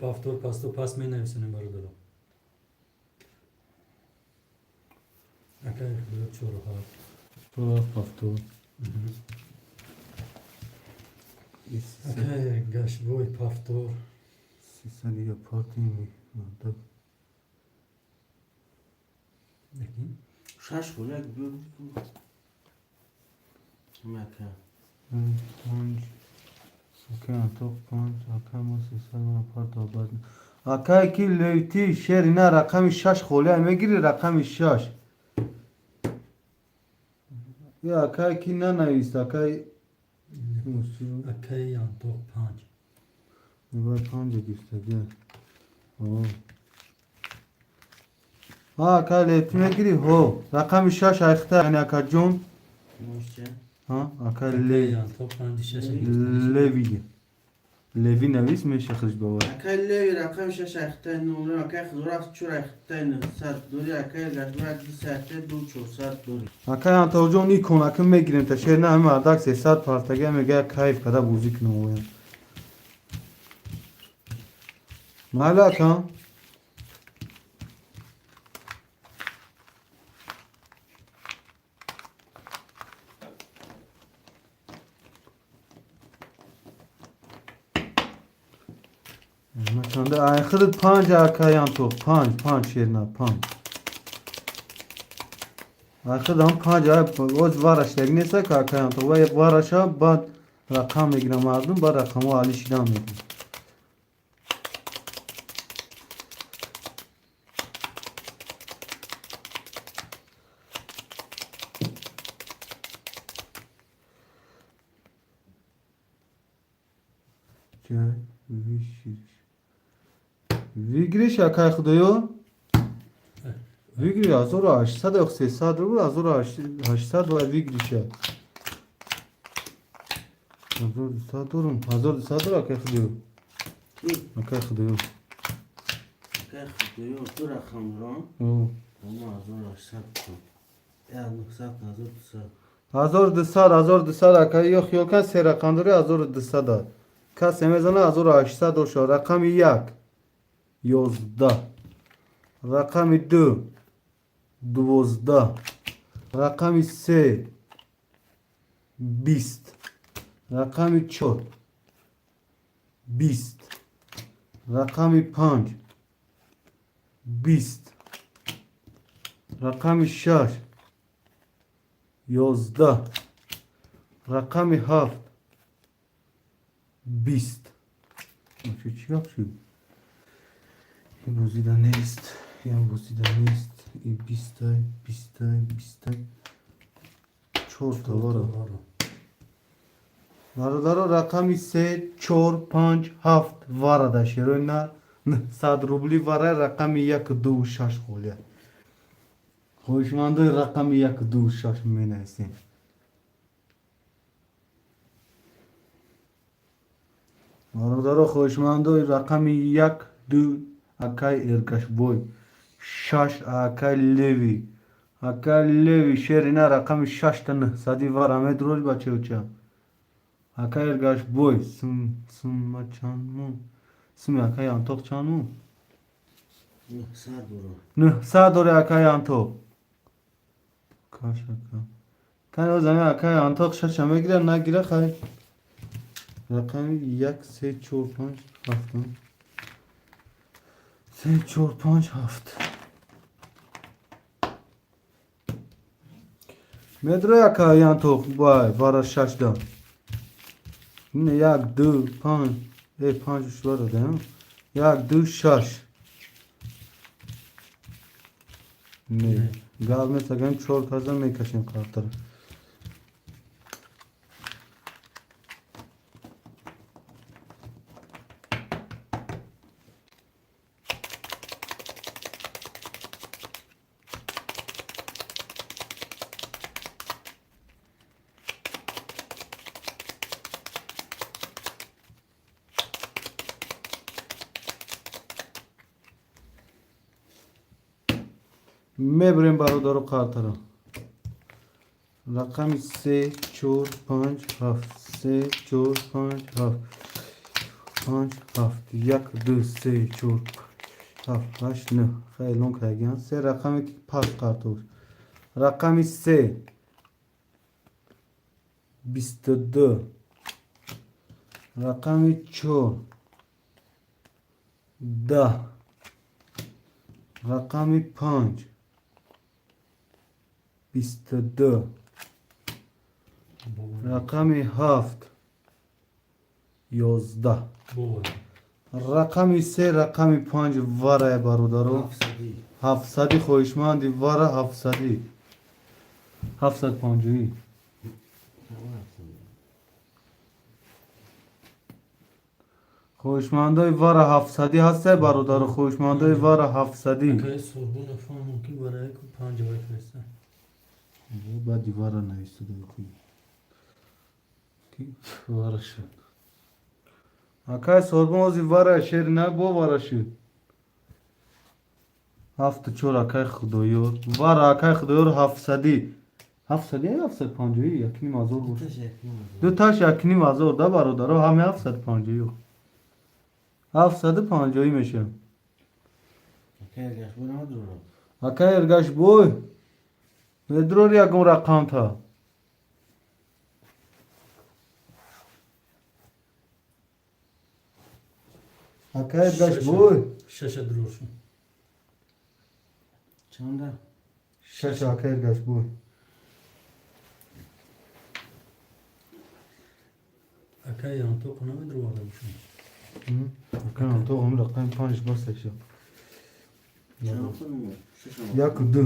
Paftor pasto pas mi nevsene barodaro. Akay khudro choro ha. تو پافتور Akay gash boy paftor. 300 یا پارتی می مدد Nekin? 6 خوله بیو مکا 5 Akay Antok 5 Akay ما 300 من پارت آباد Akay کی لیتی شهر نه رقم 6 خوله میگیری رقم 6 یا Akay کی نه نویست Akay Akay Antok 5. نگاه 5 گفته گه ها Akay لیتی میگیری هو رقم 6 ایخته یعنی Akay جون Moşça. ها Akay Akay Antok 5 لیوی لیوی نویس میشه خش باور Akay rakam şaş ayaktan numara akay xızrak çur ayaktan saat duri akay gazmak bir saatte du çur saat duri. Akay Antok جون ای کنکم میگیریم تا شهر نه همه اردک 300 پارتگه میگه کیف کده بوزی کنه ویم مالا کن مثلا آخرت 5 Akay Antok 5 شهر نه 5 آخر هم 5 اوز وارش دیگه نیست که Akay Antok و یک وارش ها بعد رقم میگیرم مردم بعد رقم ها علی شیدم میگیرم ویگریش Akay خدایو ویگری 1800 یا 300 رو 1800 و ویگریشه 1200 دورم 1200 رو Akay خدایو Akay خدایو Akay xıdıyor du rakam ran. او Ama azor aşağı kan. Ya nuksat azor du saat. 1200 Akay yok yok که سه رقم داره 1200 کسی میزنه 1800 رو شد رقم 1 11 رقم 2 12 رقم 3 20 رقم 4 20 رقم 5 20 رقم 6 11 رقم 7 20 چی yapıyor? این بوزیده نیست این بوزیده نیست این 20 تای 20 تای 20 تای 4 تا واره برادر رقمی 3 4 5 7 واره ده شیروی نه 100 روبلی واره رقمی 1 2 6 خوله خوشمنده رقمی 1 2 6 می نویسیم برادر خوشمنده رقمی 1 2 Akay Ergaşboy 6 Akay Levi şehrine rakamı 6 tane sadi var Ahmet rol başı uçağım Akay Ergaşboy sım çan mı sım Akay Antok çan mı Nuksat duru. Sağ doğru Akay Antok kaç Akay kan o zaman Akay Antok şaşama girer ne girer kay rakamı 1 3 4 5 hafta 3 4 5 hafta مدرو Akay Antok vay vara şaşda yine 1 2 5 5 3 var değil mi 1 2 şaş ne gal mesela ben çor kazan ne kaşın kartları میبریم برادر قطر رقم 3 4 5 7 3 4 5 7 5 7 1 2 3 4 7 8 9 خیلی لونگ هگیان سه رقمی که پاس قطور رقم 3 22 رقم 4 10 رقم 5 22 رقم 7 11. بود رقمی 3 رقمی 5 واره برادرو. 700 خویشمندی واره 700. 750. خویشمندای واره 700 هسته برادرو. خویشمندای واره 700. که سربون فهمون که برای که 5 باید فرسته بعدی واره نویسته بخوی کی واره شد اکای سربون اوزی واره شیر نه بو واره شد 74 اکای خدایور واره اکای خدایور 700. 700 یا 750 یکی نیم هزار بود دو تاش یک نیم هزار ده برادرو همه 750 750 میشه اکای ارگاش بوی ندرور یکم رقم تا اکای ارگاش بوی 6 دروشون چنده؟ 6 اکای ارگاش بوی اکای هم تو کنم درو آده بشون اکای هم تو هم رقم 5 بسته شد چند خونمو؟ یک و دو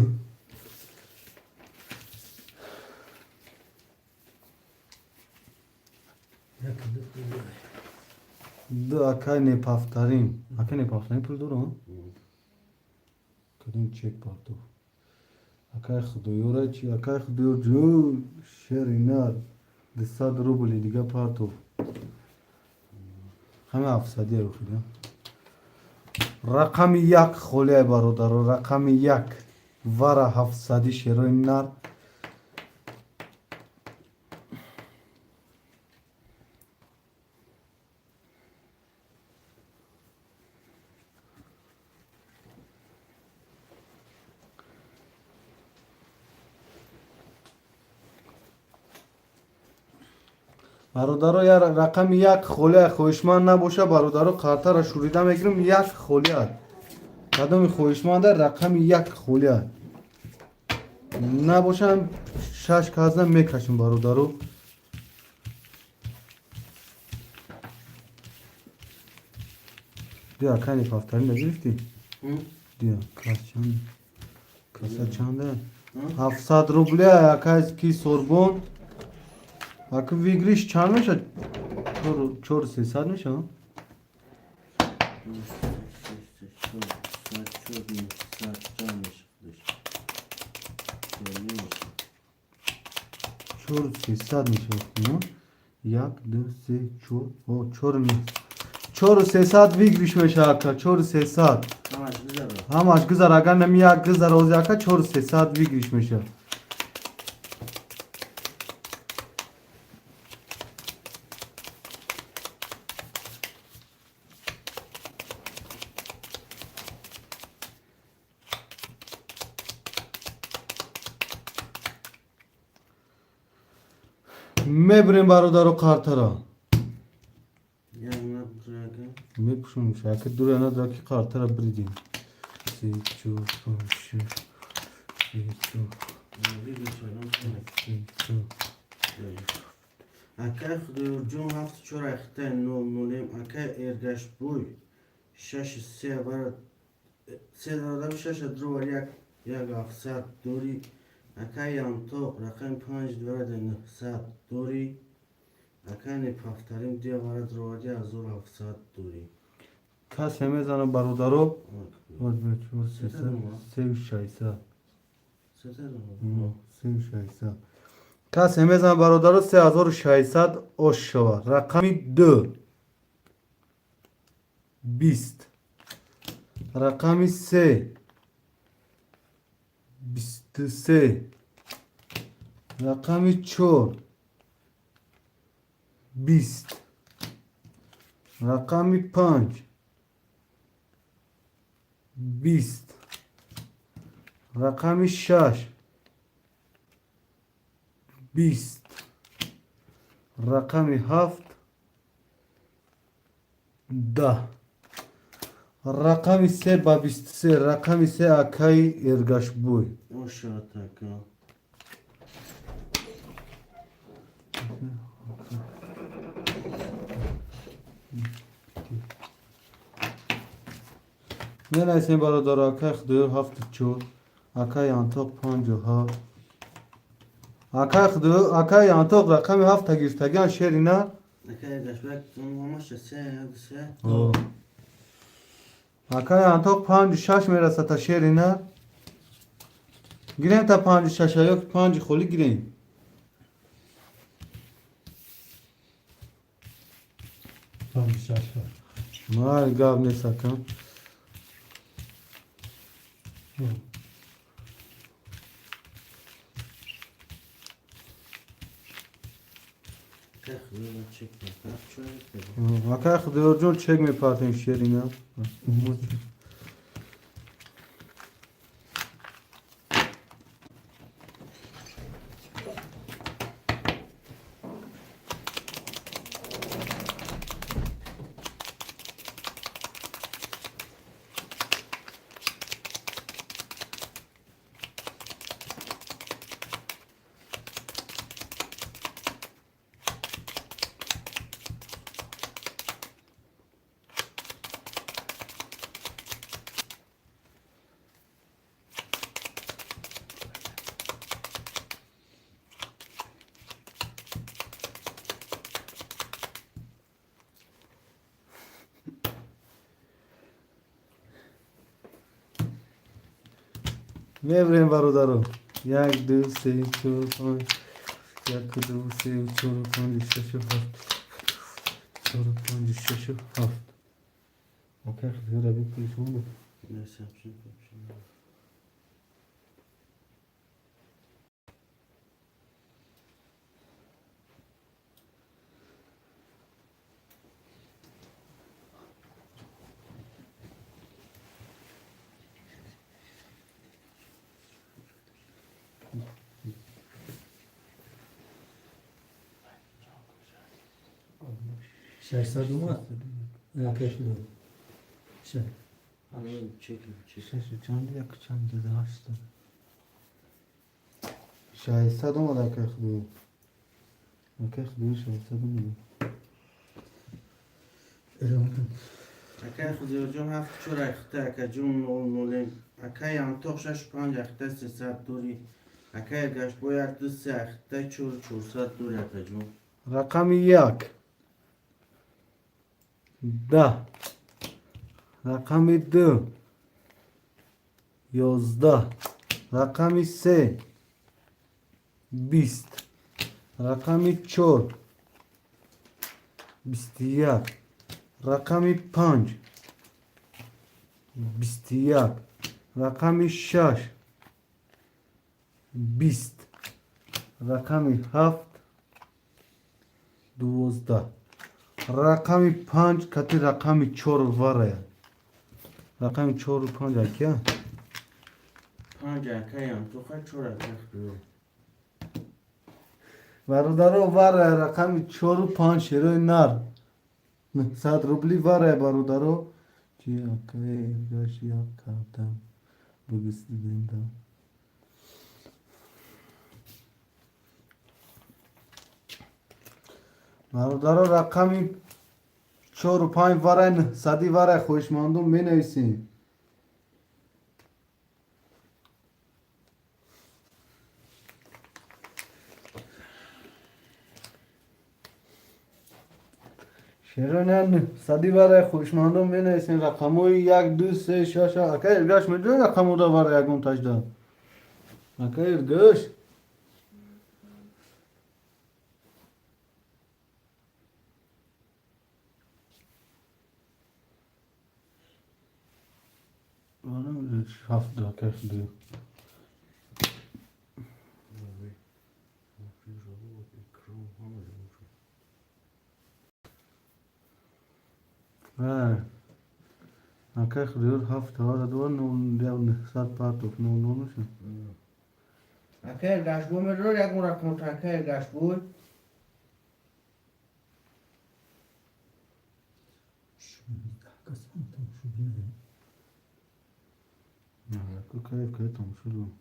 یک دو اکای نپافترین اکای نپافترین پول دارم کدیم چک پارتو اکای خدایوره چی اکای خدایور جو شرینار 200 روبلی دیگه پارتو همه 700 بخیدم رقم 1 خوله برادر رقم 1 وره 700 شیروی نر برادرو یا رقم 1 خوله خویشمند نباشه برادرو قرطه را شوریده میگیرم 1 خوله کدام خویشمند رقم 1 خوله نباشم 6 کازم میکشم برادرو دیا کنی پافترین نگرفتی؟ دیا کاس چند کاسه چنده؟ 700 روبلی یکایز کی سوربون اکو ویگریش چند میشه؟ 4300 میشه؟ چور 300 میشه نه؟ 1 2 3 4 او 4 نیست 4300 ویگریش میشه اکا 4300 همش گذر اگر نمی یک گذر اوزی اکا 4300 ویگریش میشه میبریم برادر و قرطه را میپوشون شاید دوره نداره که قرطه را بریدیم 3 4 5 6 اکای خدایور جون 7 4 اخته 0 0 اکای ارگش بوی 6 3 برد 3 دادم 6 درو یک 700 دوری اکای یانتو رقم 5 دورد 900 دوری اکای نپافترین دیگه برد روادی 1700 دوری کس میزنه برادرو باز به 3600 3600 کس میزنه برادرو 3600 اوش شود رقمی 2 20 رقمی 3 23 رقمی 4 20 رقمی 5 20 رقمی 6 20 رقمی 7 10 رقمی 3 با 23 رقمی 3 اکای ارگاش بوی اوشا تکا بنویسین برادر اکای خدایور 74 اکای یانتاق 57 اکای خدایور اکای یانتاق رقم 7 تا گرفتگان شعر اینا اکای گشبک ماماش سه اکای یانتاق 56 میرسه تا شعر اینا گیریم تا 56 یا 5 خولی گیریم ما گاب نیست کم اکای خدایور چک میکنم اکای خدایور جون چک میپاتیم شعر اینا میبریم برادرو 1 2 3 4 5 1 2 3 4 5 6 7 4 5 6 7 اکای خدایور بپیچون نسیم ششصد اومد اکای خدایور همین چک 6 چند یک چند دیده 600 اومد اکای خدایور اکای خدایور 600 اومد اکای خدایور جون 7 چور اخته اکای جون 00 اکای یانتاق 65 اخته 300 دوری اکای گشبو 1 2 3 اخته 400 دوری اکای جون رقم 1 10 رقم 2 11 رقم 3 20 رقم 4 21 رقم 5 21 رقم 6 20 رقم 7 12 رقم 5 کتی رقم 4 وره رقم 4 و 5 اکیا 5 اکای یانتاق چور اکای خدایور برادرو وره رقم 4 و 5 شیروی نر 100 روبلی وره برادرو چی اکای گاش یا کردم بگستی دیندم برادرو رقم 4 و 5 وره صدی وره خوشماندون می نویسین شیرانیان صدی وره خوشماندون می نویسین رقموی 1 2 3 6 اکای ارگاش میدونی رقمو دا وره یکون تجده اکای ارگاش Bana 7 dakika diyor. Ha. Akak diyor hafta var da onun devamlı saat partok onun olmuş. اکای گشبو میرو یکون رقم تا اکای گشبو Kayıp kayıp olmuş oğlum.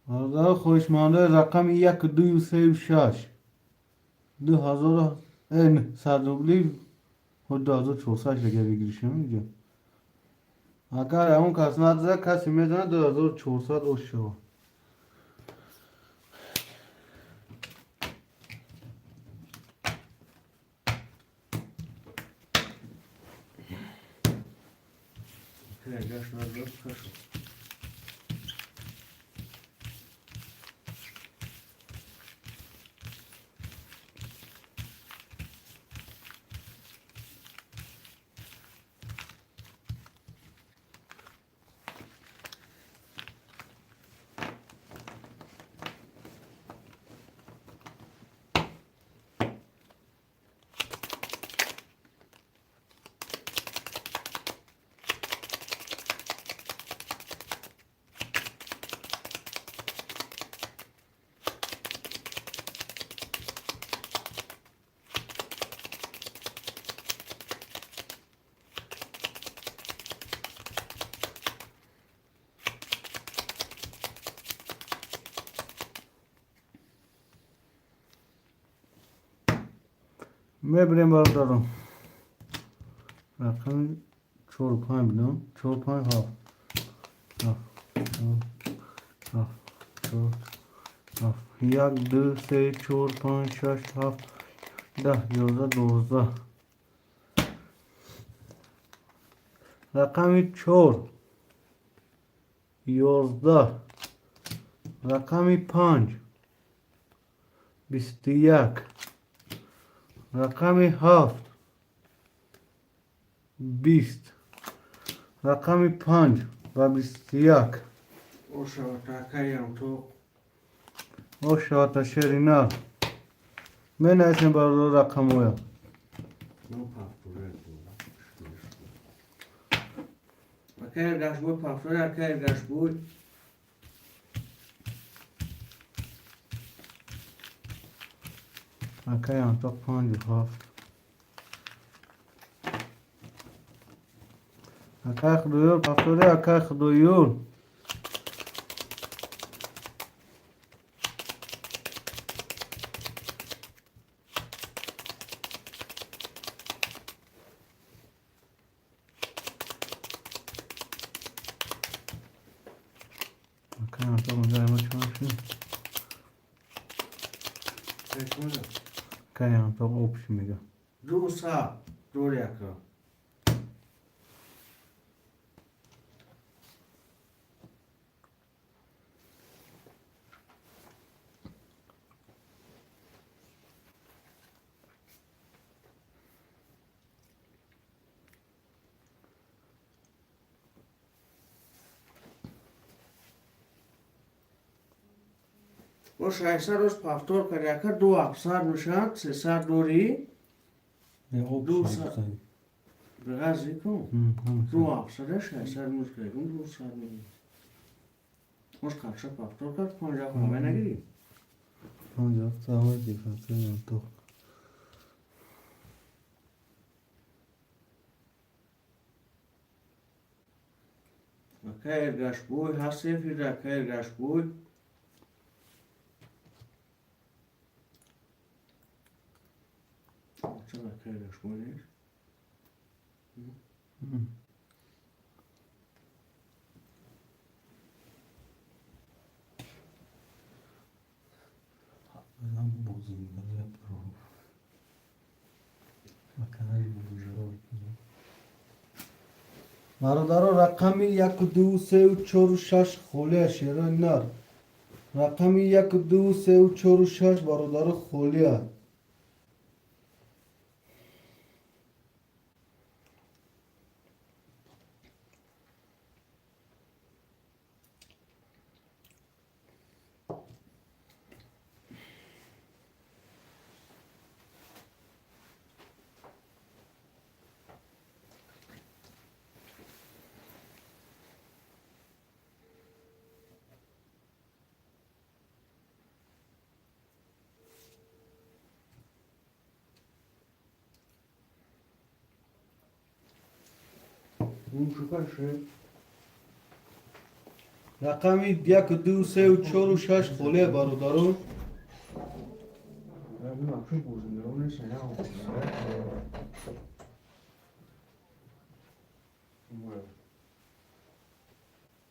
Arada خوشمانده رقم 1 2 3 6 2000 این 100 روبلی حدود 2400 دیگه بگیرشم اینجا. اگر اون کس نداره کسی میزنه 2400 او شو. گشت نداره کشو. میبریم برادرم. رقم 45 بدم 45 ها. یک دو سه چهار پنج شش هفت 10 11 12. رقم 4 11. رقم 5 21. رقم 7 20. رقم 5 و 21. او شو تاکایم تو. او شاتا شرینا من اسم برادر رقم ویا نو پاپوره بود. اگر گشت بود پاپوره اگر گشت بود. اکایم تو 5 و 7. اکای خدایور پاپوره اکای خدایور. اکایم تو مزای ما چونشی چشمونه. اکایم تو اوپش میگه دو سا دور یکا. و 600 روز پافتور کرده که 200 میشن 300 دوری دو ساعت. بغازی کن 200 600 روز کردیم 200 میگیم مش کارش پافتور کرد 50 کنه نگیری 50 ساعت دیفرانسیل تو اگر گشت بود هستی فیلد اگر گشت بود چرا اگر گشت بود نیست من بوزیم برای برو مکنه بوزیم برادر رقم 1 2 3 و 4 و 6 خوله شیران نر رقم 1 2 3 و 4 و 6 برادر خوله اون چکرشه رقم 1 2 3 و 4 و 6 خوله برادر نمیدونم şu bozulduğunu sana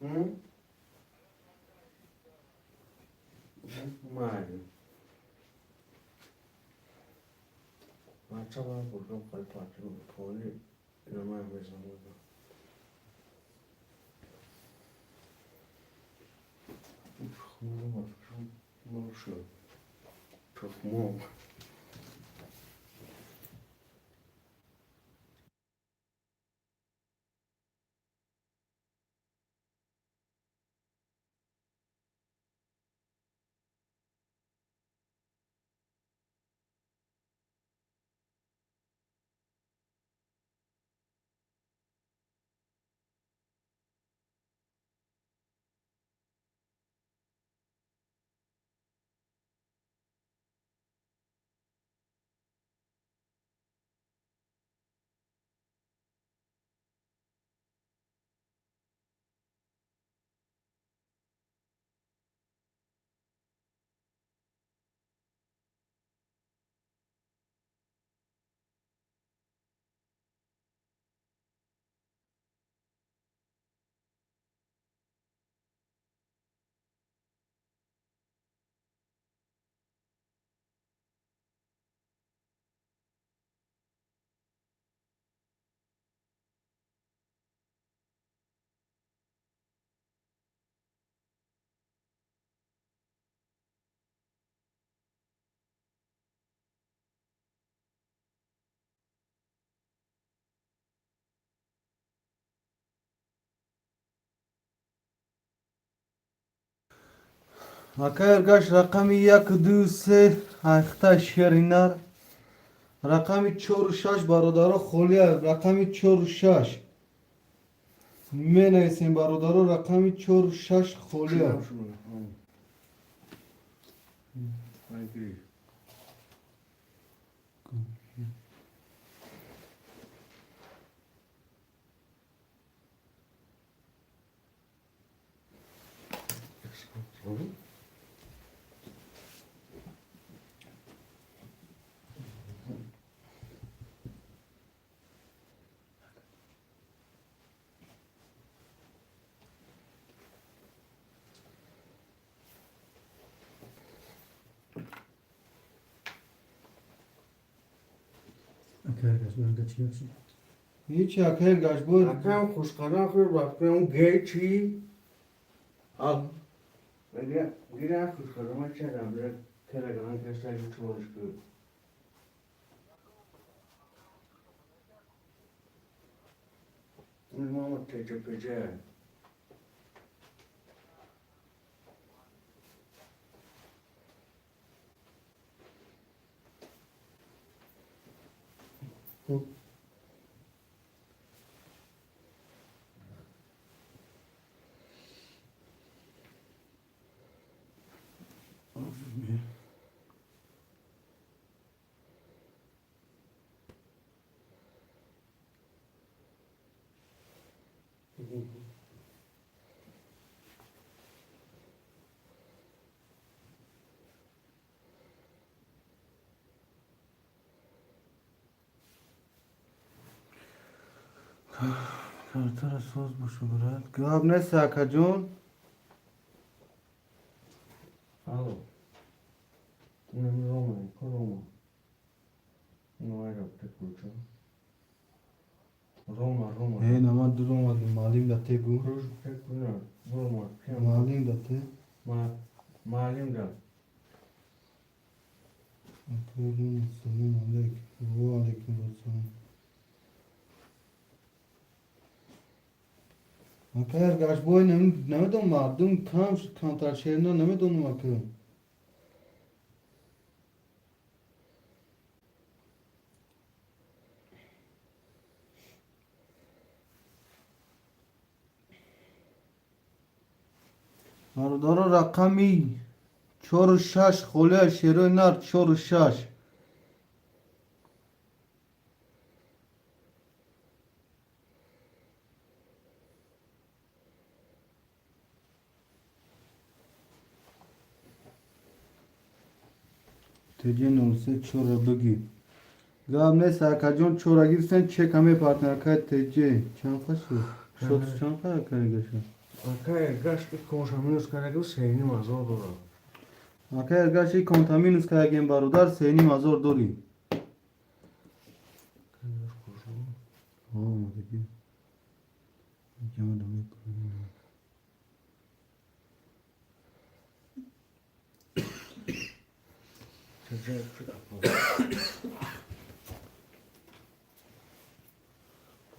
Hı? Mali. Acaba burada kalpatı poli nama bezamada. Çok mu? Arkadaş rakamı yak dü se ayakta şerinar. Rakamı çor şaş barodaro xolya rakamı çor şaş. Men aysin barodaro rakamı çor şaş xolya. I agree. Arkadaş ben kaçıyorsun. Hiç arkadaş bu Akam kuşkadan kır bakıyorum geçi. Al. Ve giren kuşkadan çeyrem bir telegram kesler gibi çalışıyor. Mama tecrübece. Kartara söz boşu bırak. Gab ne sakacun? Alo. Ne Roma, Roma. Ne yaptı kurça? Roma. Hey nama duramadım malim da te bu. Kuruş tek buna. Roma. Malim da te. Malim da. Akıllı selam aleyküm. Ve aleyküm selam. Arkadaş bu ne de mardım tam kantar şehrine ne de onu bakıyorum. Ardaro rakami çor şaş xolya şeroy nar çor şaş. TC 03 çora bagi. Gab ne sakacon çora girsen çek hame partner kay TC. Çanka şu. Şot çanka kay geçe. Akay gaş ki konuşamıyoruz karagı seyni mazor dora. Aka ergashi kontaminus kaya gen barodar seni mazor dori. Oh, dedi. Yapamadım.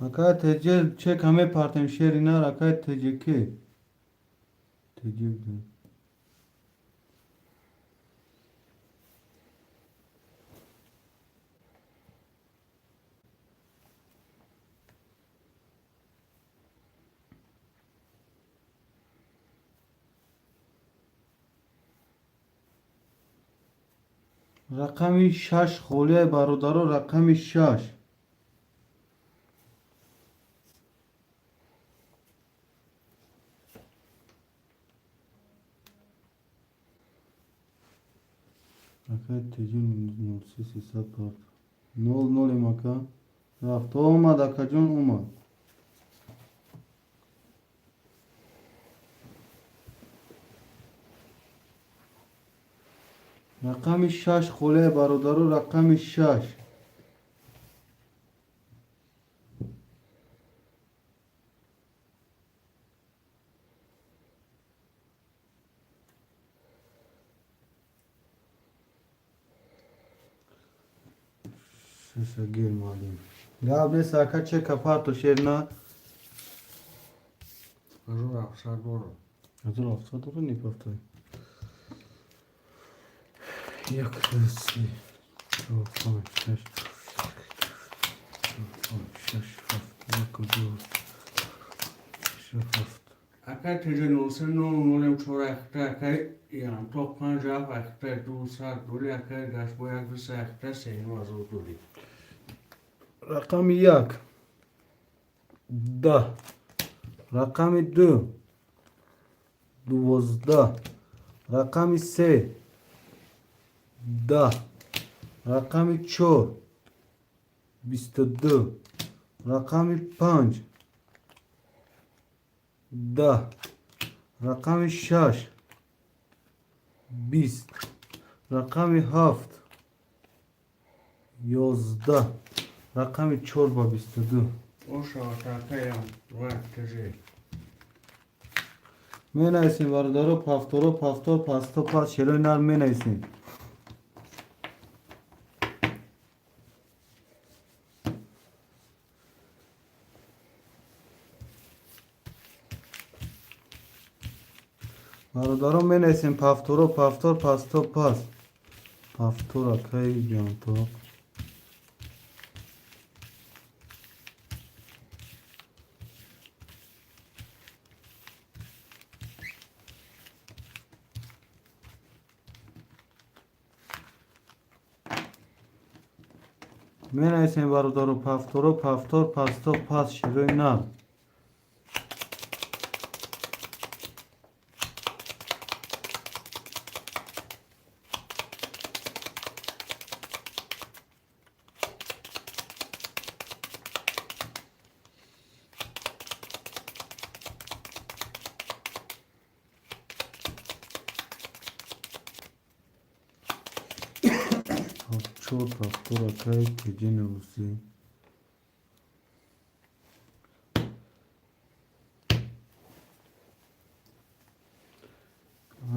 Aka TC çek hame partner şerinar aka TC ki. TC رقمی 6 خوله برادر رقمی 6 Aka tecin 06 hesap kart 00 maka rafta olmadı akacın olmadı رقمی 6 خوله برادر رقمی 6 Şişe girmedim. Ya ne saka çek kapar to şerna. Mazor afsar dora. Hazır hafta doğru ne hafta? Yaklaşık. Çok şaş. Şaş hafta yakıyor. Şaş hafta. Akay tecen olsa nolem çora ekte akay yani top panjab ekte du saat dori akay gaş boyak bir ekte seyni mazor dori. رقم 1 10 رقم 2 12 رقم 3 10 رقم 4 22 رقم 5 10 رقم 6 20 رقم 7 11 رقم 4 با 22 O şahat akayam var tece. Menaysin vardaro paftoro paftor pasto pas şeloynar menaysin. Vardaro menaysin paftoro paftor pasto pas. Paftor akay janto. Menaysin vardaro paftoro paftor pasto pas şeloynar. Çok paftor akay tecin olsun.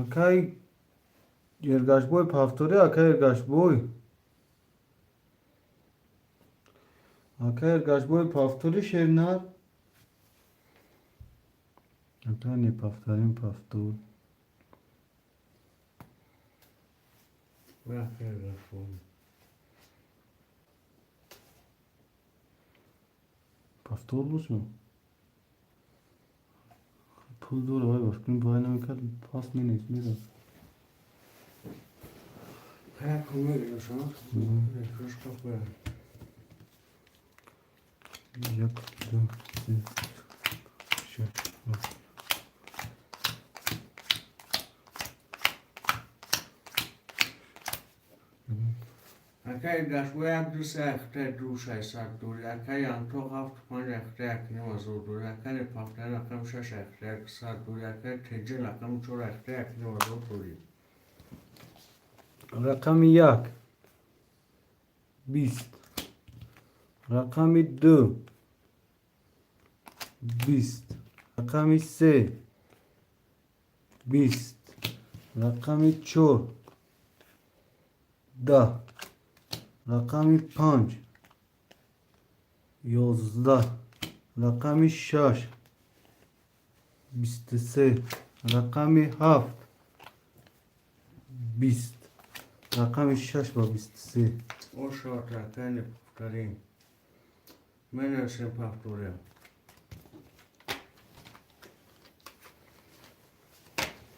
Akay yergaş boy paftori akay yergaş boy. Akay yergaş boy paftori şernar. Akay ne paftorin paftor. Ve akay gaş boy. Paftor musun? Pul doğru vay başkanın bayana mı kadar pas mı ne ismi? Kaya kumu geliyor şu an. Kırış kapı. Yaktım. Şey. Akay gash bu yak du se ekte du şaysat duri. Akay yantok haft panj ekte ekni mazur duri. Akay paftan akam şaş ekte eksat duri. Akay tecin akam çor ekte ekni mazur duri. رقم یک 20 رقم دو 20 رقم سه 20 رقم چهار 10 رقم 5 11 رقم 6 23 رقم 7 20 رقم 6 با 23 O şart akay ne paftarin. Men sen paftorem.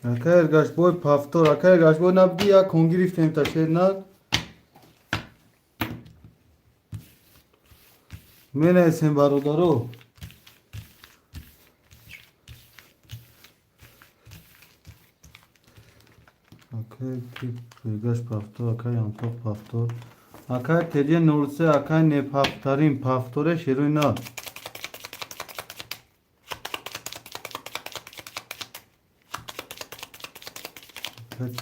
اگر گشت بای پفتار اگر گشت بای نبدی یا کنگی ریفتیم تا شیر ند من ایسیم برادارو اگر گشت پفتار اگر یانتاق پفتار اگر تیجه نورسه اگر نه پفتاریم پفتاره شیروی ند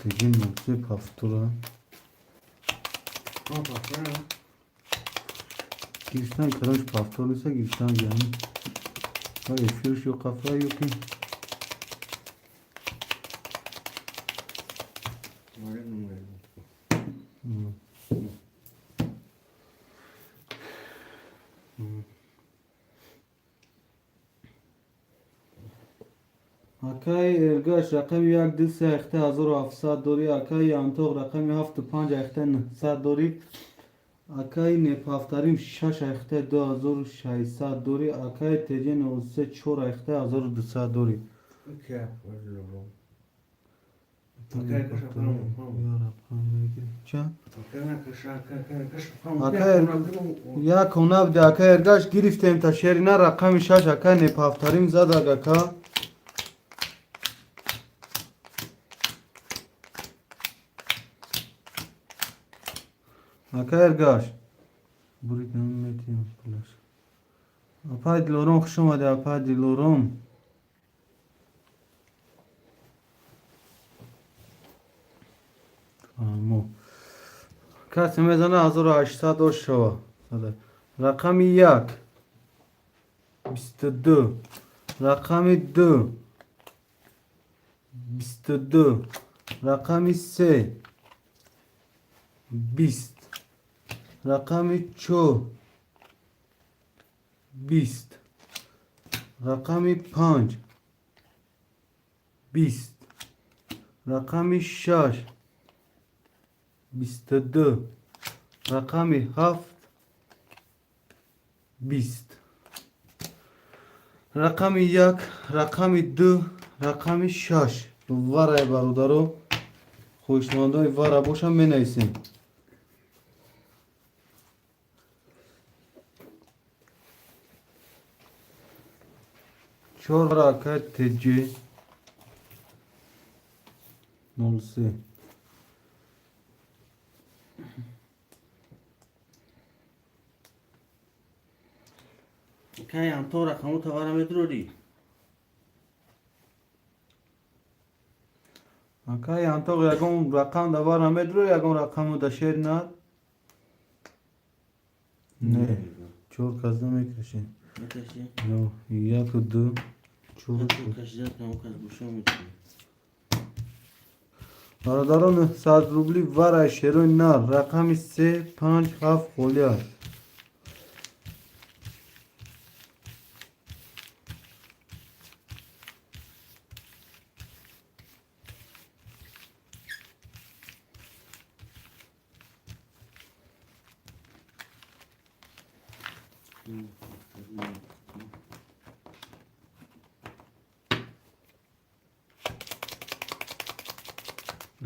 تیجه نورسه پفتاره O paftorem. girişten karış paftorluysa girişten yani. Bak efiriş yok kafa yok ki. Varım numaralı. Akay ergaş rakam yak dil sehte hazır hafsa dori akay yantok rakam hafta panj ehte sa dori akay ne paftarim şaş ehte 2600 dori akay tejen olsa çor ehte hazır disa dori. İki yapıyorum. Akay kaş yapalım. Can. Akay kaş yapalım. Akay ya konav de akay ergaş giriftem ta şerina rakam şaş akay ne paftarim zad agaka akay ergaş burik nametiyorum flash apay dilorum hoşuma de apay dilorum tamam کسی میزنه 1800 شوا رقم یک 22 رقم دو 22 رقم سه 20 رقم چهار 20 رقم پنج 20 رقم شش 22 رقم 7 20 رقم 1 رقم 2 رقم 6 وارای برادرو خوشمندای وارا باشم بنویسیم چهار راکت تجی 03 Akay yantok rakamı tavara medrodi. Akay yantok yagam rakam da var amedro yagam rakamı da şer nad ne çok kazda mekreşi Metaşi. yo yak du çok Kaşıcak kamu kaz boşa mı için? برادران 100 روبلی ورای شیروی نار رقم 3 5 7 خولیار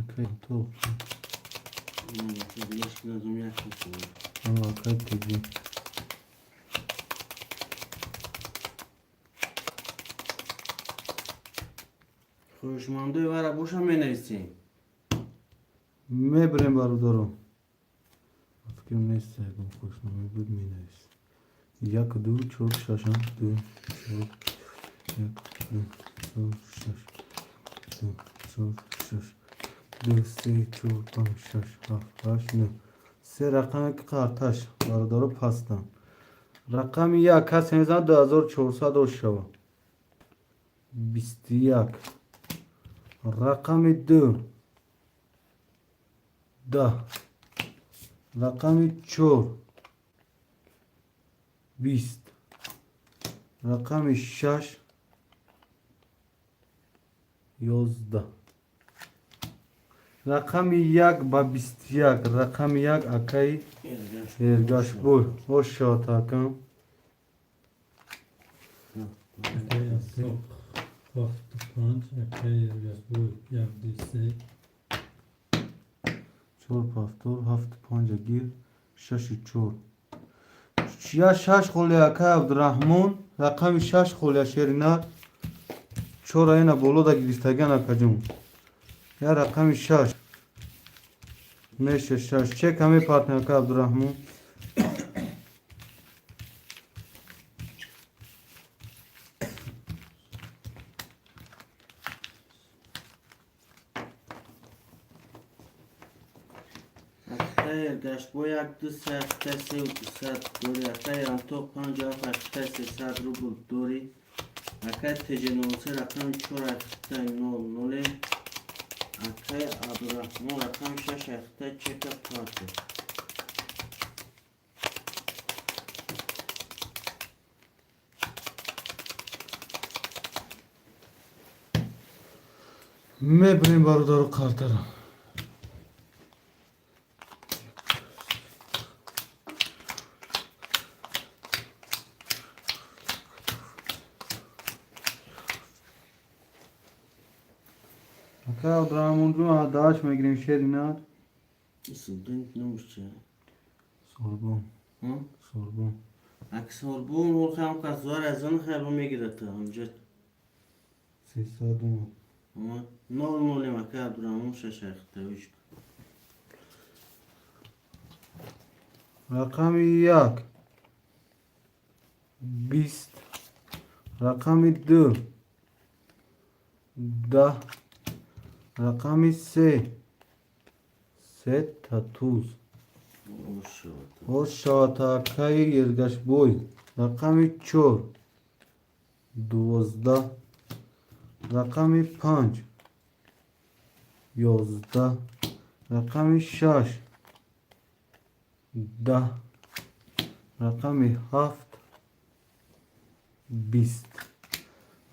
Akay to Yaş lazım yaklaşıyor. ama akay tegi Xoşmandoy vara boşa meneysin. میبریم برادران که نیستگم خوشنامه بود می نویس. یک دو چهار ششم دو چهار یک دو چهار شش دو چهار شش دو سه چهار پنج شش هفت هشت نه. سه رقم که قرطش برادر پستم. رقم یک کسی میزن 2400 شوا 21. رقم دو 10. رقم 4 20. رقم 6 11. رقم 1 با 21. رقم 1 اکی ارگاش بول hoş takım. Akay yaptı. Hafta panç. Akay yaptı. Bu yaptıysa. چهار پافتور هفت پنج گیر شش چهار یا شش خولیا که عبدالرحمن رقم شش خولیا شیرینار چهار اینا بولو دا گریستگی نکجون یا رقم شش میشه شش چه کمی پارتنر که عبدالرحمن Akay gashbo yak du sat tese u du sat dori akay anto panja fa tese sat rubul dori akay tejenose rakam chor aktay nol nole akay Abdurrahman rakam shash aktay cheka parti میبریم برادر کارتر که عبدالرحمن رو داشت میگیریم شیرینار student numuşça سوربون ha سوربون aksor bu ol kham qazwar azan khayba megirata amjad 300 ama nol nol makay Abdurrahman shash aktay uch رقم 1 20. رقم 2 10. رقم 3 30. hoş takayı yergaş boy رقم 4 12. رقم 5 11. رقم 6 10. رقم 7 20.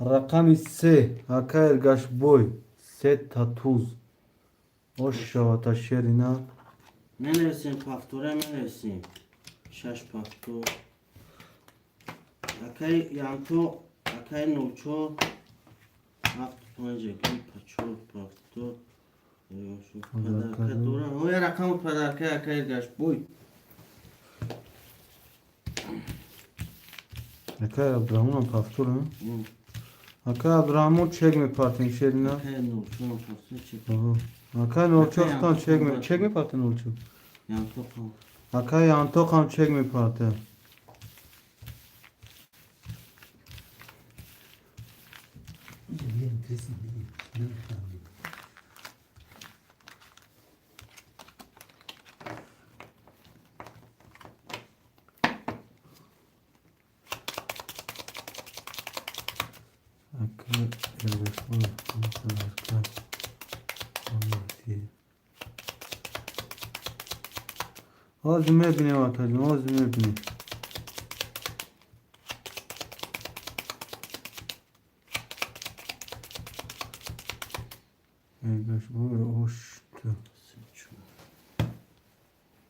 رقم 3 hakayır gaş boy 30. hoş şerina menevsin paftora menevsin shash paftor akay yanto akay nolcho haft panja ki pachor paftor şu padarka dora o ya rakam padarka akay gash boy hakayır Abdurrahman paftur ha hakayır Abdurrahman çekme partin şerina akay nolcho paftor çek hakayır nolçoktan çekme partin nolçok yanto paf hakayır yantok çekme partin hakayır yergaş boy padarka Az mebine atacağım, az mebine. Eygaş bu hoştu.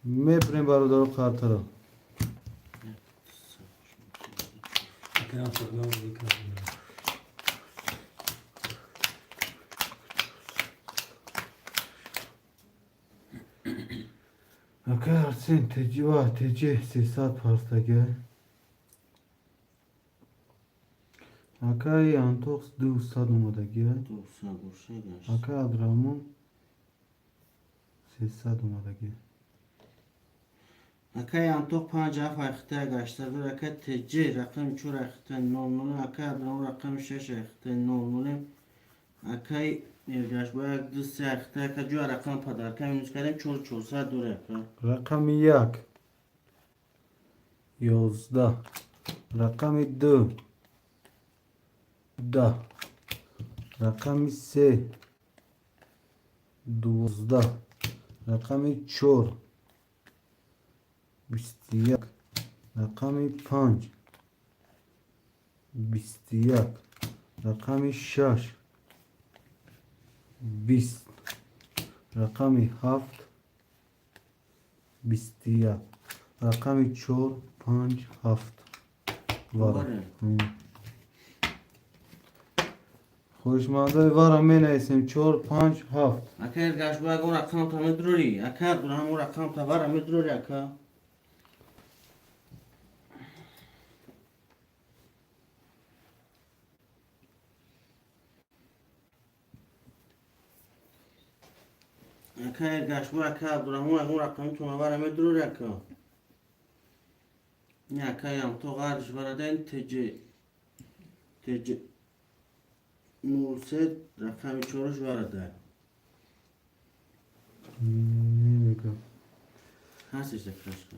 Mebine barudar kartara. Akay yaptı. Akar sen teciva teci sesat partage. Akay antox 200 numadagi. to sagosha gash Akay Abdurrahman 300 numadagi. Akay Antok 5 haf ayakta gaçlardır. Akay tecce rakam çur ayakta 00. Akay Abdurrahman rakam 6 ayakta 00. Akay gaç bu ayak 2 ayakta. Akay cu rakam padar. Akay Yunus Kerim çor çor saat dur akay. Rakam 1 11 Rakam 2 10 Rakam 3 12 Rakam 4 21 Rakam 5 21 Rakam 6 20 Rakam 7 21 Rakam 4 5 7 var. Var. خوشمانده وارم می نویسیم 4 5 7 Akay gaç bu ayak o rakam tamı dururi. Akay Abdurrahman o rakam ta var mı dururi akay. Akay gaç bu akay Abdurrahman o rakam tuma var mı dururi akay. Ne akay yam to garış varaden tecce Nurset rakam çoruş vardı. Ne bakayım. Nasıl işte kaçtı?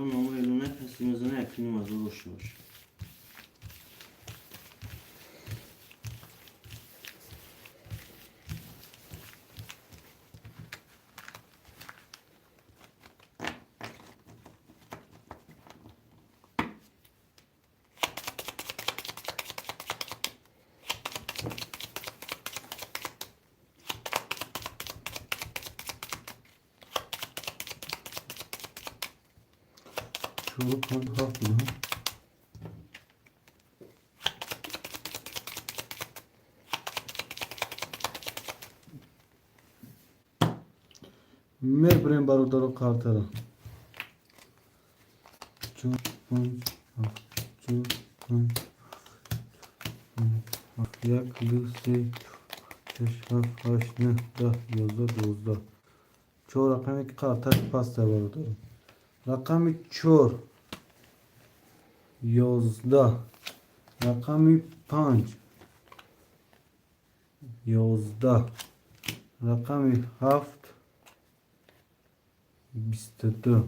Ama elime kesimizine yakınım az uğraşıyor. Şöyle 5 7 mı? Mer بریم برادر کارتر 4 5 7 4 5 1 2 3 4 5 8 9 10 11 12 4 رقمی که کارتر پاس برادر رقمی 4 11 رقمی 5 11 رقمی 7 22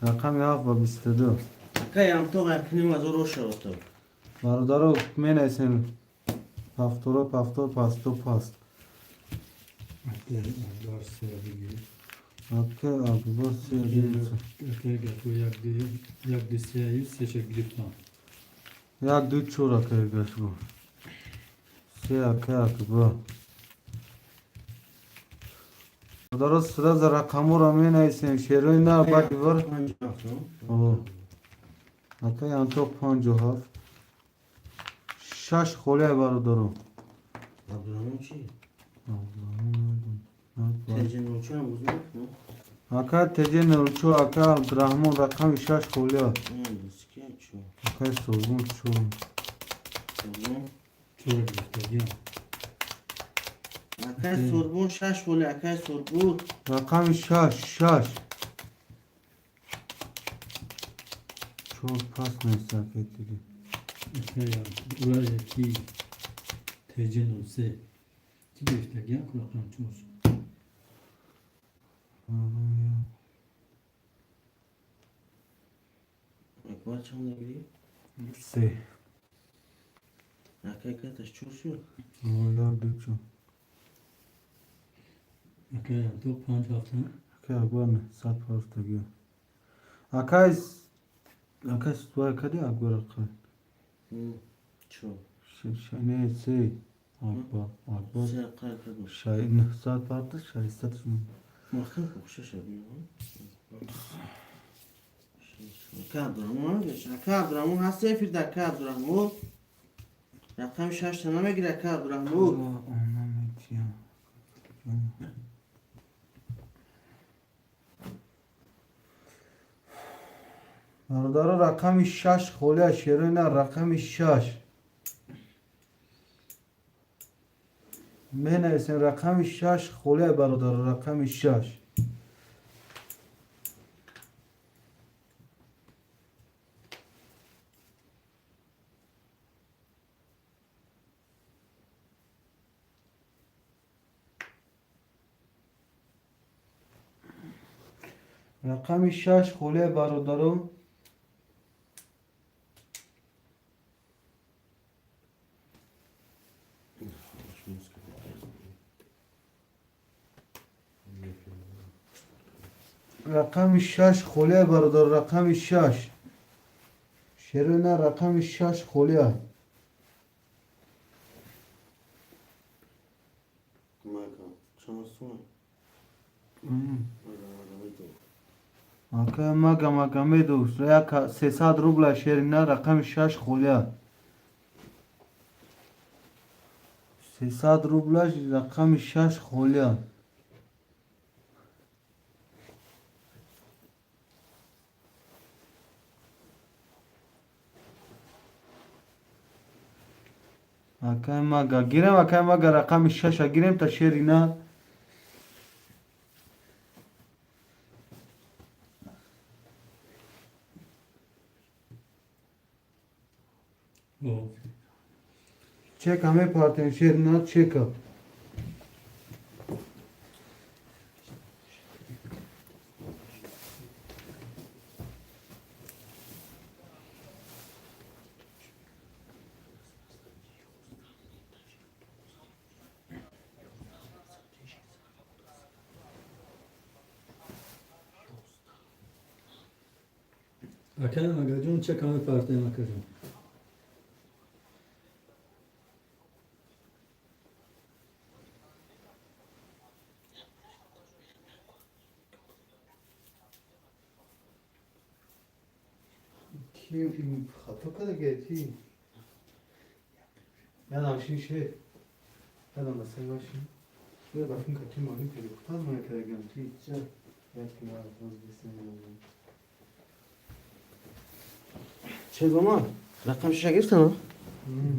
رقمی 7 و 22 Akay yam to yakınım az uğraşıyor. برادر می نویسیم پفتورا پفتور پاستو پاست Var sevgi. اوکی اکبر سی دیویس Erkek bu yak desteği seçecek lütfen. یک دو چور اکی گش بو سی اکی اکبر برادر سراز رقمو را می نویسیم شیروی نه باکی بر اکی انتو 57 شش خوله برادرم Abdurrahman çi? Tecin uçan uzun mu? اکی تجی نلچو اکی عبدالرحمن رقم شش خوله Eski açıyor. اکی سوگون چور Sorbon. Çok göstergen. Akay sorbon şaş böyle akay sorbon. رقم شش شش چور پس نیست که دیگه Erkek buraya ki tecin olsa ki göstergen kulaktan çoğusun. Akbar çamda giriyor. سه Akay kataş çoğusuyor. اولا دو چون Erkek çok panç hafta. که اگوان سات پاست گیا اکایس اکایس تو اکادی اگوار اکای Çok. شنه سه اگوار اگوار Sen akay kadar. شای نه سات پارت شای سات شون Bakın kokuşa yapıyor. Akay Abdurrahman geç. Akay Abdurrahman hasta efirde Akay Abdurrahman. Rakam şaş tanıma gir Akay Abdurrahman. اونم ایتیا برادر رقم 6 خوله شیرین رقم 6 بنویسین رقم 6 خوله برادر رقم 6 رقم 6 خوله برادرو رقم 6 خوله برادر رقم 6 شیرینه رقم 6 خوله اوکی مگه میدوست یک 300 روبل شیرینه رقم 6 خوله 300 روبلش رقم 6 خوله اوکی مگه گیرم اوکی مگه رقم 6 گیرم تا شیرینه چک همه پارتن شیرینه چک اکنون مگه جون چه کمی پارتی مکه جون کی خطا کرده گیتی یا ناشین شه هذا مسئله باشی یا بافین کتی مانی پیدا کتاد مانی کرده گیتی چه یکی ما روز بسیم چه گمان رقم 6 گرفتم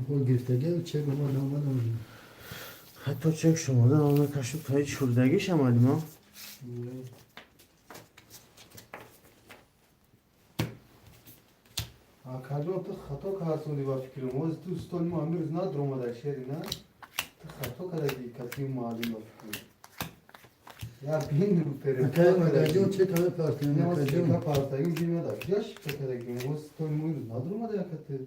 او گرفتگی چه گمان آمدم حتی چک شماده نامه کشف پای شلدگیش آمدیم ها کجا تو خطا کردی با فکر موز دوستان ما امروز ندارم در شهر نه تو خطا کردی کسی معلوم فکر یا بین رو پره اکنون مگه جون چه کمی پارتی نه مکه واسه جون که پارتایی جیم نداشت کیاش فکر کنی موز تو امروز ندارم در کته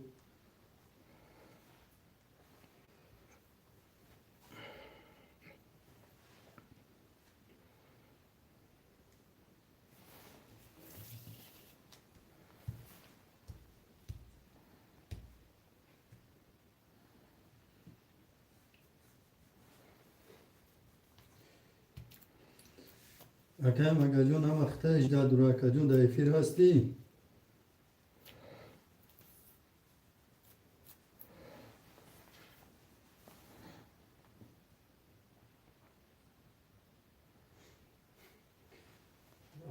اکنون مگه جون هم اخته اجده دورا اکه جون در افیر هستی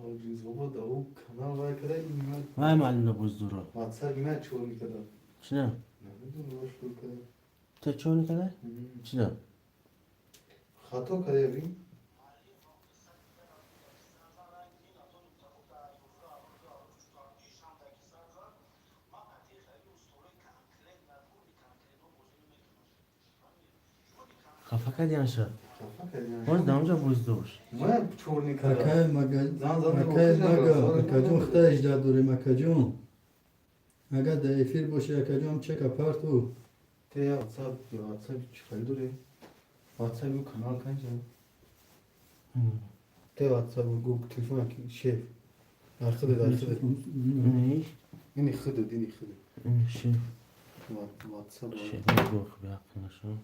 آجیز بابا داو کانال وای کرده این وای معلوم نبوز دورا واتساپ نه چور میکرده چرا؟ نمیدونم واش کرده تو چون نکنه؟ چرا؟ خطا کرده بین خفه کردی انشا خفا کردی باز دامجا بزدوش من چور میکرده اکنون مگه زن زن اکه جون اخته اجده دوری مکه جون اگه در افیر باشه اکه جون هم چه که پارتو ته یا واتساپ چیکاری داره واتساپ رو کانال کنجا ته واتساپ رو گوگل تلفن کی شیف آخده داخله نیش؟ اینی خود دینی خود شیف واتساپ شیف گوخ بیاق نشون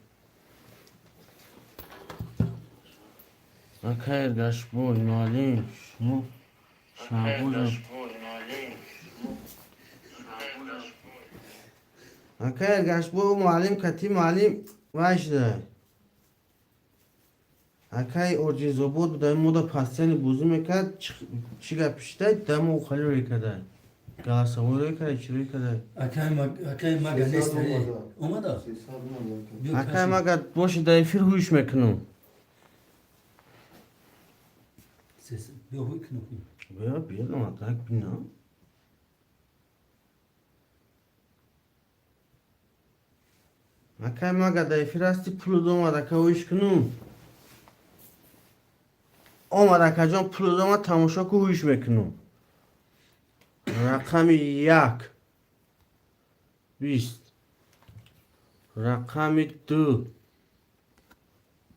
اکه گش بوی مالی شو شابوش اکه گش بو معلم کتی معلم واش ده اکه اورجی زبود بدای مودا پاستیانی بوزی میکرد چی گپشته دمو خالی رو کده Galatasaray روی کرده چی روی کرده اکای مگه نیست اومده اکای مگه باشه در فیر هوش میکنم بیا هوی کنو بیا بیا نمتک بینم اکای مگه در فیر هستی پلو دومد اکای هوش کنم آمد اکای جان پلو دومد تماشا که هوش میکنم رقم 1 20 رقم 2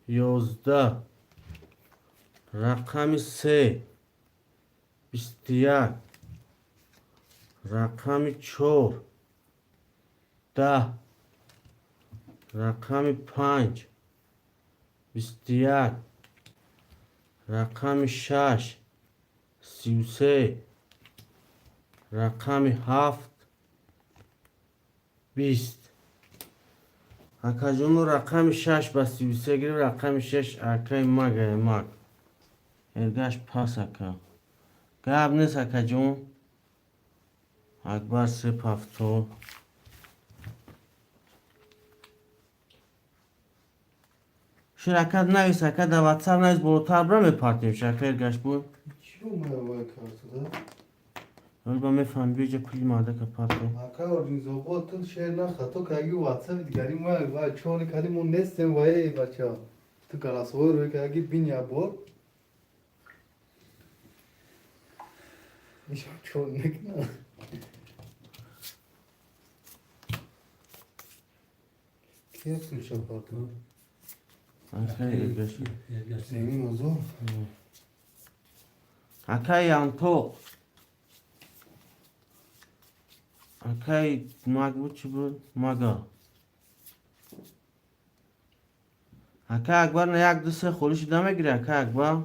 11 رقم 3 21 رقم 4 10 رقم 5 21 رقم 6 33 رقم 7 20 اکا جون رقم 6 با 33 گرفت رقم 6 اکای مگه مگ ارگاش پاس اکا گاب نیست اکا جون اکبر 3 پفتو شرکت نویس اکا در واتساپ نویس بروتر برم پارتیم شرکت ارگاش بود چی اومده وای کارت ده؟ ولی با میفهم بیجا کلی ماده که پارتو اکا ارزیزوبا تو شیر نخوا تو که اگه واتساپ دیگری ما وای چون کدی مون نیستیم وای بچه ها تو گلاسوی روی که اگه بین یا بار میشه چون نکنه کیه تو شب پارتو؟ اکا ارگاش نمی موضوع اکای یانتو اکای مگ بود چی بود؟ مگا اکای اکبر نه 1 2 3 خورش دمه گیره اکای اکبر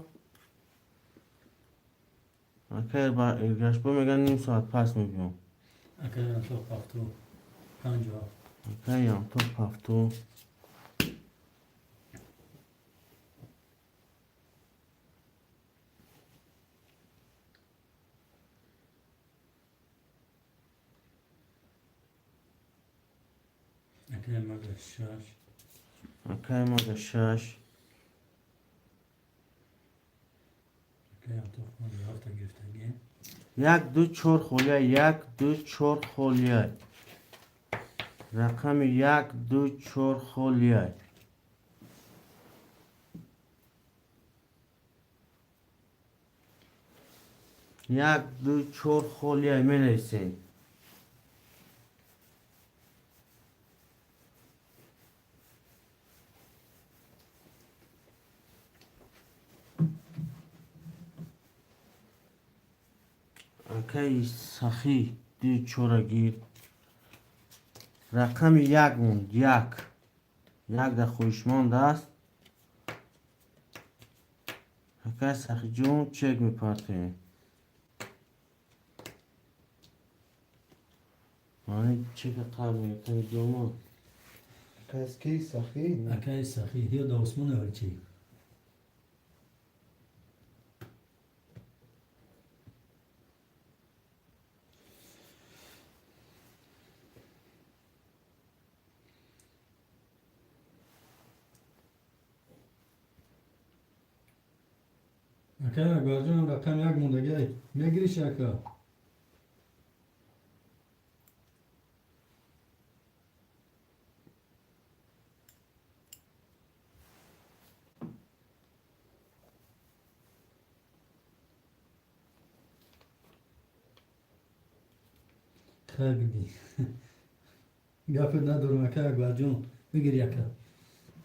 اکای ارگاش با میگن نیم ساعت پس میبیم اکای تو پافتو 50 اکای یانتو پفتو اکای مگه 6 اکای مگا 6 اکای تو خود هفته گرفتگی 1 2 4 خولیا 1 2 4 خولیا رقم 1 2 4 خولیا یک دو چهار خولیا می نویسین اکای سخی دو چورا گیر رقم 1 موند 1 در خوشماند است اکای سخی جون چک میپارتیم مانی چک قبل میکنی دومون کسکی سخی اکای سخی یا داوسمون هرچی اکای اگرجون رقم 1 موندگی میگیری شکا خیلی دی گفت ندارم اکای اگرجون میگیری اکا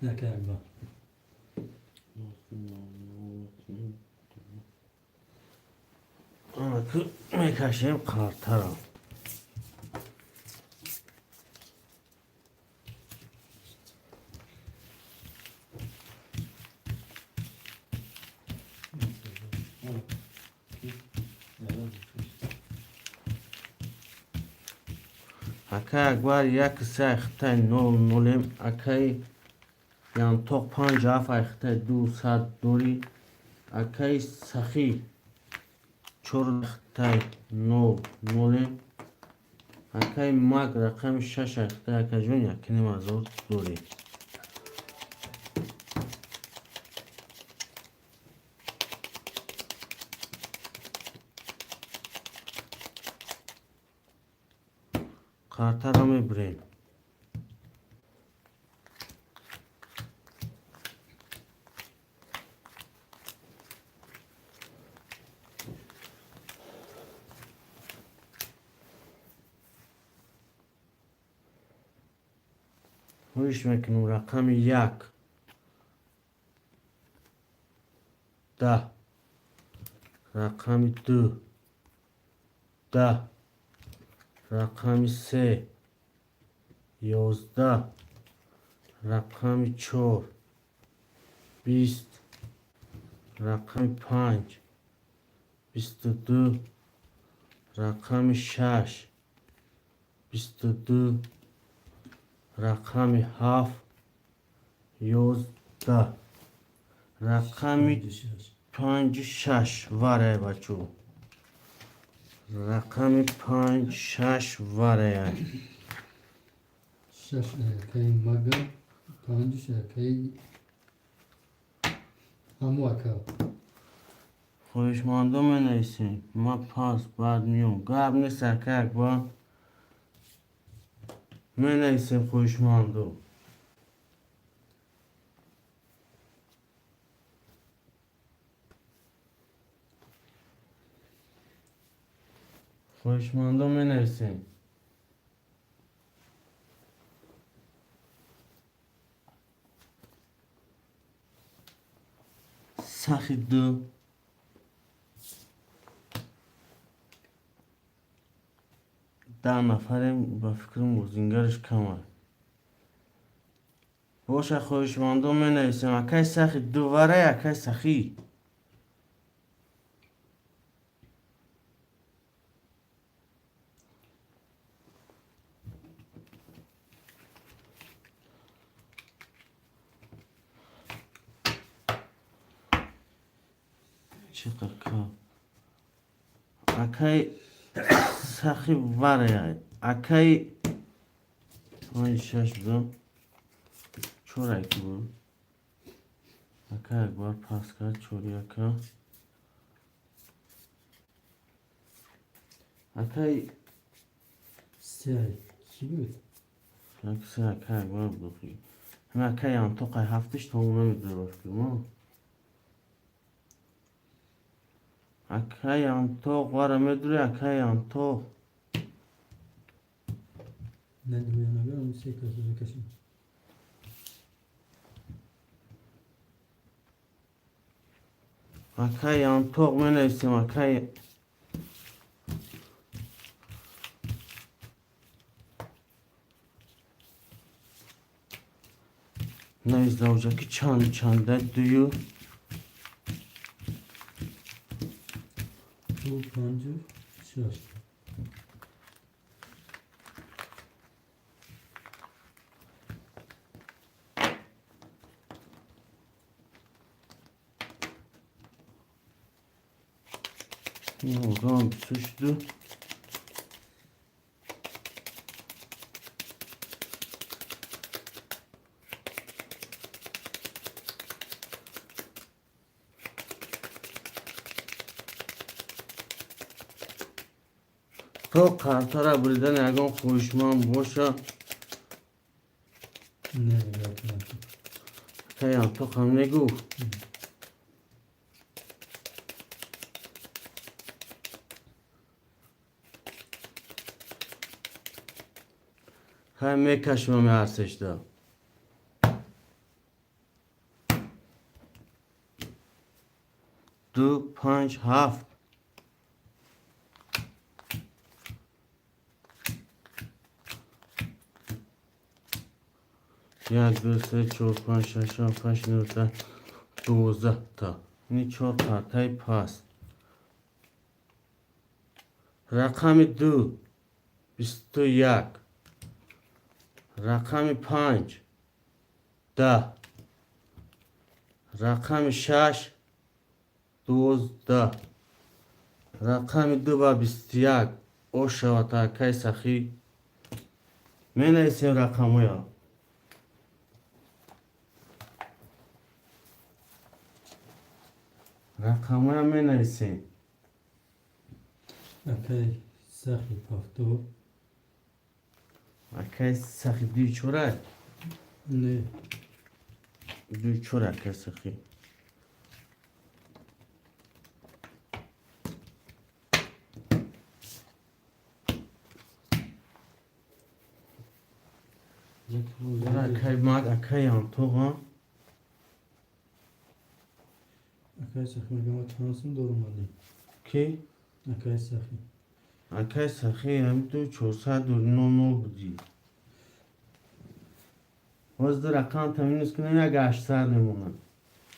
اکای اگر آنها که میکشیم کارتر هم اکای اکبر 1 3 اختای 0 نولیم اکای یان توق 5 اف اختای 2 دوری اکای سخی 4 4 اختای 9 9 اکای مگ رقم 6 اختای اکا جون یکی نیم ازور دوری کارتا رو میبریم رویش میکنم رقم 1 10 رقم 2 10 رقم 3 11 رقم 4 20 رقم 5 22 رقم 6 22 رقم 7 11 رقم 5 6 واره بچو رقم 5 6 واره شش اکای مگا پنجش اکای همو اکا خوشمانده می نیستیم ما پاس بعد میون گرب نیست اکا با می نیستیم خوشمانده خوشمانده می نیستیم سخی دو ده نفریم با فکرم وزینگرش کمه باشه خوشمانده می نیستیم اکای سخی دوباره اکای سخی چقدر کار اکای سخی واره اکای 5 6 بودم چور اکی بود اکا یک بار پاس کرد چوری اکا اکای سه چی بود؟ یک سه اکا یک بار بخی همه اکای انتوقع هفتش تا اون نمیده باش کنم اکای انتوق واره میدوری اکای انتوق نه دوی نگه اون سه کسی بکشیم اکای انتوق می نیستیم اکای نیز زوجکی چنده دویو دو پنج شش Oradan düştü. تو kartara birden egon koşmam boşa نه نگاه کنم kayan to kam negu hem mekaşmam ersişte دو پنج هفت یک دو سه چهار پنج شش هفت هشت نه ده 12 تا این 4 کارتای پاس رقم 2 21 رقم 5 10 رقم 6 12 رقم 2 با 21 او شود اکای سخی می نویسیم رقم ها رقم ها می نویسیم اکای سخی پافتور اکای سخی دوی چوره نه دوی چوره اکای سخی اکای مگ اکای هم تو ها اکای سخی میگم ما چانسم دور اومدیم کی؟ اکای سخی اکای سخی هم تو 499 بودی باز در رقم تمینیز کنیم یک 800 نمونه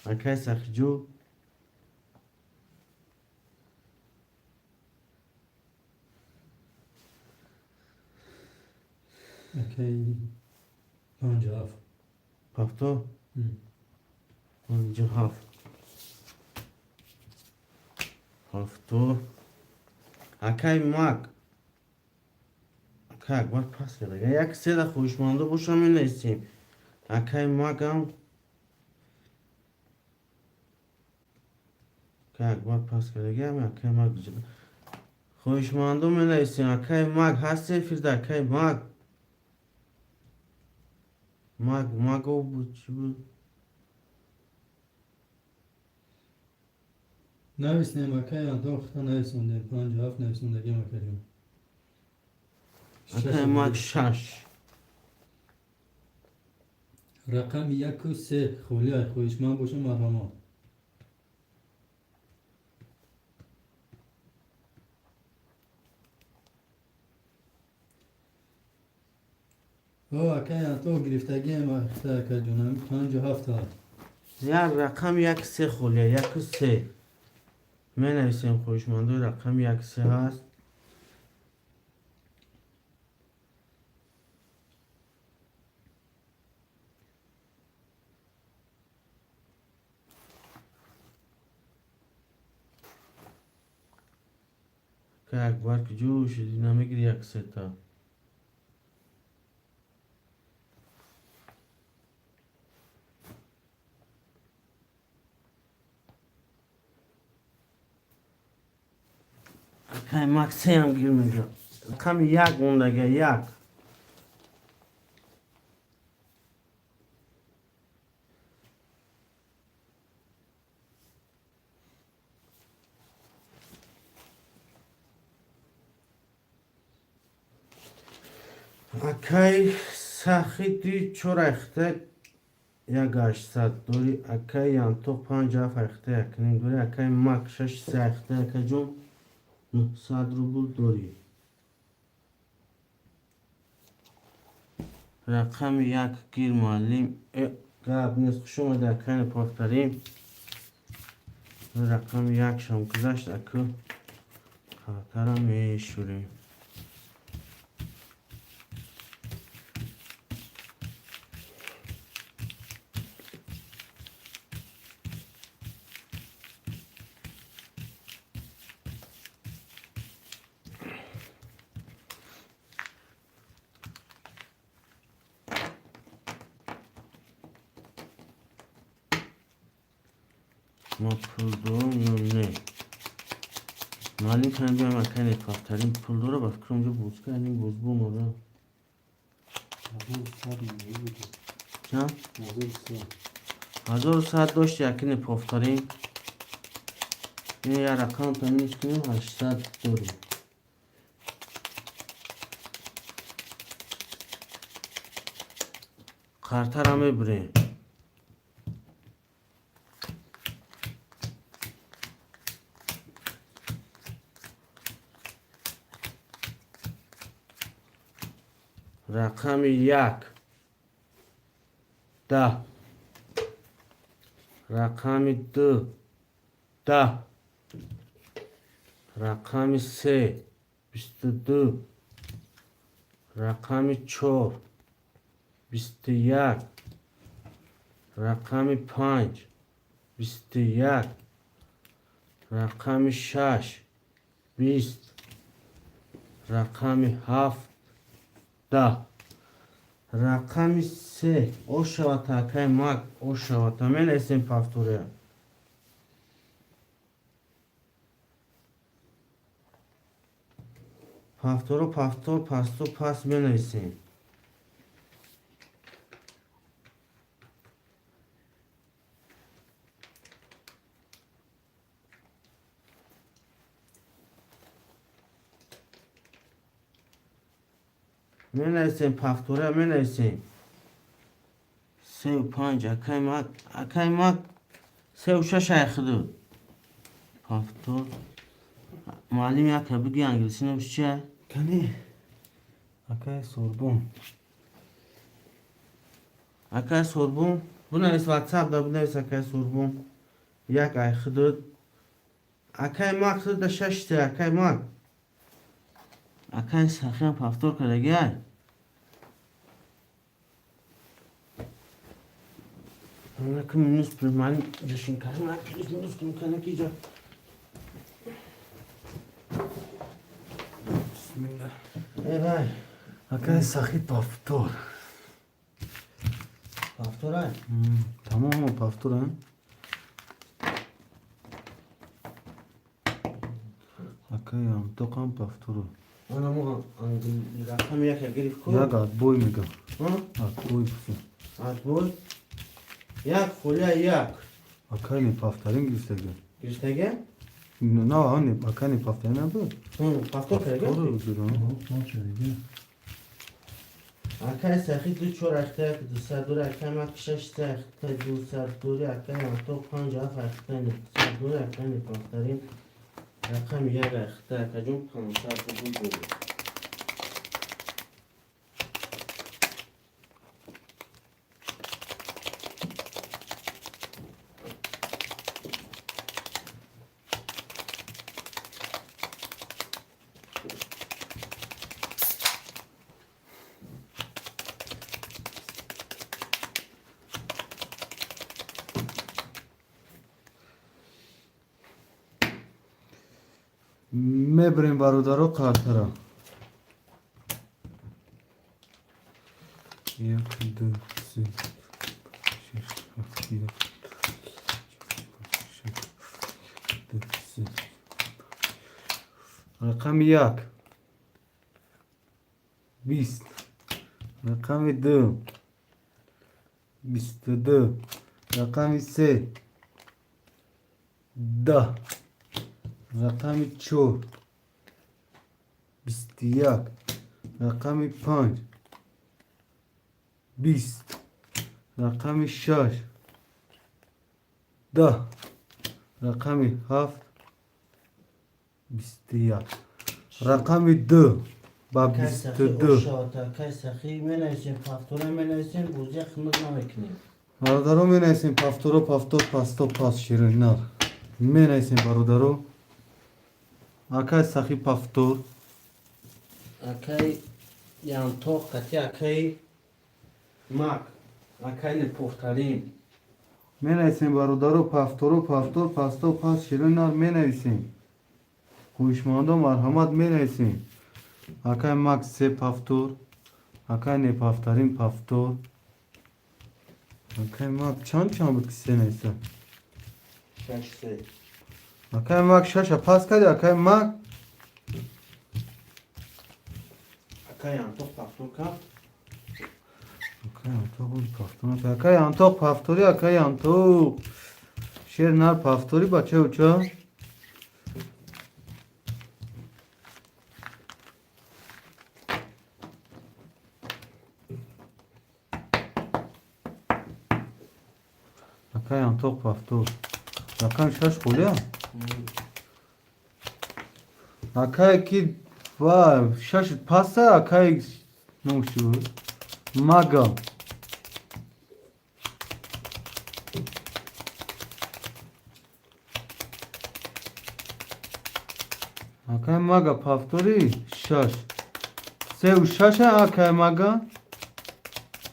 اکای سخی جو اکای 57 پافتو 57 پافتو اکای مگ اکای اکبر پس کرده یک سه ده خوشمانده باشم می نیستیم اکای مگ هم اکای اکبر پس کرده هم اکای مگ بجده خوشمانده می نیستیم اکای مگ هستی فرده اکای مگ مگو بود چی بود نویسنیم اکای انتو خطا نویسوندیم 57 نویسوندگی ما کردیم اکای مگ 6 رقم 1 و 3 خولی خویشمن باشه مرحمات او اکای انتو گرفتگی ما خطا کردیم 57 ها یک رقم یک سه خولیه یک و سه می نویسیم خوشمانده رقم یک سه هست که اکبر که جو شدی نمیگیری یک سه تا اکای مگ سه هم گیر میگه رقم یک موندگه یک اکای سخی دی چور اخته یک 800 دوری اکای یانتو 50 اخته اکنین دوری اکای مگ 6 سه اخته اکای جون 900 روبل دوری رقم یک گیر معلم قبل نیست شما در کن پافتریم رقم یک شم گذاشت اکو خاطرم میشوریم ما پول دارم یا نه معلوم کنم بیایم اکنی پافترین پول داره با فکرم جو بوز کنیم بوز بوم آره چند؟ 1100 داشت یکنی پافترین این یه رقم تمینش کنیم 800 داریم خرطر همه بریم رقم یک 10 رقم 2 10 رقم 3 22 رقم 4 21 رقم 5 21 رقم 6 20 رقم 7 10 رقم 3 oshawata akay mag oshawata menaysin paftoria paftoro paftor pasto pas menaysin menaysin paftoria menaysin sev panj akay mag sev şaşay khıdı paftor malim ya tabi ki İngilizce bir şey Kani. Akay sorbon. akay sorbun bu ne WhatsApp'da bu ne akay sorbun yak ay khıdı akay mag khıdı şaştı akay mag akay sakın paftor kare gel Ana kim minus primal düşün karına minus kim kana ki jo Bismillah. Vay Akay sahi paftor. paftor ay Tamam mı paftor ha? Akay antokam paftoru. ana mu angil rakam yak girif ko Ya gad boy mega. ha At boy busun. at boy yak kolya yak Akay ne paftarin girse gel. Giriştege? Ne var ne? Akay ne paftarin ne bu? Paftor kare gel Paftoru diyor ha. Akay sahi du çor akta du sadur akay mak şaş akta du sadur akay to panj af akta ne sadur akay ne paftarin rakam yak akta akajum panj af bu Мебрем бародаро қартара. 1 2 3 4 5 رقم 1 20 رقم 2 22 رقم 3 10 رقم 4 21 رقم 5 20 رقم 6 10 رقم 7 21 رقم 2 با Akay sahi 22 oshawata akay sahi menaysin paftora menaysin buziya khımız namekni برادرو می نایسیم پافتورو پافتور پاستو پاس شیرینار می نایسیم برادرو اکای سخی پافتور akay yantok kati akay mak akay ne poftarin می نایسیم برادرو پافتورو پافتور پاستو پاس شیرینار می نایسیم خوشماندو مرحمت می نایسیم اکای ماک سه پافتور اکای نه پافترین پافتور اکای ماک چند بود که سه نیسته şaştı اکای ماک شاشه پاس کردی اکای ماک akay yantok paftor kap Akay antok بود پافتور اکای انتوق پافتوری اکای انتوق شیر نار پافتوری بچه اوچا اکای انتوق پافتور اکای شش خولیا اکای کی و شش پاسه اکای نوشو ماگا اکای ماگا پافتوری شش سه و شش اکای ماگا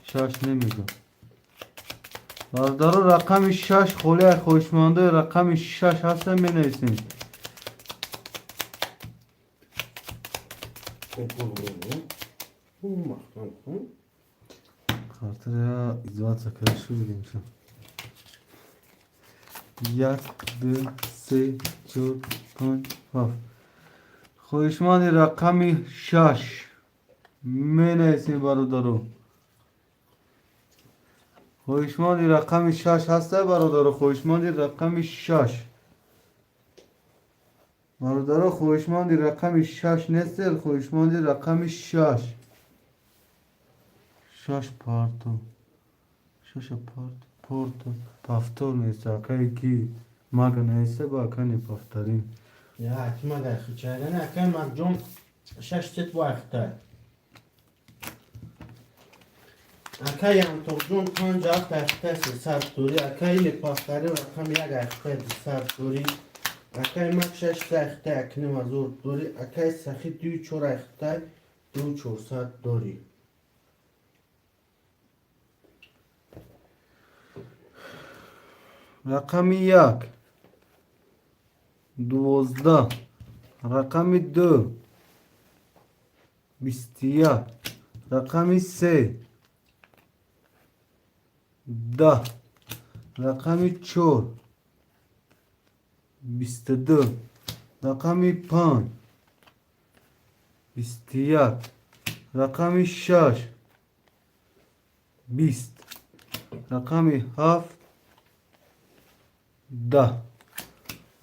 شش نمیگم بردارو رقم 6 خوله خوشمانده رقم 6 هستن می نویسین خاطر ازدواج کرد شو بگیم شو. 1 2 3 4 5 7 خویشمند رقم 6 می نویسیم برادرو. خویشمند رقم 6 هسته برادرو. خویشمند رقم 6 برادرو. خویشمند رقم 6 نیست. خویشمند رقم 6 پارتو 6 پارتو پافتور نیست. اکایی که مگه نیسته با اکنی پافترین. یا حتما در خیچه اکای مجموع 6 ست با اختار. اکای هم توجون 50 اختار 300 دوری. اکای لپافتاری رقم 1 اختار 200 دوری. اکای مک 6 اختار اکنی مزور دوری. اکای سخی 2 4 اختار 2 400 دوری. رقم 1 12 رقم 2 21 رقم 3 10 رقم 4 22 رقم 5 21 رقم 6 20 رقم 7 10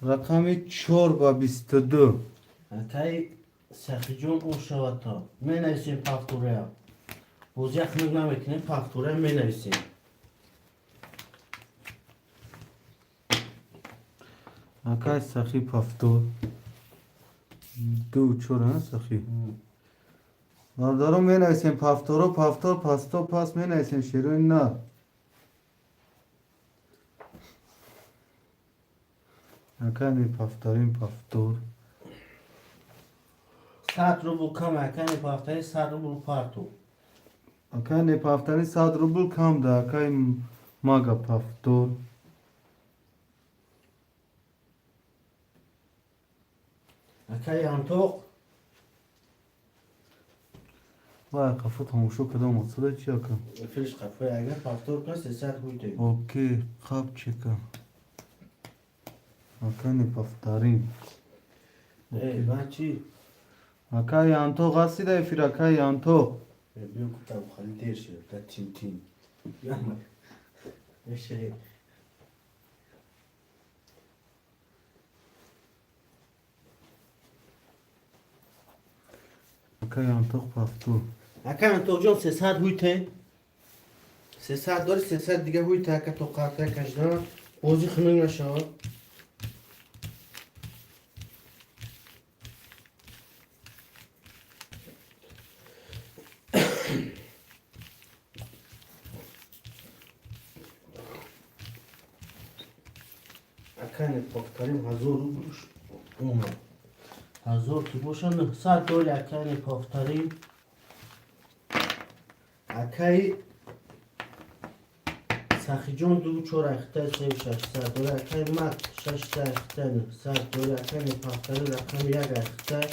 رقم 4 با 22 اکای سخی جون او شواتا می نویسیم پافتوره ها. بوزی اخمگ نمیکنیم پافتوره می نویسیم. اکای سخی پافتور 2 4 ها سخی مردارو می نویسیم پافتورو پافتور پاستو پاس می نویسیم شیروی نه. اکای می پافتاریم پافتور 100 روبل کم اکای پافتوره 100 روبل پارتو. اکای نی پافتاری 100 روبل کم ده. اکای ماگا پافتور اکای انتوق وای قفت هموشو کدام مصده چی اکم. فیلش قفوی اگر پافتور کن 300 بویده. اوکی خواب چکم. اکای نی پافتاریم ای من چی؟ اکای انتو غاسی ده فیر اکای انتو بیو کتاب خالی دیر شد تا تین تین. یامر بشه اکای انتو پافتور اکای انتوق جون 300 بویده. 300 داری 300 دیگه بویده اکا تو قطعه کشدن بوزی خنگ نشد. اکای پافتاریم 1000 روبلش اومد. 1000 که باشن 900 دوری اکای پافتاریم. اکای سخی جون 2 4 اختار 600 دوری. اکای مک 6 اختار 900 دوری. اکای پافتاری رقم 1 اختار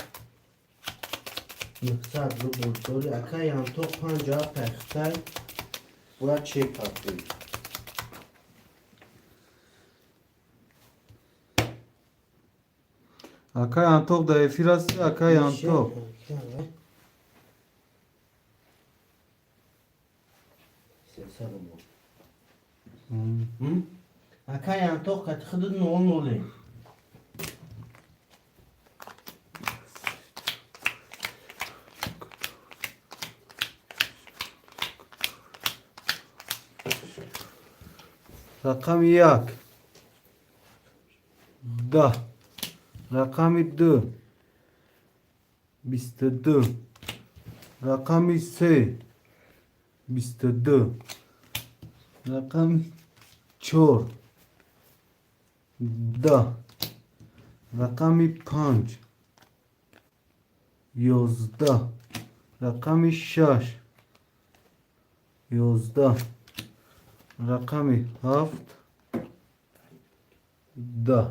900 روبل دوری. اکای انتوق 50 اختار باید چه پافتاری. اکای انتو ده فیر هستی اکای انتو اکای انتوق کت خدود نول نوله. رقم 1 10 رقم 2 22 رقم 3 22 رقم 4 10 رقم 5 11 رقم 6 11 رقم 7 10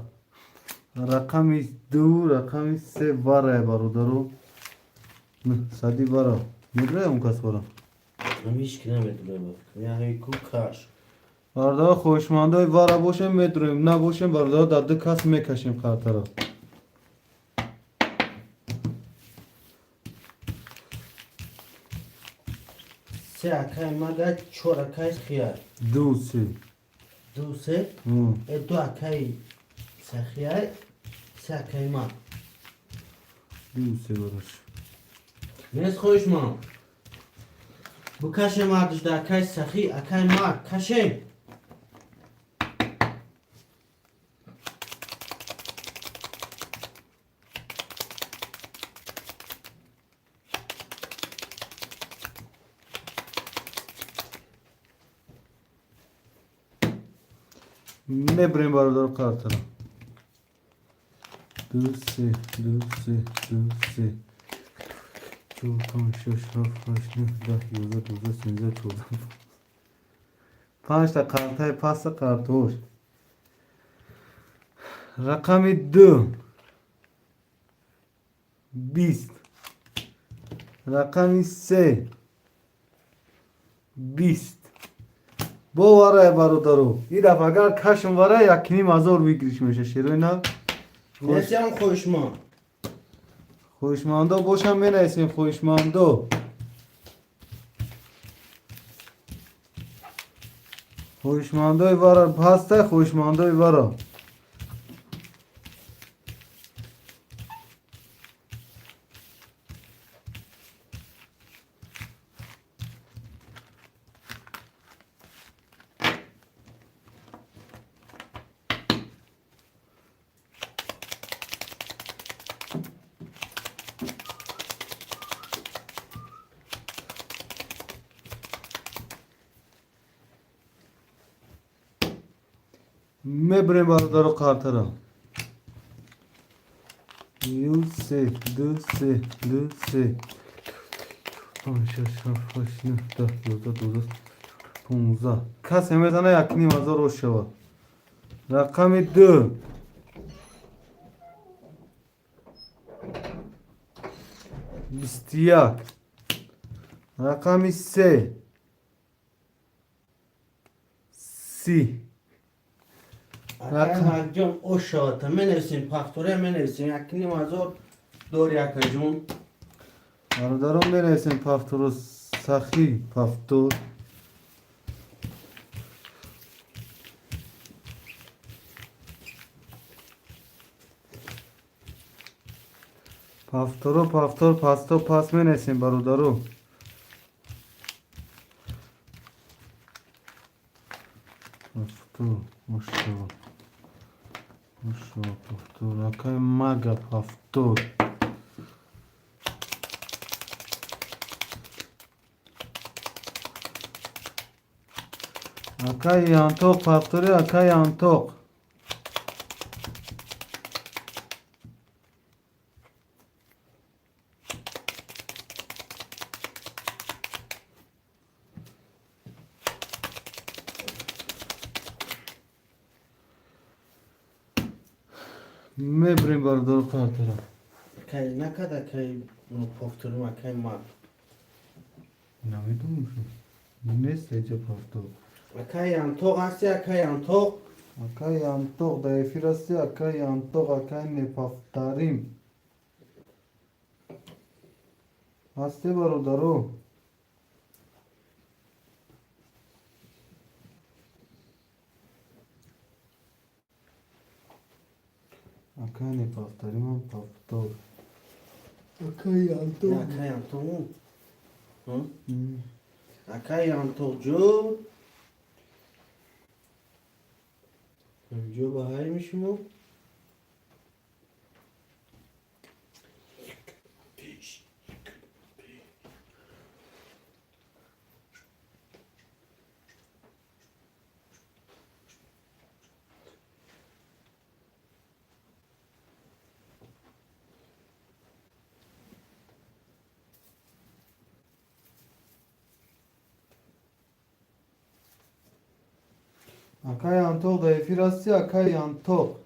رقم 2 رقم 3 واره برادرو نه صدی برا میدره اون کس برا هم هیچ کی نمیدونه بابا یا هیکو کاش بردا خوشمندای وارا باشیم میدریم نباشیم بردا داده کس میکشیم خاطر را سه اکای مگه چور اکای خیار دو سه دو سه دو اکای سخیار سه اکای ما دو سه براش نیست خوش ما بکشم آدش در اکای سخی اکای ما کشم میبریم برادر خاطر را دو سه دو سه دو سه چهار پنج شش هفت هشت نه ده یازده دوزده سیزده چهارده پنج تا کارتای پاس کارتوش رقم دو 20 رقم سه 20 با واره برادرو این دفعه اگر کشم واره یک نیم هزار بگیریش میشه شیروی نه نیستم خوش ما خوشماندا باشم می نیسیم خوشماندا خوشماندای واره پسته خوشماندای واره میبریم برادر کارت را یو سه دو سه دو سه پنج شش هفت هشت نه ده یازده دوزده پونزده کسی میزنه یک نیم هزار روش شود رقم دو 21 رقم سه 30 اکای مجم او شاته می نویسیم پاکتوره می نویسیم یک نیم هزار دور یک جون برادران بنویسیم پفتور و سخی پفتور پفتور پفتور پستو پس می نویسیم برادرو پفتور مشتبه پفتور اکای مگه پفتور اکای یانتوق پفتوری اکای یانتوق میبریم بردار خاطره اکای نکد اکای پاکتوریم اکای ما نمیدونم نیست اینجا پفتور اکای انتوق هستی اکای انتوق اکای یانتوق دایفی راستی اکای یانتوق اکای نپفتاریم هستی برادرو اکای نپفتاریم هم پفتور اکای یانتوق اکای انتوق اکای انتوق جو جو بایی میشیم اکای یانتوق دایفی راستی اکای یانتوق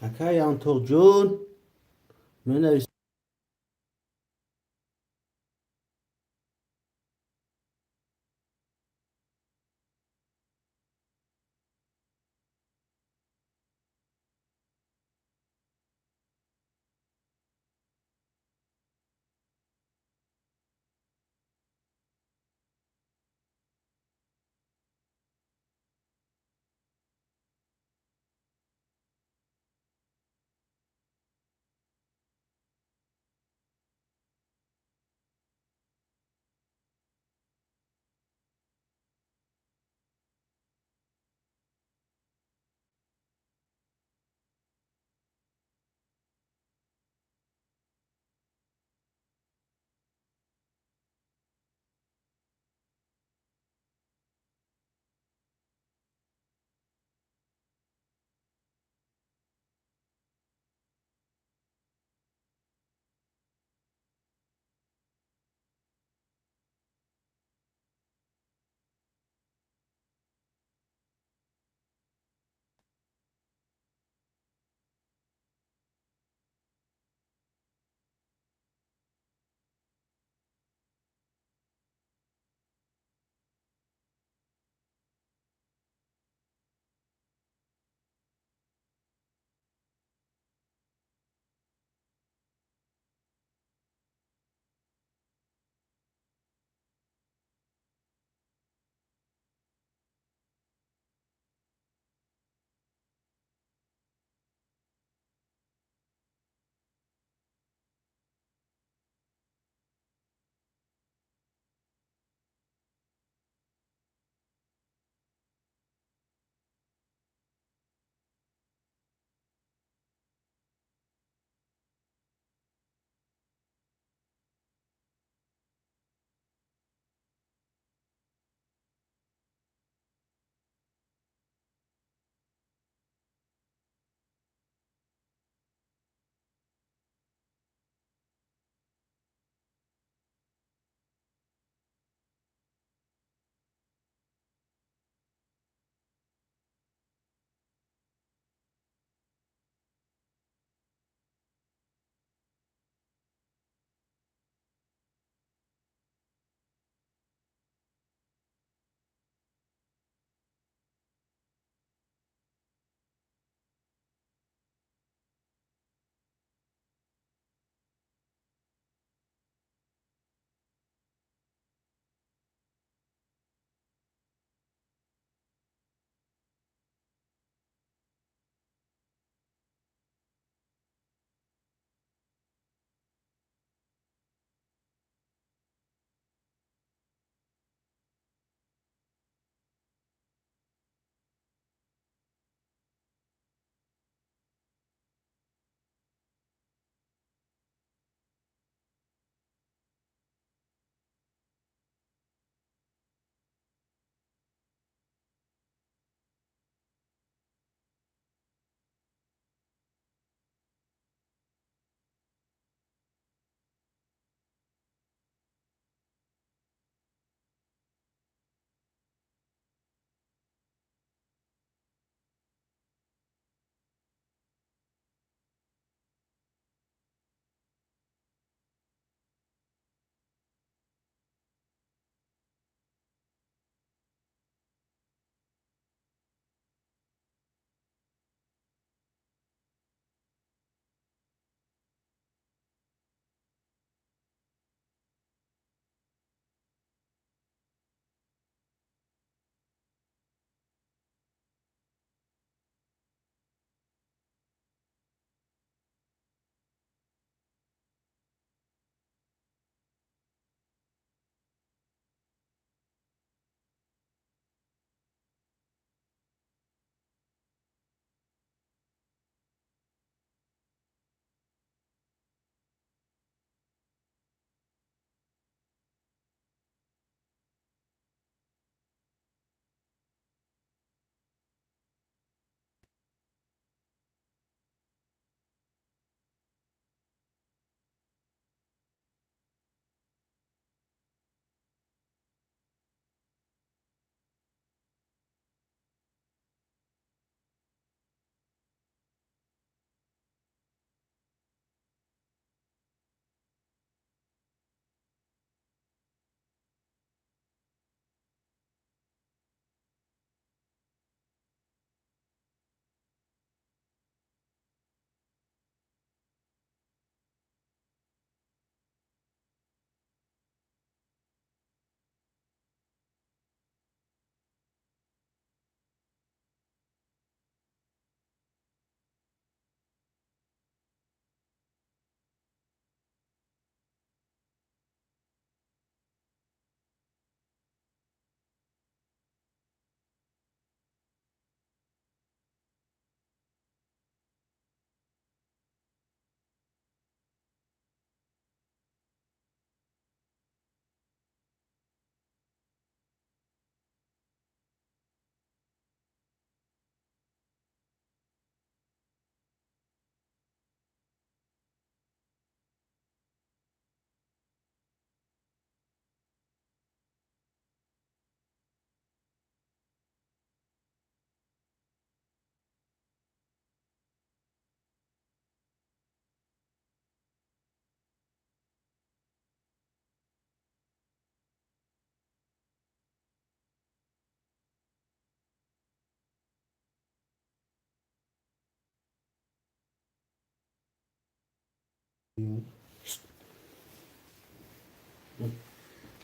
اکا یانتو جون من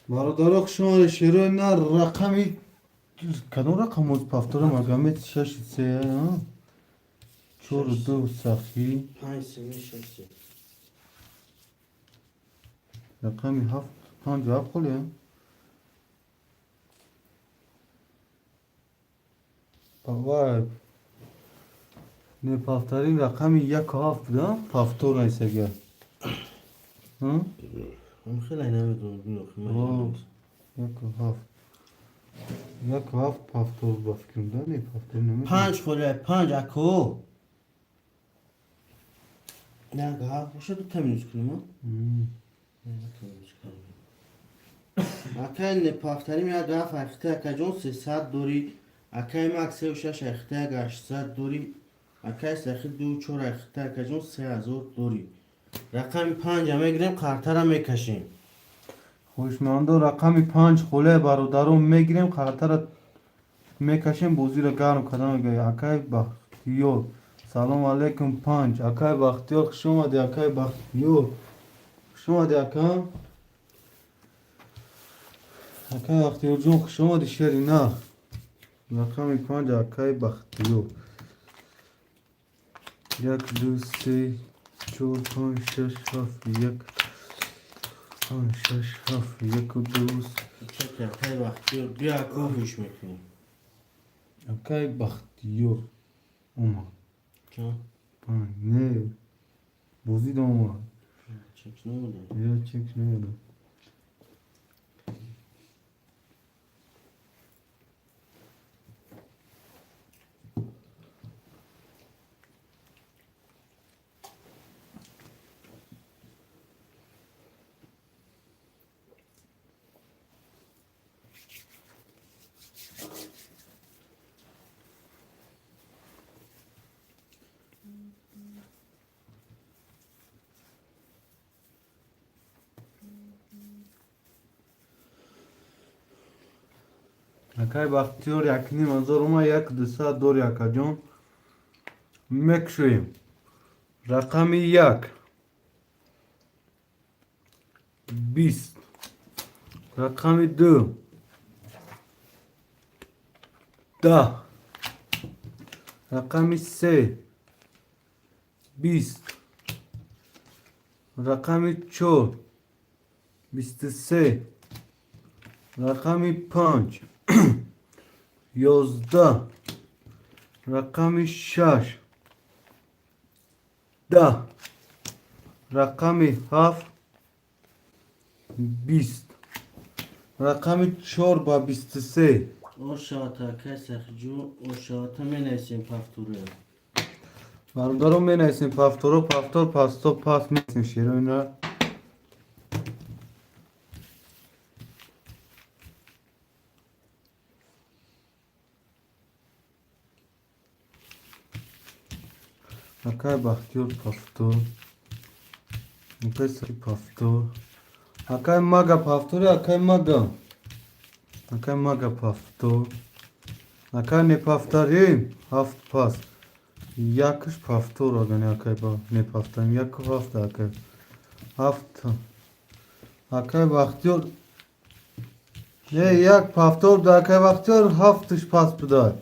برادر شما شیرای نر رقمی کدوم رقم بود پافتور مگمت 6 3 ها 4 2 سخی 5 3 6 رقمی 7 5 7 خاله وای نه پافترین رقمی 1 7 ده پافتور نیست اگر ها من خیلی نمیدونم واو 1 7 1 7 پافتور بافکیم ده نه پافتور نمیدونم 5 خوره 5 اکو نه که ها خوشه دو تمیز کنیم ها اکای نپافتری میاد رفت اخته اکا جون 300 دوری اکای مک 36 اخته اکا 800 دوری اکای سخی 2 4 اخته اکا جون 3000 دوری رقم 5 همه گیریم قرطه را میکشیم خوشمانده رقمی 5 خوله برادرم میگیریم خاطر را میکشیم بوزی را گرم کدام گه اکای بختیور سلام علیکم 5 اکای بختیور خوش اومدی اکای بختیور خوش اومدی اکا اکای بختیور جون خوش اومدی شیری نه رقمی 5 اکای بختیور 1 2 3 4 5 6 7 1 5 6 7 1 2 چک اکای وقتی بیا اکو هوش میکنیم اکای بختیور اومد جان نه بوزی دا اومد چک نموده یا چک نمیده اکای بختیور یک نیم هزار اومد 1 2 3 دور اکا جون میکشویم رقمی 1 20 رقمی 2 10 رقمی 3 20 رقمی 4 23 رقمی 5 11 رقمی 6 10 رقمی 7 20 رقمی 4 با 23 او شاتا اکای سخی جو او شاتا می نیسیم پفتوره برادرم می نیسیم پافتورو پافتور پاستو پاس می نیسیم شیرو این را اکای بختیور پافتور اکای سری پافتور اکای مگا پافتور اکای مگا پافتور اکای نپافتاریم هفت پاس یکش پافتور آگنی اکای با نپافتاریم یک و هفت اکای هفت اکای بختیور نه یک پافتور دو اکای بختیور هفتش پاس بدار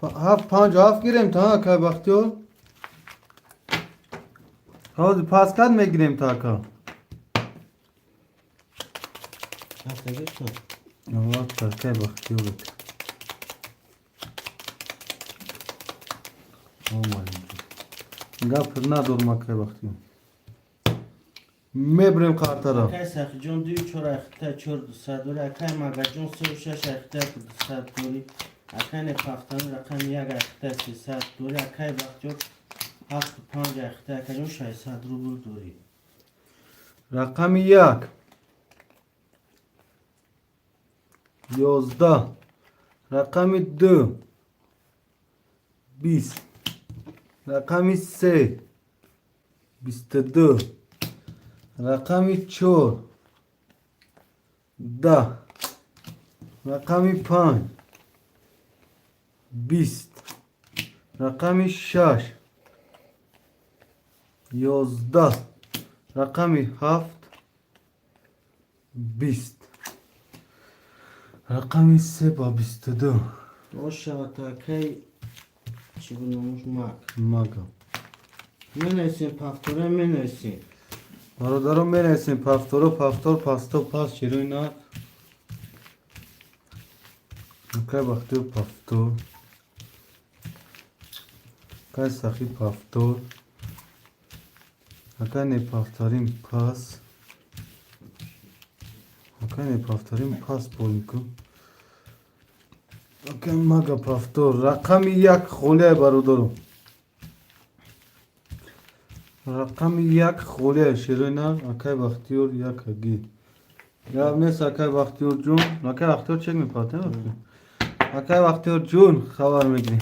هفت 5 هفت گیریم تا اکای بختیور حاضر پاس کد میگیریم تا اکا هفته گیرتو آه تا اکای بختیور گپ ندارم اکای بختیور میبریم قطره اکای سخی جون 2 4 اخته 4 200 دوری اکای مگا جون 36 اخته 200 دوری اکای نپافتری رقم 1 اخته 300 دوری اکای وقتی 7 5 اخته اکای جون 600 روبل دوری رقم 1 11 رقم 2 20 رقم 3 22 رقم 4 10 رقم 5 20 رقم 6 یازده رقم هفت بیست رقم سه با 22 باشه تا کی چی بناموش مک مگا منویسیم پفتوره منویسیم برادرم میرسیم پفتورو پفتور پاستو پاس چیروی نه که وقتی پفتور که سخی پفتور اگه نپفتاریم پاس اگه نپفتاریم پاس بونکو اگه مگا پفتور رقم یک خوله برادرم رقم یک خوله شیرینه اکای بختیور یک اگی یا نیست اکای بختیور جون اکای بختیور چک میپاته اکای بختیور جون خبر میگیریم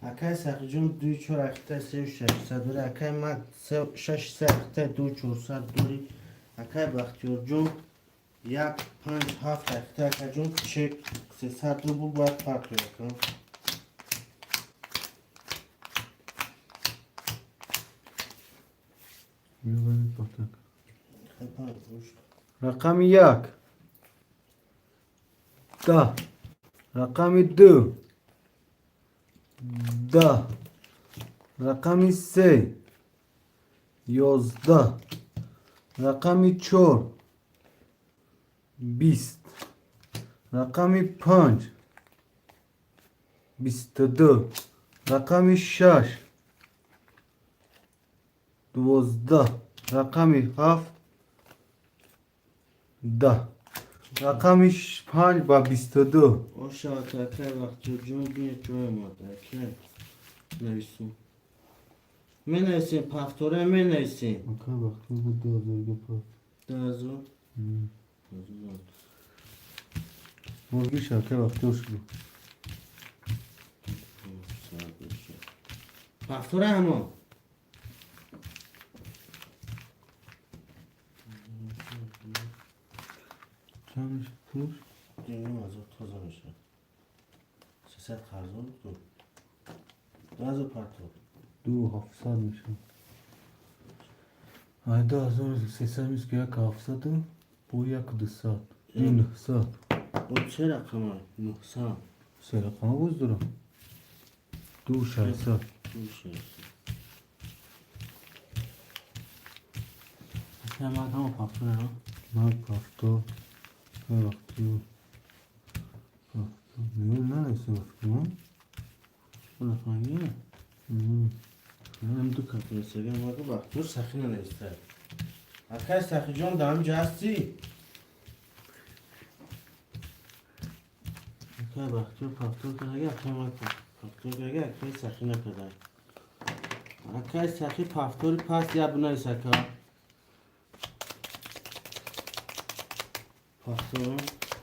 اکای سخی جون 2 4 اخته 3 600 دوری اکای مک 6 3 اخته 2 400 دوری اکای بختیار جون 1 5 7 اخته اکای جون 300 دو بود باید فرق کنم رقم یک ده رقم دو ده رقم سه یازده رقم چهار 20 رقم 5 22 رقم 6 12 رقم 7 10 رقم 5 با 22 باشه تا اکای بختیار جون بینه جوی ماده اکای نویسیم منویسیم پفتوره منویسیم اکای وقتی بود 2000 گفت 2000 مرگی شاکه وقتی شد پفتوره همون چندش پوش دیگه از تازه میشه 300 خرزان دو 2000 پرتو 2700 میشه ای 2300 میشه که یک 700 بو یک 200 این 900 او چه رقمه 900 سه رقم بوز دارم 2600 اصلا ما همون پفتوره ها من پفتو که وقتی پفتو نیو ننیسی وقتی من اون رقمه هم دو کپی سگه ما که بختور سخی ننویسته اکای سخی جان دام جاستی اکای بختور پفتور که نگه اکای ما پفتور که نگه اکای سخی نکده اکای سخی پفتوری پس یا بنویس اکا پفتور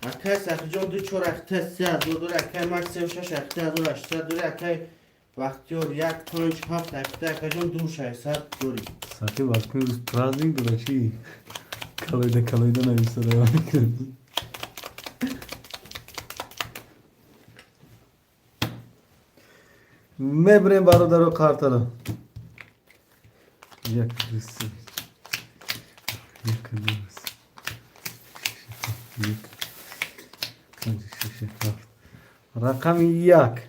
اکای سخی جان 2 4 اخته 3 دو دور اکای مک 3 6 اخته دور 800 دور اکای بختیار 1 5 7 اخته اکای جان 2 600 دوری ساکی وقتی روز پرازنیک داره چی کلایده نویسته روانی کرد میبریم برادر و کارتر یک دوست یک دوست یک پنج شش هفت رقم 1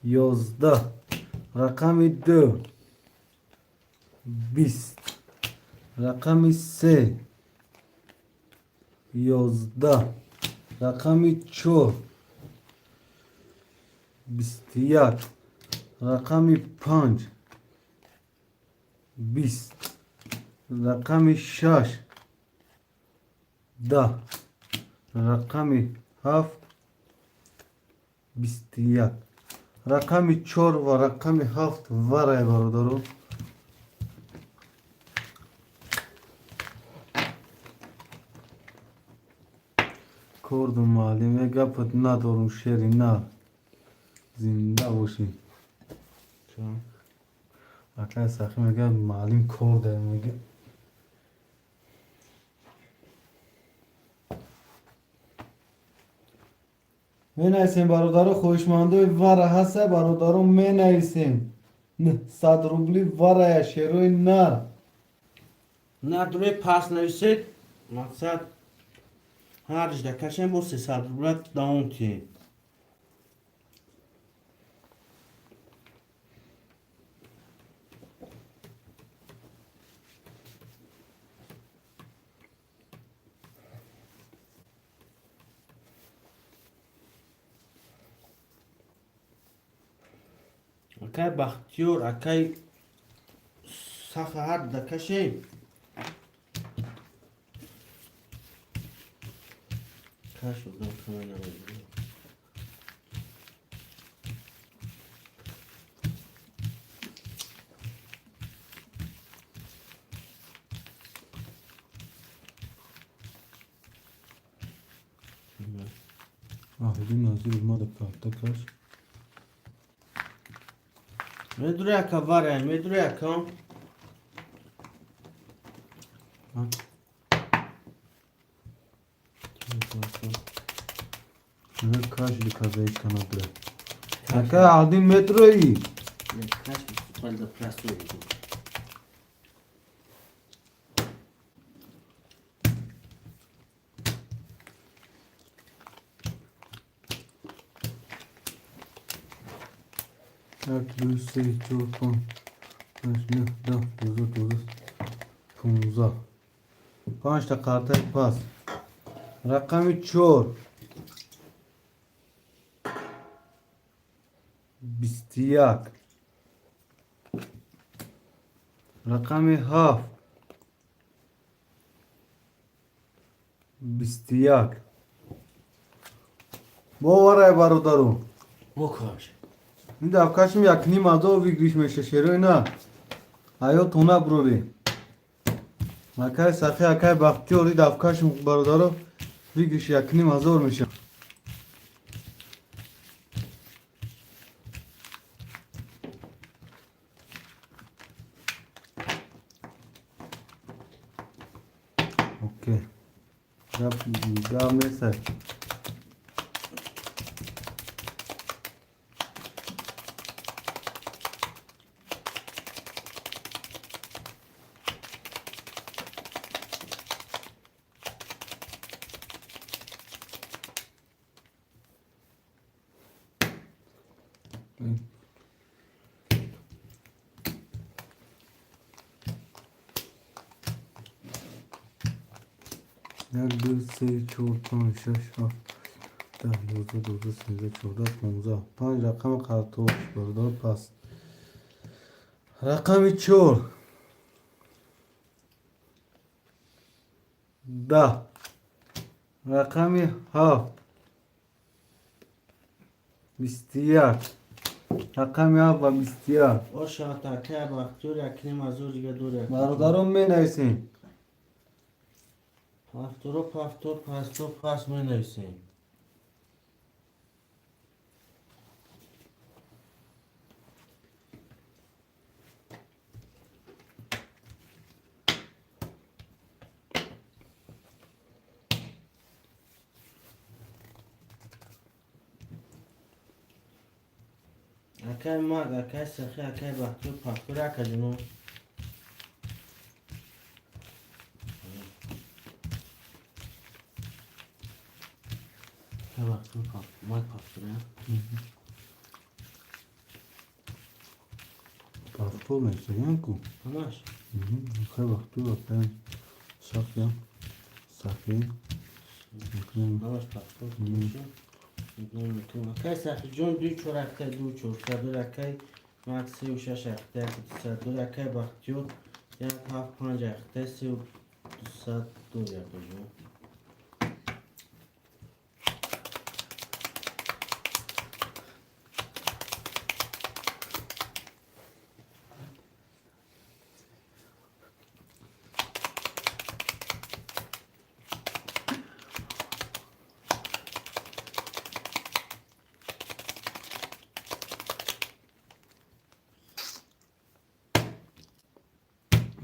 11 رقم 2 20 رقم 3 11 رقم 4 21 رقم 5 20 رقم 6 10 رقم 7 21 رقم 4 و رقم 7 ورای برادرو کرد و معلم گپت ندارم شیری نه زنده باشی چون اکای سخی میگه معلم کرده میگه منایسیم برادر خوشمنده وره هسته برادرم منایسیم 100 روبلی وره شیروی نر نداره پس نویسید مقصد هرج دکشم با 300 روبلت داون تی اکای بختیور اکای سخ هر دکشیم کاش بودم کنه نمیدونم آهدی نازی ما ده کارتا کش میدونه اکا واره میدونه اکا نه کاش دی کازایش کنه بره اکای عادی متروی کاش فال ده پلاستوی یک دو سه چهار پنج پنج نه ده دوزده دوزده 15 5 تا کارت پاس رقم 4 21 رقم 7 21 باوره برادرم بکاش این دفکاشم یک نیم ازو بگریش میشه شیروی نه آیا تونه بروری مکای سخی اکای بختی اولی دفکاشم برادرو بگریش یک نیم ازور میشه اوکی گم میسه یک دو سه چهار پنج شش هفت 10 11 12 13 14 15 5 رقم کارتوش برادر پس رقم 4 10 رقم 7 21 رقم 7 و 21 باشه تا اکای بختیور یک نیم ازو دیگه دوره برادرم می نویسیم پفتورو پفتور پستو پس می نویسیم اکای مرد اکای سخی اکای بختیور پفتور اکا جنو اکای بختیور پفتور مرد پفتوره پاسپور میشه کو همش خیلی وقتی وقتی سخیم سخی همش پفتور میشه اکای سخی جون دوی چور اکای دو چور سردور اکای مرد 36 اکای سردور اکای بختیور یک 7 5 اکای 32 دو یک جون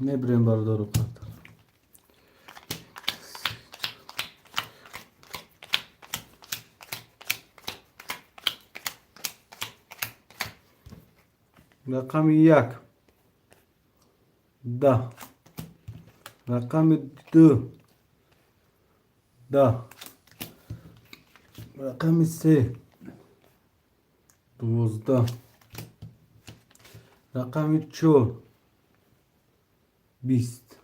میبریم برادر رو پاتر رقم 1 10 رقم 2 10 رقم 3 12 رقم 4 20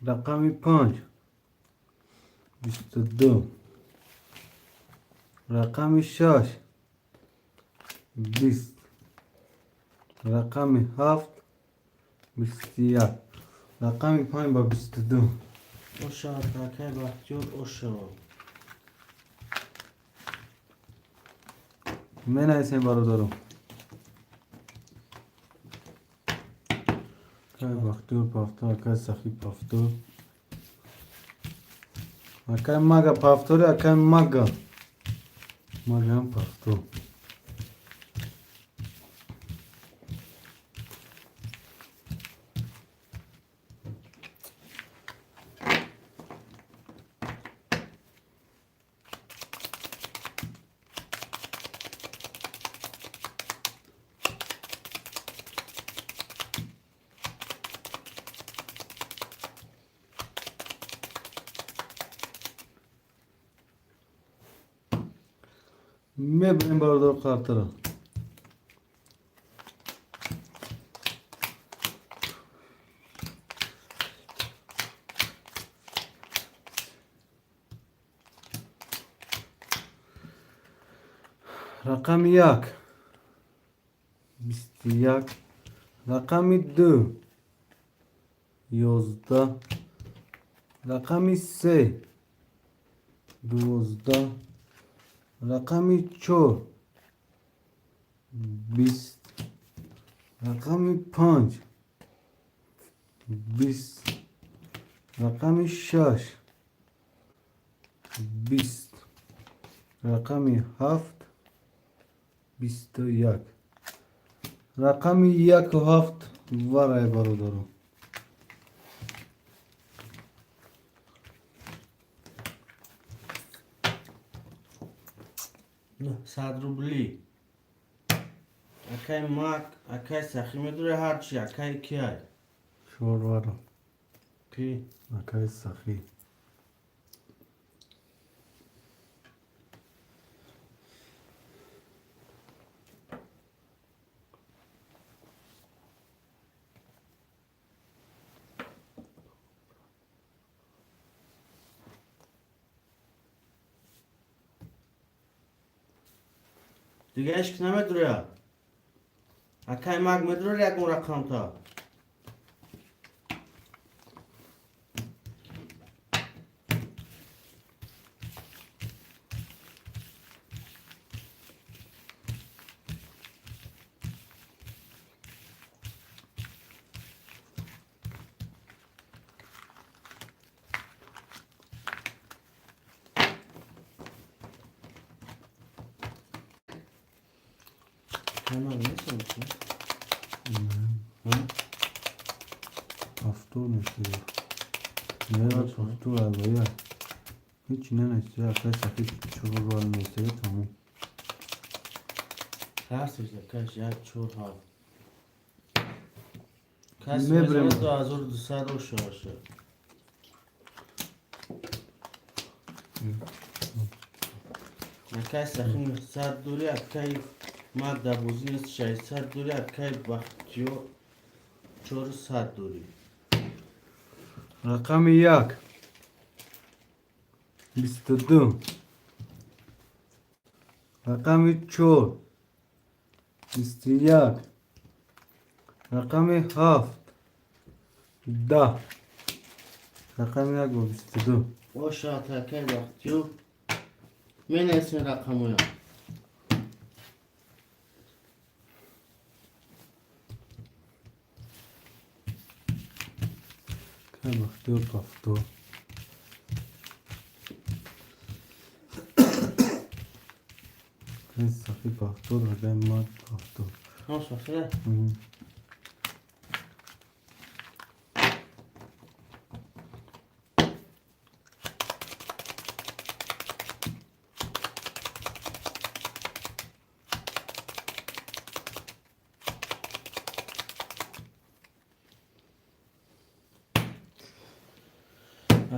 رقم 5 22 رقم 6 20 رقم 7 21 رقم 5 با 22 اوشا تاکه بختیار اوشا من ایسیم برادرم که بختور پافتور که سخی پافتور اکای مگا پافتوری اکای مگا هم پافتور میبریم برادر خاطر رقم 1 21 رقم 2 11 رقم 3 12 رقم 4 20 رقم 5 20 رقم 6 20 رقم 7 21 رقم 1 و 7 ورای برادرم نه 100 روبلی اکای ماک اکای سخی میدوره هرچی اکای کیای شورورم کی اکای سخی دیگه اشک نمیدوره اکای ماک میدوره یک رقم تا Hemen ne sonuçta? پافتور میشه نه پافتور اولیه هیچی نمیشه اکای سخی شورور میشه تموم Herstig کاش یک چور ها کس میبریم. میزنه 2200 رو شاشه اکای سخیم 100 دوری اکای مک دبوزی 600 دوری اکای بختیو 400 دوری رقم 1 22 رقم 4 21 رقم 7 10 رقم 1 و 22 o şart اکای بختیو من اسم رقمو یا که بختور پافتور که سخی پافتور اگه مات پافتور هم شخصه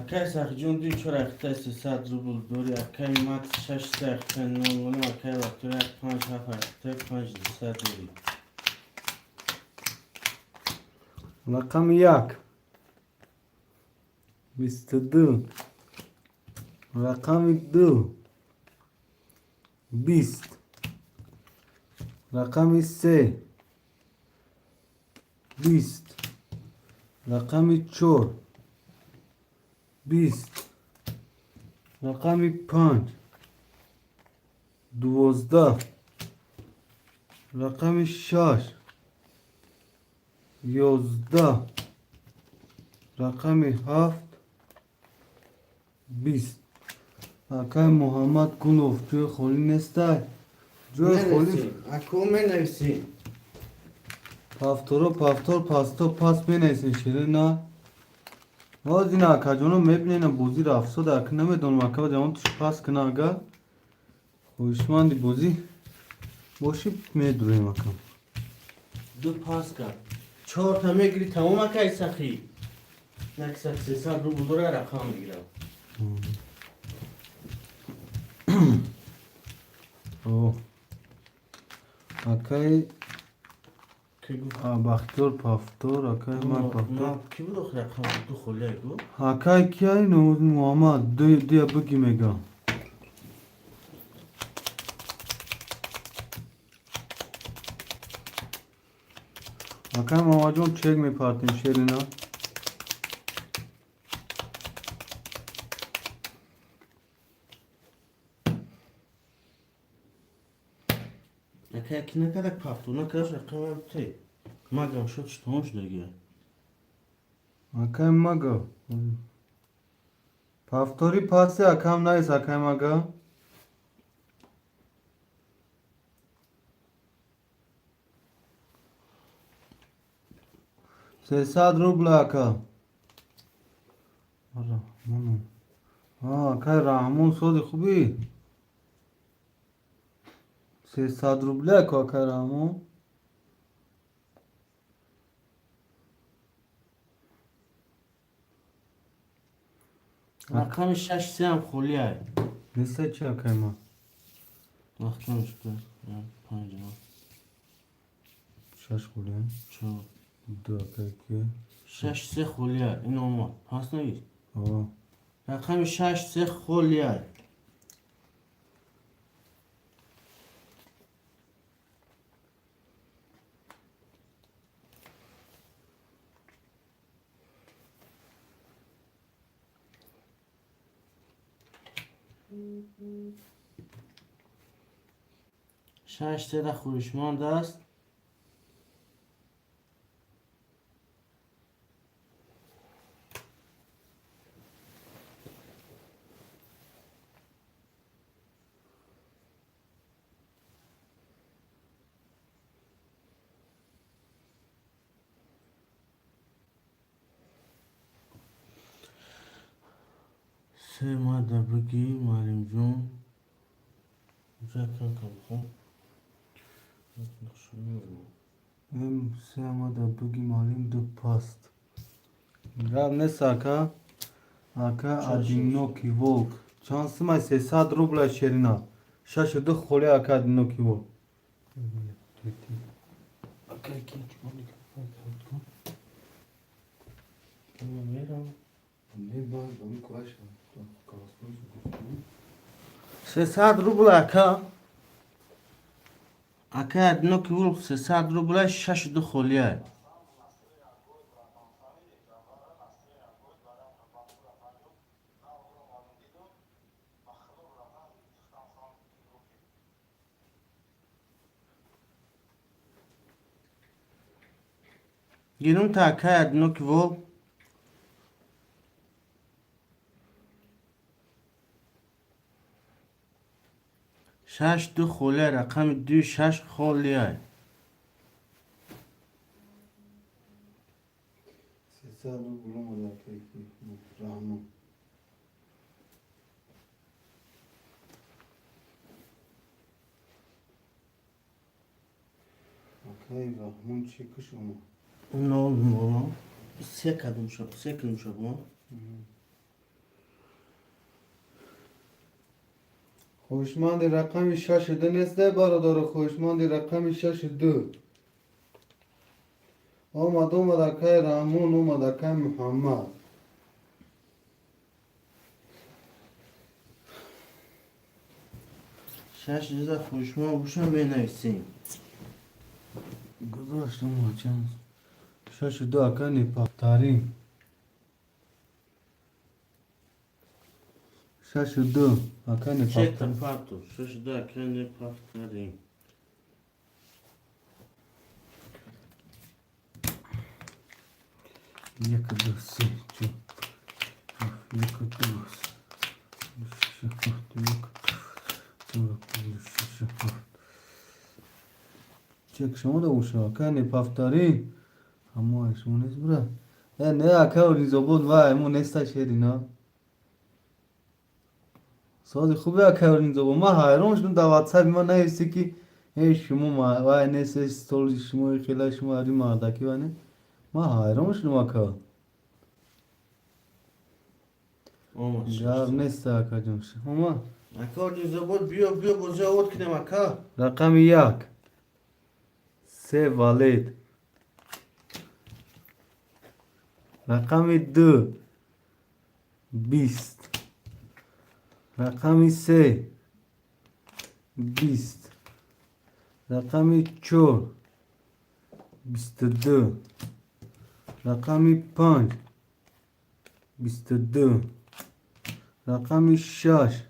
اکای سخی جون دوی چور اخته 300 روبل دوری اکای مکس 6 سه اخته نونونه اکای وقتوری اک 5 7 اخته 5 200 دوری رقم یک 22 رقم 2 20 رقم 3 20 رقم 4 20 رقم 5 12 رقم 6 11 رقم 7 20 اکای محمد گلوف جای خالی نیسته جای خالی اکو می نویسی پافتورو پافتور پاستا پاس می نیسین شیره نه باز این اکا جانو میبینین بوزی را افسود اکا نمیدونم اکا جوان توش پاس کنه اگه خوشمندی بوزی باشی میدونیم اکا دو پاس کرد 4 تا میگیری تمام اکای سخی یک 300 روبل دوره رقم میگیرم اوه اکای که گفت بختور پافتور اکای من پافتور کی بود آخر رقم تو خلیه گو اکای کیای نوز محمد دیا بگی میگم اکای محمد جون چک میپارتیم شیرینا اکای کی نکرد پافتو نکردش رقم هم تی مگم شد شتونش دیگه اکای مگا پافتوری پاسی اکام نایست اکای مگا 300 روبل اکا رحمون اکای رحمون سودی خوبی 300 روبل اکا اکای رحمون رقم 6 3 هم خلیه نیسته چی اکای ما وقتمش کن 5 شش خوله 4 دو اکای که 6 3 خلیه این اومد پاس نگیر آه رقم 6 3 خلیه شش سه خوشمند است سه ماده بگی معلم جون جاکن کم خون ام سه آمده بگی مالین دو پاست گرم نیست اکا اکا ادینوکی ولک چانسی مای 300 روبل شیرینا شش دو خوله اکا ادینوکی ولک اکای کی چون میرم سه 300 روبل اکا اکا ادنو کی ول 300 روبل 6 دو خلیه گیرم تا اکا ادنو کی ول شش دو خلیه رقم 26 خلیه 300 روبل اومده اکا رحمون اکای رحمون چی کش اومد نه سه کدوم شد سه کدوم شد خوشمند رقم 62 نیست برادر خوشمند رقم 62 اومد اکای رامون اومد اکای محمد شش جزا خوشما بوشم بنویسیم. گذاشتم چند 62 اکای نپافتاری 62 اکای چه نپافتاری تفاوتو؟ شش جزا کنه پافتاریم. یک دو سه چهار یک دو سه چک شما دو شما کنی پافتاری همه شما نیست برا نه اکه اوریزو بود و امون نیستا شیری نه سازی خوبه اکه اوریزو بود ما حیران شدم در واتساپ ما نیستی که ای شما ما و نیست استول شما خیلی شما هری مردکی و نه ما حیران شدم اکه جواب نیست اکه جون شما اکا جزا بود بیا بوزه آورد کنیم اکا. رقم یک سه والد رقم دو 20 رقم سه 20 رقم چهار 22 رقم 5 22 رقم 6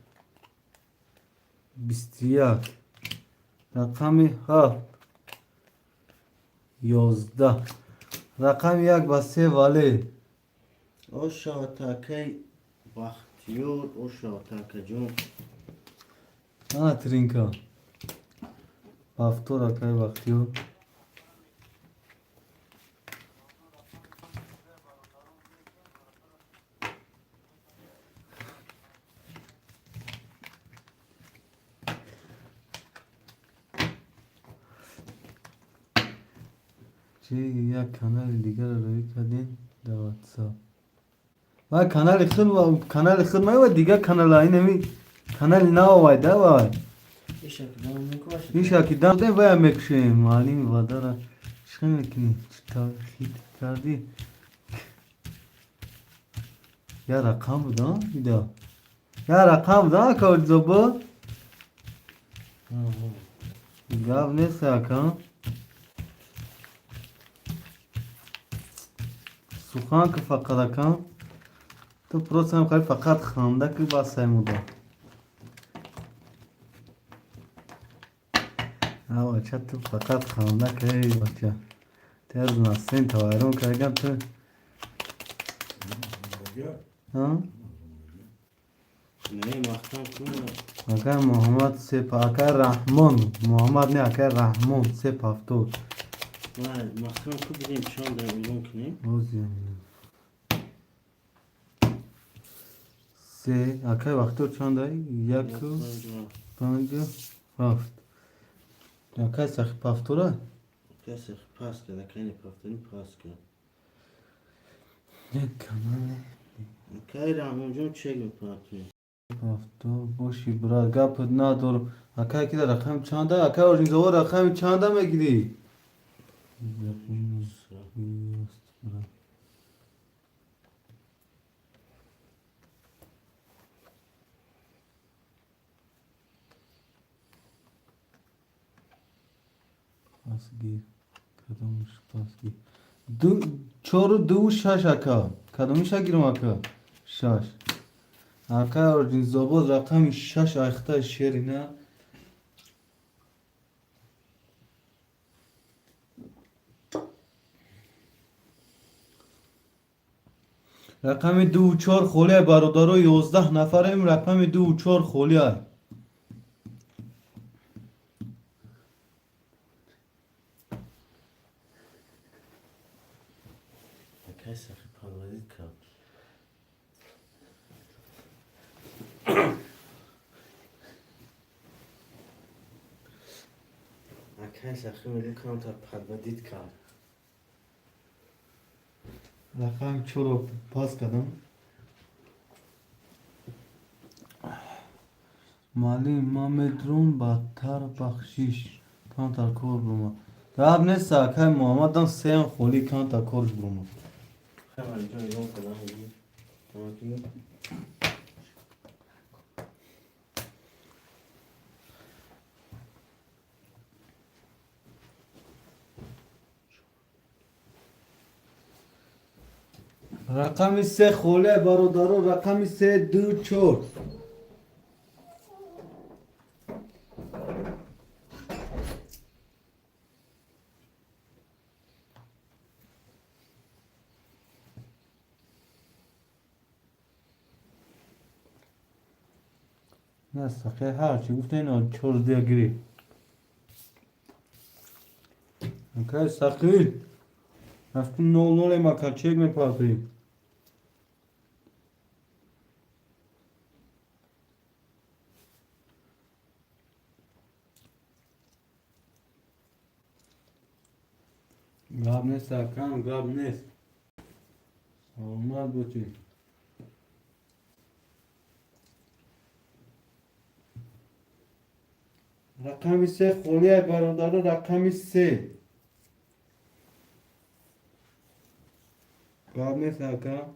21 رقم 7 11 رقم یک با سه واله او شاتاکی بختیور او شاتاکی جون. آه ترینکا هفتور اکای وقتیو چی یک کانال دیگر رو روی کردین در واتساپ و کانال خود ما و دیگر کانال های نمی کانال نو وایده وای این شاکی دام ده باید مکشه معلیم وادارا چخه میکنی چطور خیلی کردی یا رقم بودم بیدا یا رقم بودم که اوریزو بود گاب نیست اکا سخان که فقط اکا تو پروس هم خیلی فقط خانده که بس سیموده آه بچه تو فقط خانده که ای بچه ترز نستین توایرون که اگم تو ها؟ نه مختم کنم. اگر محمد سپ اگر رحمان محمد نه اگر رحمان سپ هفتور نه مختم کنم بگیم چند در اون کنیم. روزی سه اگر وقتور چند دایی؟ یک و پنج و هفت اگر سخی هفتوره؟ کسی پاس کرد اکنی پافتنی پاس کرد. یک کاناله اکی رحمان جون چه گفت هفتور باشی برای گپت ندارم اگر که در رقم چند دایی؟ اگر اوریزو رقم چند دایی میگیری؟ پاس گیر کدومش پاس گیر دو چهار و دو و شش اکا کدومش گیرم اکا شش اکا اوریزو بود رقم شش اخته شیری نه رقم دو و چهار خوله برادرو 11 نفریم رقم دو و چهار خوله های اکی سخی پروازید کرد. اکی سخی میلی کنم تا پروازید کرد. رقم چهار رو پاس کردم مالی مامدرون بدتر بخشیش کان تا کور بروما گاب نیست اکای محمد دان سین خولی کان تا کورش بروما خیلی جای اون کدام بود تمام کی رقمی سه خوله برادرو رقمی سه دو چور نه سخی هرچی گفته اینا چور دیا گیری اوکی سخی رفتیم نول نول مکر چیک میپاسی گاب نیست اکرم گاب نیست آمد بچی رقمی سه خولیه برادر رقمی سه گاب نیست اکرم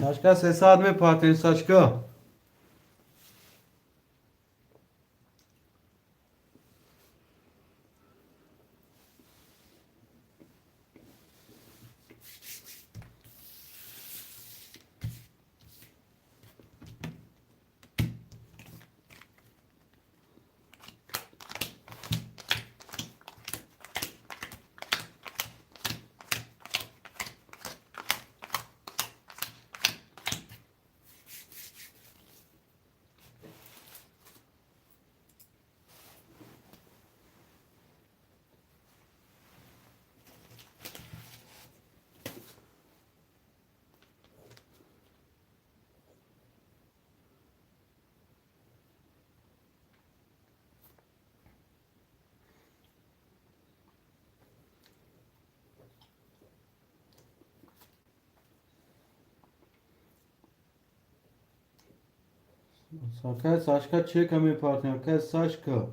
Saçka ses adme partinin saçka. Saçka çek mi partinin saçka.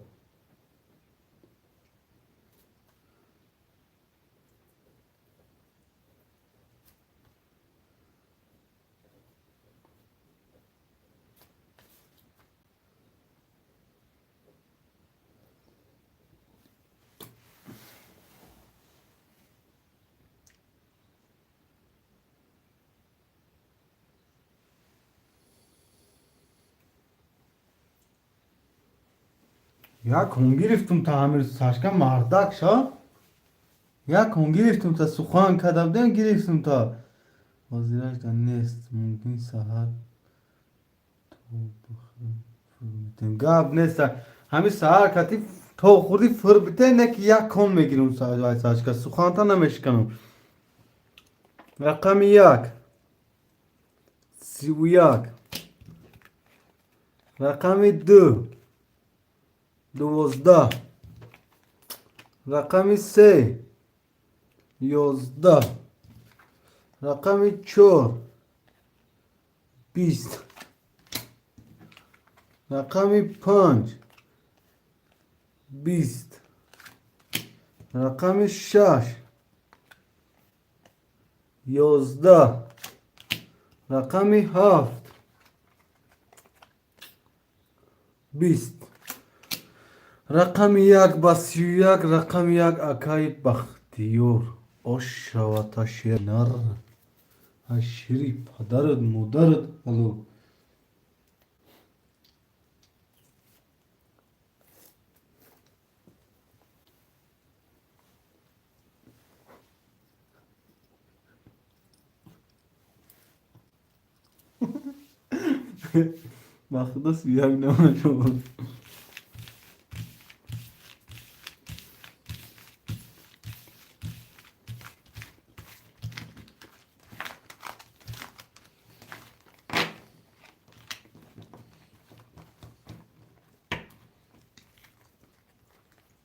Ya کن گرفتم تعمیر ساشکا مردک شا یا کن گرفتم تا سخان کدم دن گرفتم تا وزیرش دا نیست ممکن سهر تو گاب نیست همین سهر کتی تو خوردی فر بته نه که یک کن میگیرم ساشکا سخان تا نمیشکنم رقم یک 31 رقم 2 12 رقم 3 11 رقم 4 20 رقم 5 20 رقم 6 11 رقم 7 20 رقم 1 با 31 رقم 1 اکای بختیور اشرا تا شیر نر شیری پدرد مادرد الو بخدا سیاق نماشون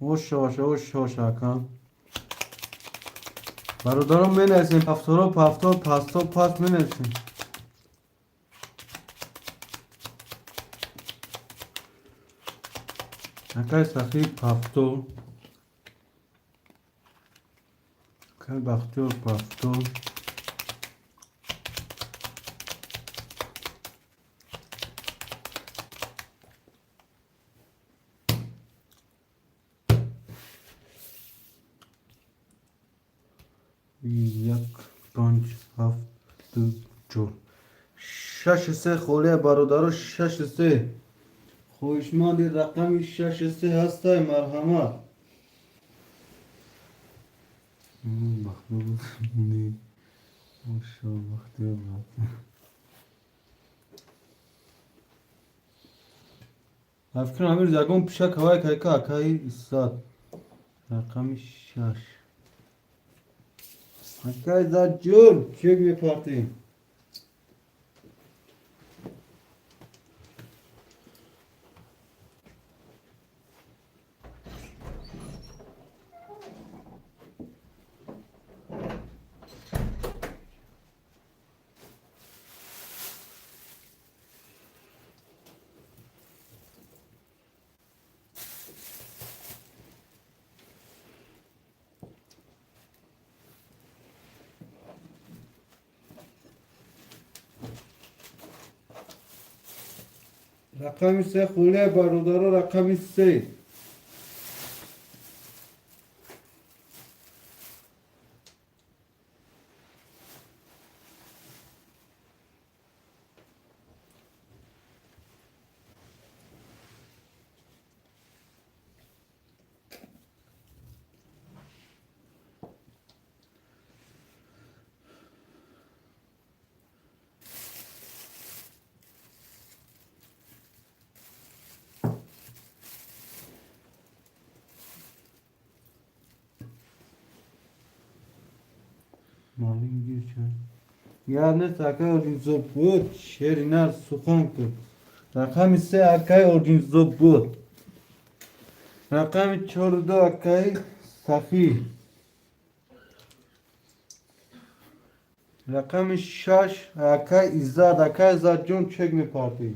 Hoş Hakan. برادرم بنویسین پفتورا پفتور پاستا پاس بنویسین. اکای سخی پفتور. اکای بختور پفتور. یک پنج هفت دو چهار شش سه خوله برادر شش سه خوشمندی رقم شش سه هسته مرحمت بختی افکر امیر زگون پیشک هوای که اکایی ایستاد رقم شش اکای زد جون چک میپارتیم رقم سه خوله برادر رقم سه مالین گیر چند یعنی اکای اورجینزو بود شیرینر سخن کرد رقم سه اکای اورجینزو بود رقم چهار دو اکای صفی رقم شش اکای ایزاد جون چک میپارتی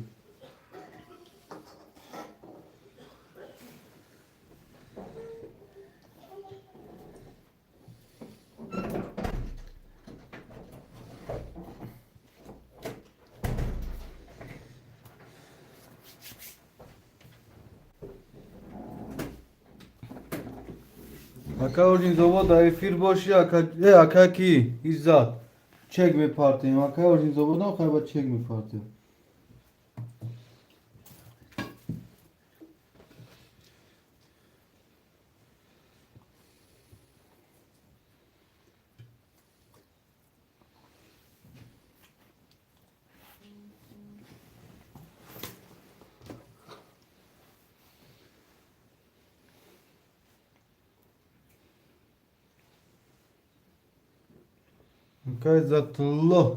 اکا اورجینزو بود دایفیر باشی اکا کی ایزاد چک میپارتیم اکا اورجینزو بود خیلی با چک میپارتیم اکا عزت الله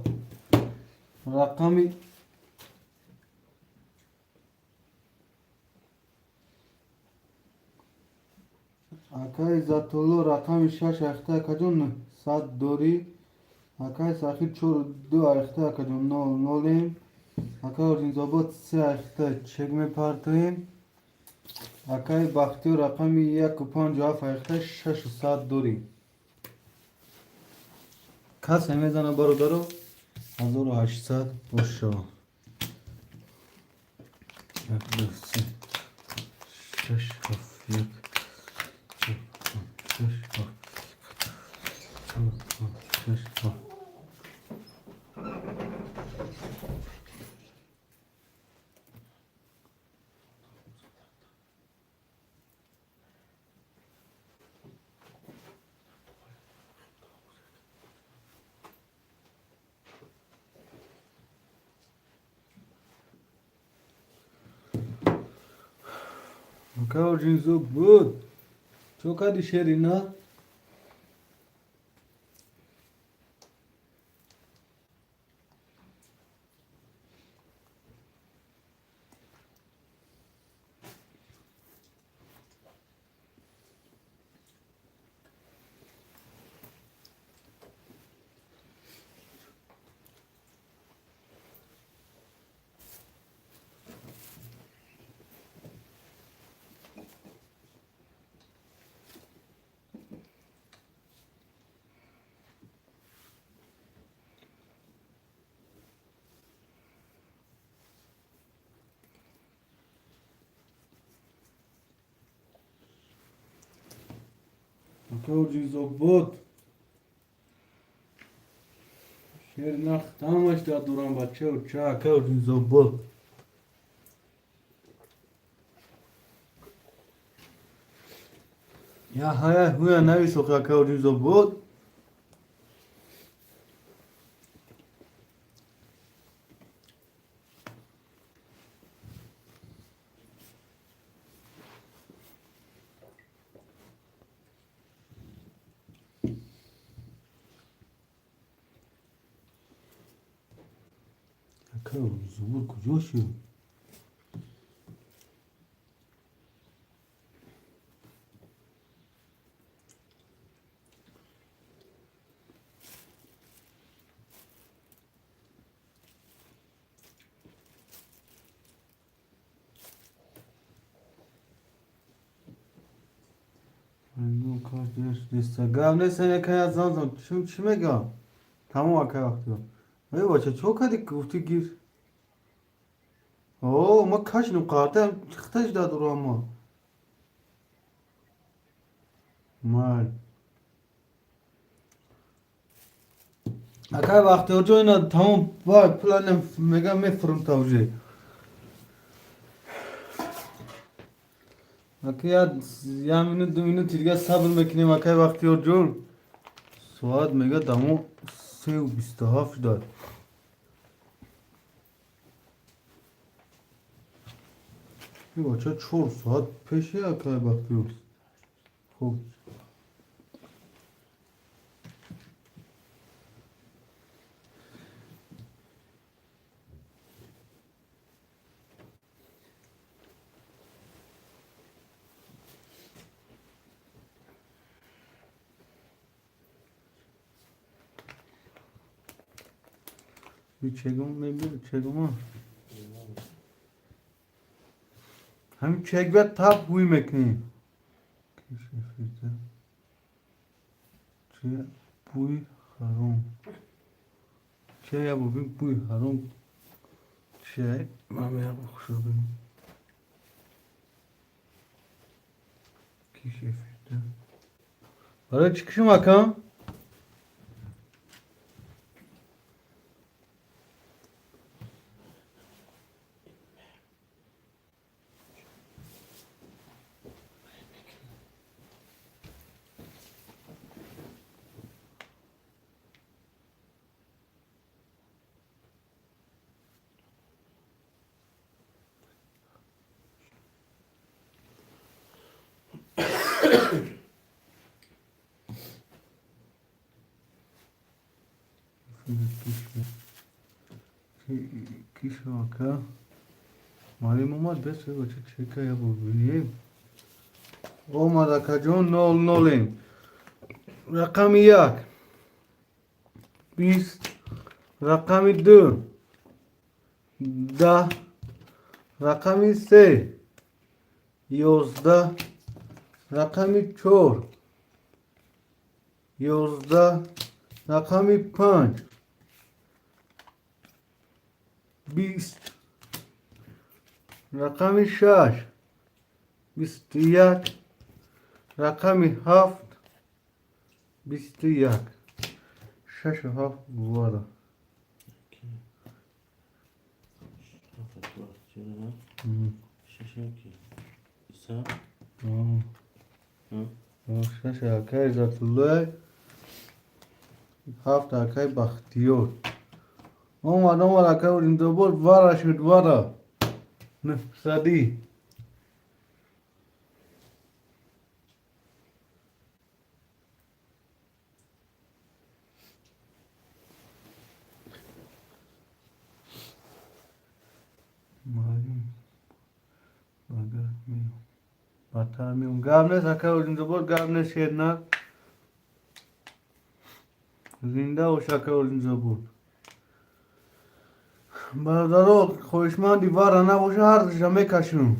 رقمی اکای عزت الله رقم شش اخته کجون صد دوری اکای ساخیر چور دو اخته کجون نولیم اکای اورجینزو بود سه اخته چک میپارتیم اکای بختی رقمی یک و پنج هفت اخته شش و صد دوری کس میزنه برادرو 1800 باشا یک دو سه شش هفت یک چه شش هفت شش هفت اکای اورجینزو بود چو کدی شیرینا اکه اوجی زبود شیر نخ تمامش داد دوران بچه و چه اکه اوجی زبود یا های هویا نوی سوخه اکه اوجی زبود اکه اوجی زبود کجا شد اینو کار دیست گم نیستن یکی از زن چی میگم تمام اکه وقتی ای بچه چو کدی گفتی گیر اوه ما کشنم قاطع چختش داد رو ما مال اکه وقتی اوجو اینا تمام با پلانم میگم میفرم توجه اکه یا minut 2 minut دیگه صبر میکنیم اکه وقتی اوجو ساعت میگه تمام 3:27 داد این بچه 4 ساعت پیشه اکه وقتی اوجو خوب bir çekim ne bir çekim var. Hem çek ve tap huy mekni. Çe buy harom. Çe ya bu bir buy harom. Çe mame ya bu kuşabım. Kişi fiyatı. Para çıkışım bakalım. Kişi vaka malum olmaz bes ve açık şaka yapabilirim. Olmadı akajon nol nolim. Rakam yak. 20 rakam 2 10 rakam 3 11 rakam 4 11 rakam 5 20 rakam 6 21 rakam 7 21 6 7 voilà. شش اکای زاتلوی هفت اکای بختیور اومد اکای اورین دو بود وارا شد وارا نه سادی malum baga miu bata miu gamne akai orin do bol gamne şerna زنده و شکر اینجا بود برادرها خوشمند دیوار نباشه هر جمعه کشون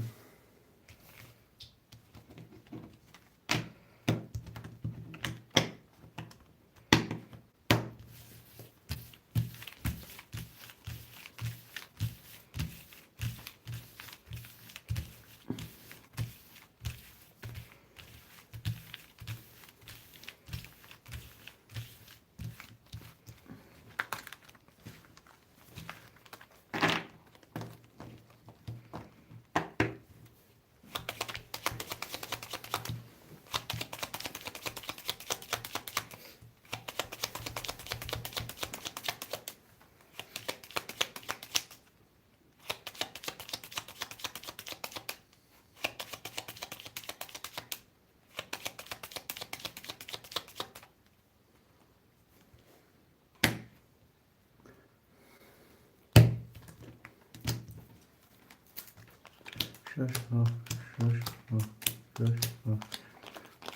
شش هفت شش هفت شش هفت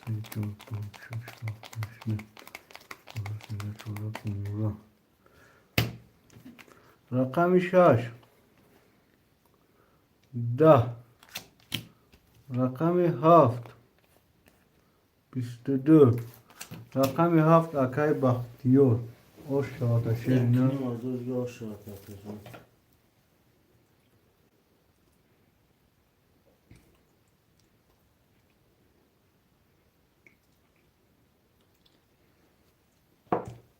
سه چهار پنج شش هفت هشت نه چهار پنج رقم شش ده رقم هفت 22 رقم هفت اکای بختیار او شاد شیر نه یکنیم از او یا شاد اکا جان.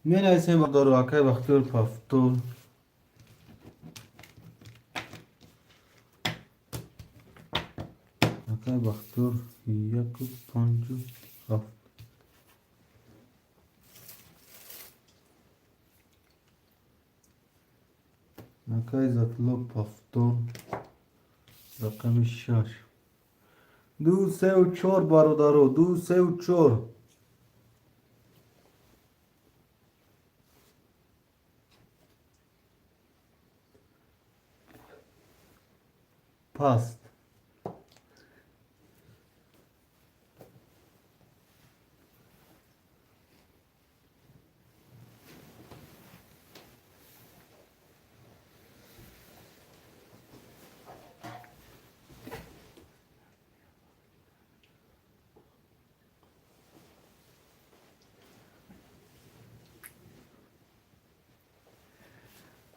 می نایسیم با دارو اکای بختیار پفتور اکای بختیار یک و پنج و هفت اکای زطلو پفتور رقم شش دو سه و چهار برادرو دو سه و چهار پست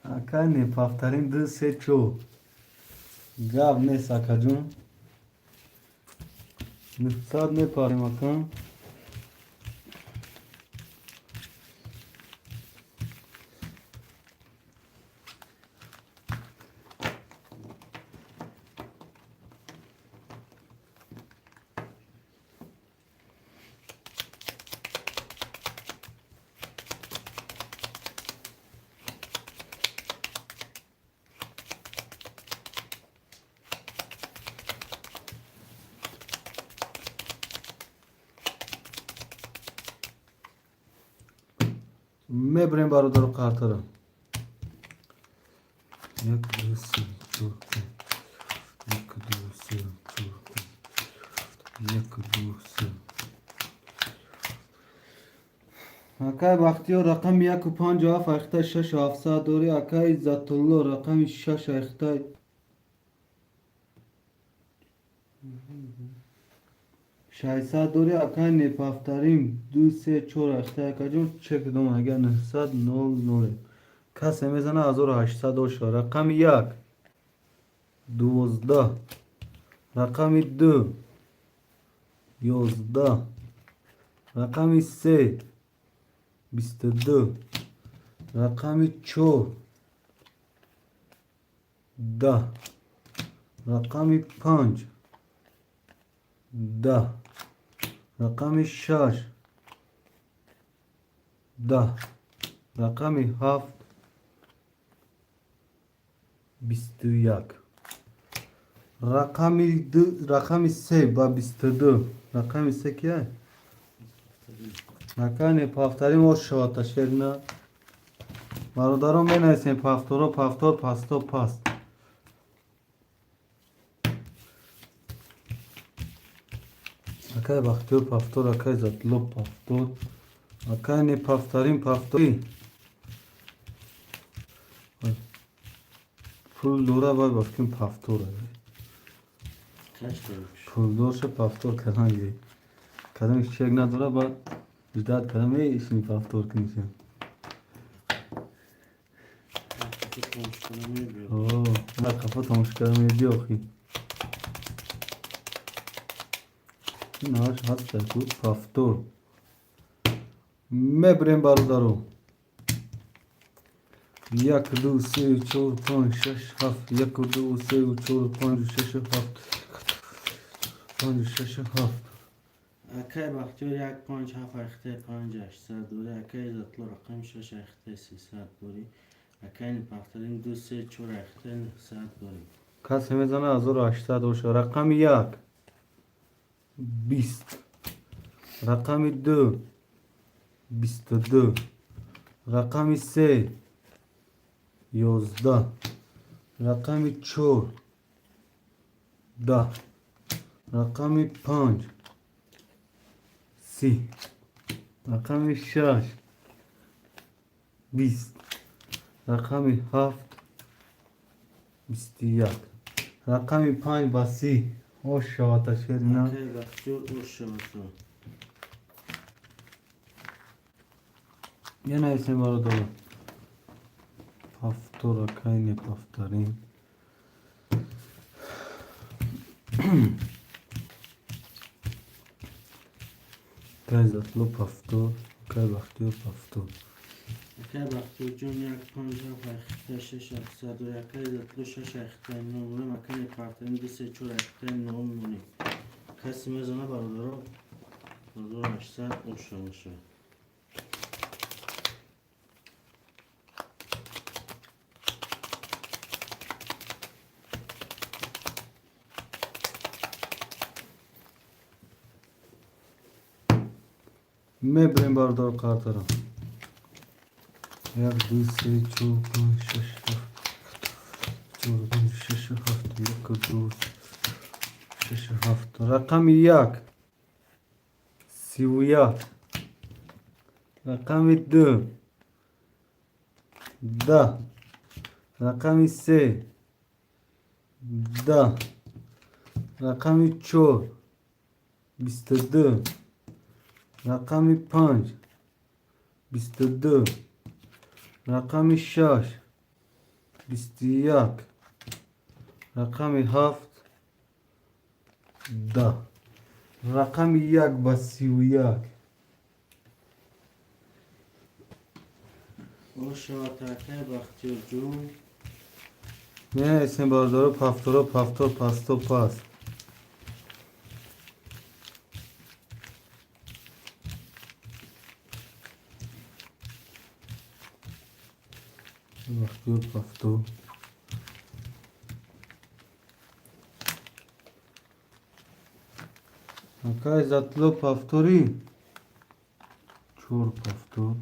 اکای نپافترین دو سه چو گاب نیست اکا جون نفساد نپاریم اکا میبریم برادر قطره یک دو سه چهار پنج یک دو سه چهار پنج یک دو سه اکای بختیار رقم یک و پنج و هفت اخته شش و هفتصد دوری اکای عزت الله رقم شش اخته ششصد دوری اکای نپافترین دو سه چهار اخته اکا جون چک دوم اگر 900 00 کسی میزنه 1800 اوشا رقم یک 12 رقم دو 11 رقم سه 22 رقم چهار 10 رقم پنج 10 رقم شش 10 رقم هفت 21 رقم سه با 22 رقم سه کیه؟ رقم پافتری ما شاته شیر نه برادران بینایسیم پافتورا پافتور پاستا پاست اکای بختیار پافتور اکای زطلو پافتور اکای نپافترین پافتوری پول دوره باید بفکیم پافتوره کش دارش پول دورش پافتور کردن گیری کدامش چک نداره باید جداد کدامه ایشونی پافتور کنیشن که تماش کنم میبیر اوه من کفا تماش کردم یه بیا خی این هاش هست بود پافتور میبریم برادرو یک دو سه چهار پنج شش هفت یک دو سه چهار پنج شش هفت پنج شش هفت اکای بختیار یک پنج هفت اخته پنج 800 دوری اکای عزت الله رقم شش اخته 300 دوری اکای نپافترین دو سه چهار اخته 900 دوری کسی میزنه 1800 اوشا رقم یک 20 رقم دو 22 رقم سه 11 رقم چهار 10. رقم 5 30. رقم 6 20. رقم 7 21. رقم 5 با 30. hoş şavata şerina. اکای بختیار اوش شما. Yine isim var da. Paftora kayne paftarin. Kay zatlo paftor. Kay baktıyor paftor. اکای بختیار جون یک 5 اختا 6 اقصاد و اکای دتلو 6 اختا نمونه مکان پارتنی 24 اختا نمونه کسی میزنه برادرها 1800 اوش شما. Mebrem bardar kartara. Yak 2 3 4 5 6 7 8 6 7 رقم 1 31. رقم 2 10. رقم 3 10. رقم 4 22. رقم 5 22. رقم 6 21. رقم 7 10. رقم 1 با 31. اوش شما اکای بختیار جون نه اسم باردارو پفتورا پفتور پستو پس بختور پفتور اکای زتلو پفتوری چور پفتور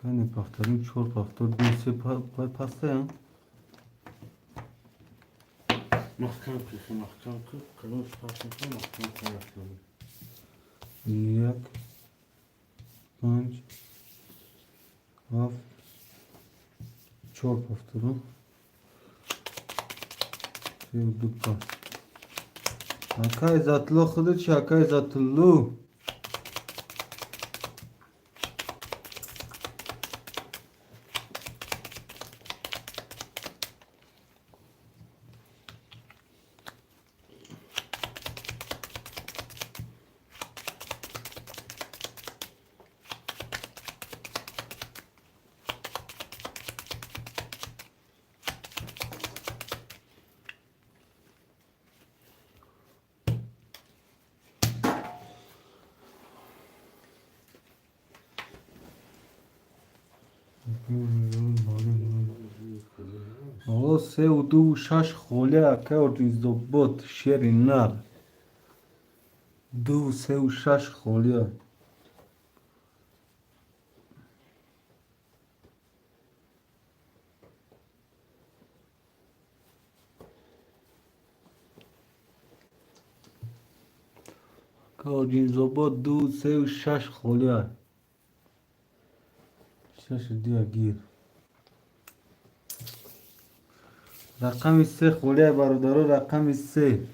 کنی پفتورین چور پفتور دیسه پسته هم محکم که محکم که کلوش پاشن که محکم که رفتم 1 5 7 4 پفتورو 32 پس اکای زتلو خودت چه اکای زتلو آقا 3 و 2 و 6 خوله اکای اردین زبط شیر نر 2 و 3 و 6 خوله اکای اردین زبط 2 و 3 و 6 خوله 6 دیگه گیر رقم 3 خوله برادرو رقم 3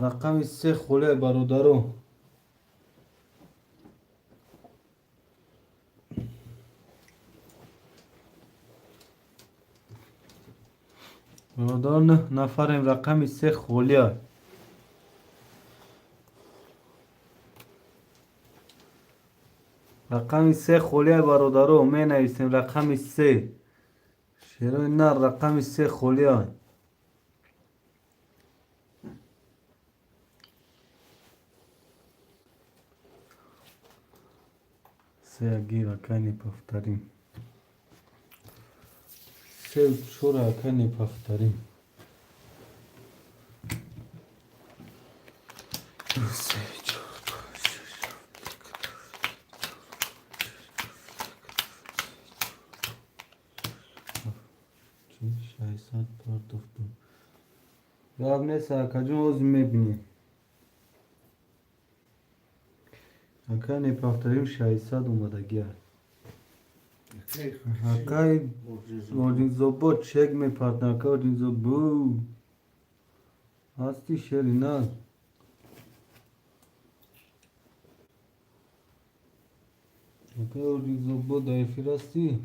رقم 3 خوله برادرو برادر نه نفریم رقم 3 خوله رقم 3 خوله برادرو می نویسیم رقم 3 شیرای نر رقم 3 خوله 3 گیر اکنی پفتریم 3 و 4 اکنی پفتریم 2 3 4 5 6 7 8 9 10 600 پرداختم. گاب نیست اکا جون از میبینی. اکا نپافتریم 600 اومده گرد. اکا اردین زباد چک میپرد اکا اردین زباد. هستی شری نه. اکا اردین زباد دایفی راستی.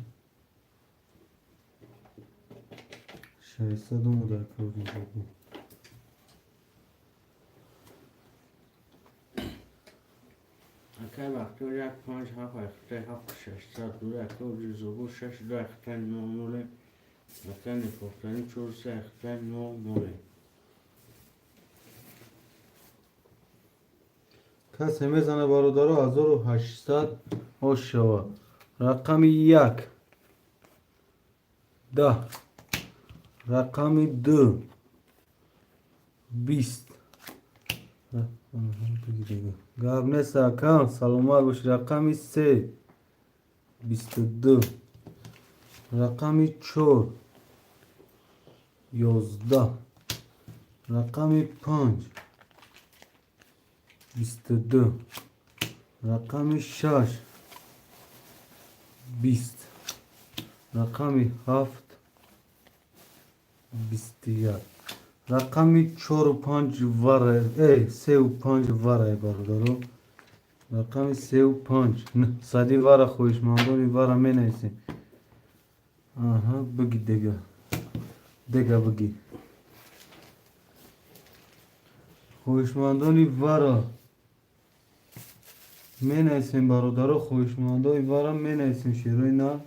600 اومده اکا اردین زباد. اکای وقتی یک 5 7 اختای 7 600 دوره اکا اوجی زبو 6 دو اختای 9 نوله اکا نپافتنی 4 3 اختای 9 نوله کسی میزنه برادر 1800 هاش شود. رقم 1 10 رقم 2 20 گاب نیست اکا سلامت باش. رقم 3 22 رقم 4 11 رقم 5 22 رقم 6 20 رقم 7 21 رقم 4 و 5 وره 3 و 5 وره برادرو. رقم 3 و 5 نه صدی وره خویشمندانی وره می نیسیم. آها بگی دیگه بگی خویشمندانی وره می نیسیم برادرو. خویشمندانی وره می نیسیم شیروی نه.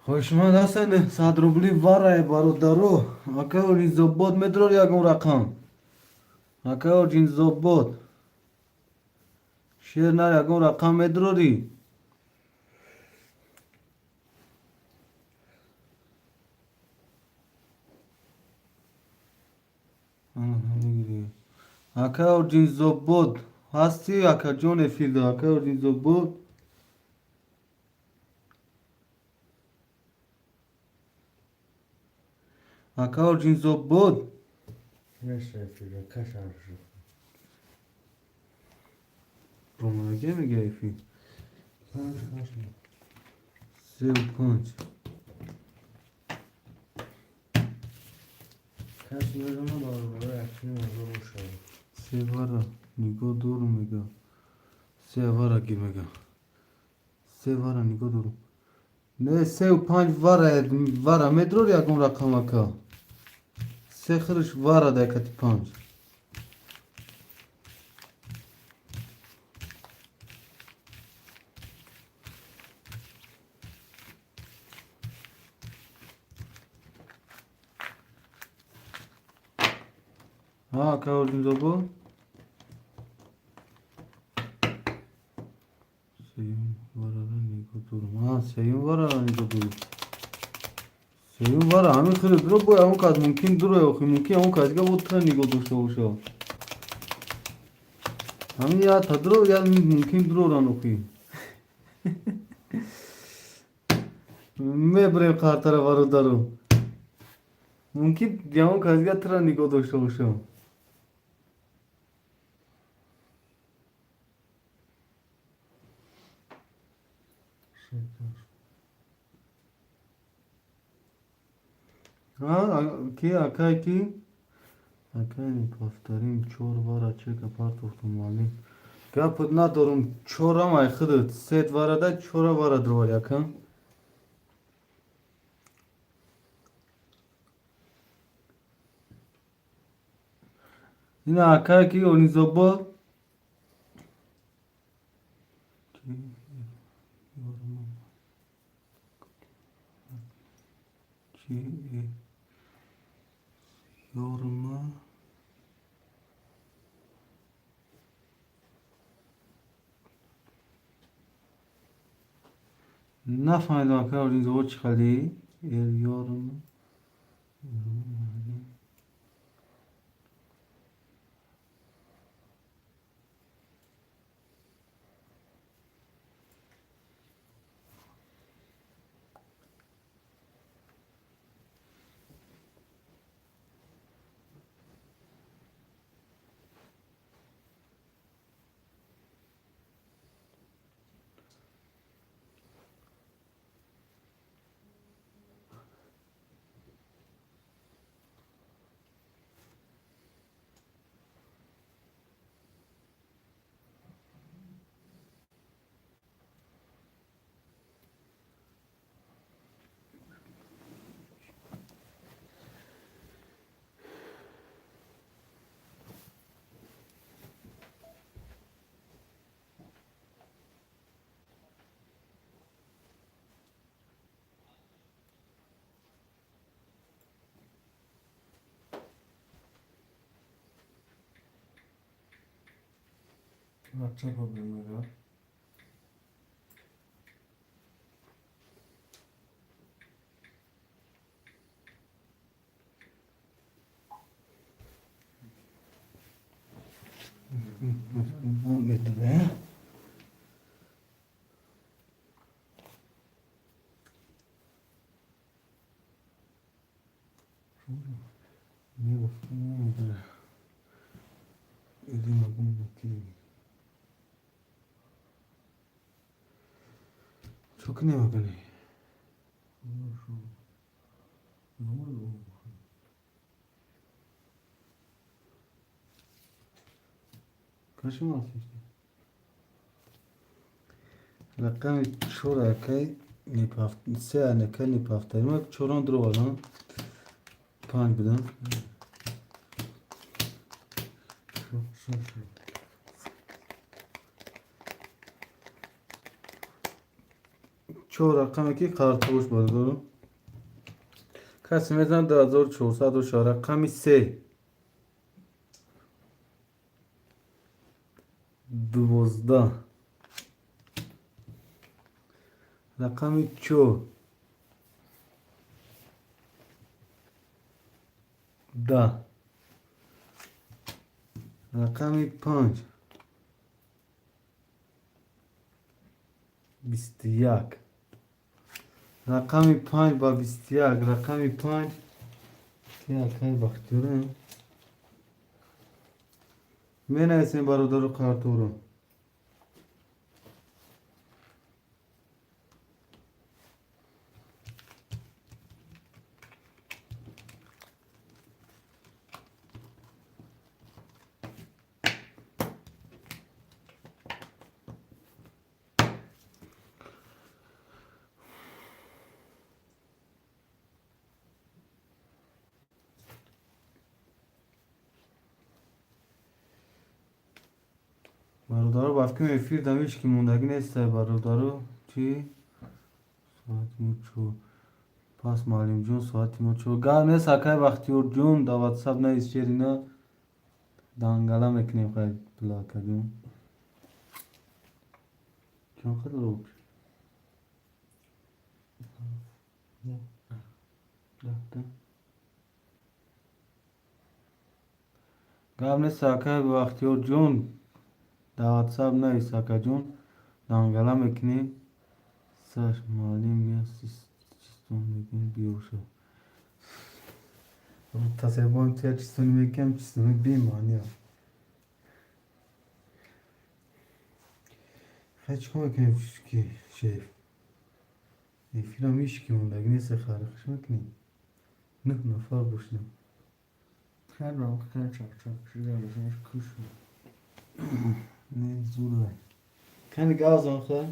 خوشمند هستن 100 روبلی واره برادرو. اکا اردین زباد میدرار یکم رقم. اکا اردین زباد شیر نه یکم رقم میدراری. اکا اردین زباد هستی اکا جون فیلده. اکا اردین زباد اکا اردین زباد نشه فیلو کشم شد رومانگه میگه ایفی 3 و 5 کس میزنه برای اکنی مزا شد 3 واره نگاه دور میگه 3 واره گیر میگه 3 واره نگاه دور نه 3 و 5 واره میدرار یکم رقم اکا 3 خیرش واره دکتی 5 ها اکا اردین زباد سیون واره را نگاه دور ها سیون واره را نگاه دور سیون واره همین خیلی درو باید همون که ممکن دروه اخی ممکن همون که ازگاه بود تا نگاه داشته باشه همین یا تا درو یا ممکن درو را نخی میبریم خاطر برادرو ممکن همون که ازگاه ترا نگاه داشته باشه ها کی اکای کی اکای پافترین 4 واره چک پارت احتمالی گپت ندارم 4 هم ای خودت 3 واره ده 4 واره درو یکم این اکای کی اونی زبا yorma نفهمیدم اکای اونی زبا چی خالی yorma WhatsApp programı. Götür. Ne bu? Elim akım bakayım. Çok ne bakın? Kaçım alsın işte. Rakam çora kay ne paft se ane kay ne paftayım. Çoran duru var lan. Panç birden. Çoğu rakam ki kartuşuş var doğru. Kasım'dan daha zor çoğusa da şu rakam ise 12 rakam çoğu da rakam 5 21 rakam 5 با 21 rakam 5 क्या काय bakıyorum. Ben esne barodaru karturu. Barodaru bafkim efir demiş ki mundagi neyse barodaru ki saat muço pas malim jun saat muço ga ne sakay baktiyor jun da whatsapp na işlerine dangala mekne kay plaka jun çok kadar olmuş. Ga ne sakay baktiyor jun da whatsapp na isaka jun dangala mekne saç malim ya sistem mekin biyoşu. Tasavvur tiyatro sistemi mekan sistemi bir mani. Kaç koma ki şey. Film iş ki onda neyse karışmak ne? Ne nafar boşuna. Her vakit çok güzel kuş. Ne zula. Kendi gaz onka.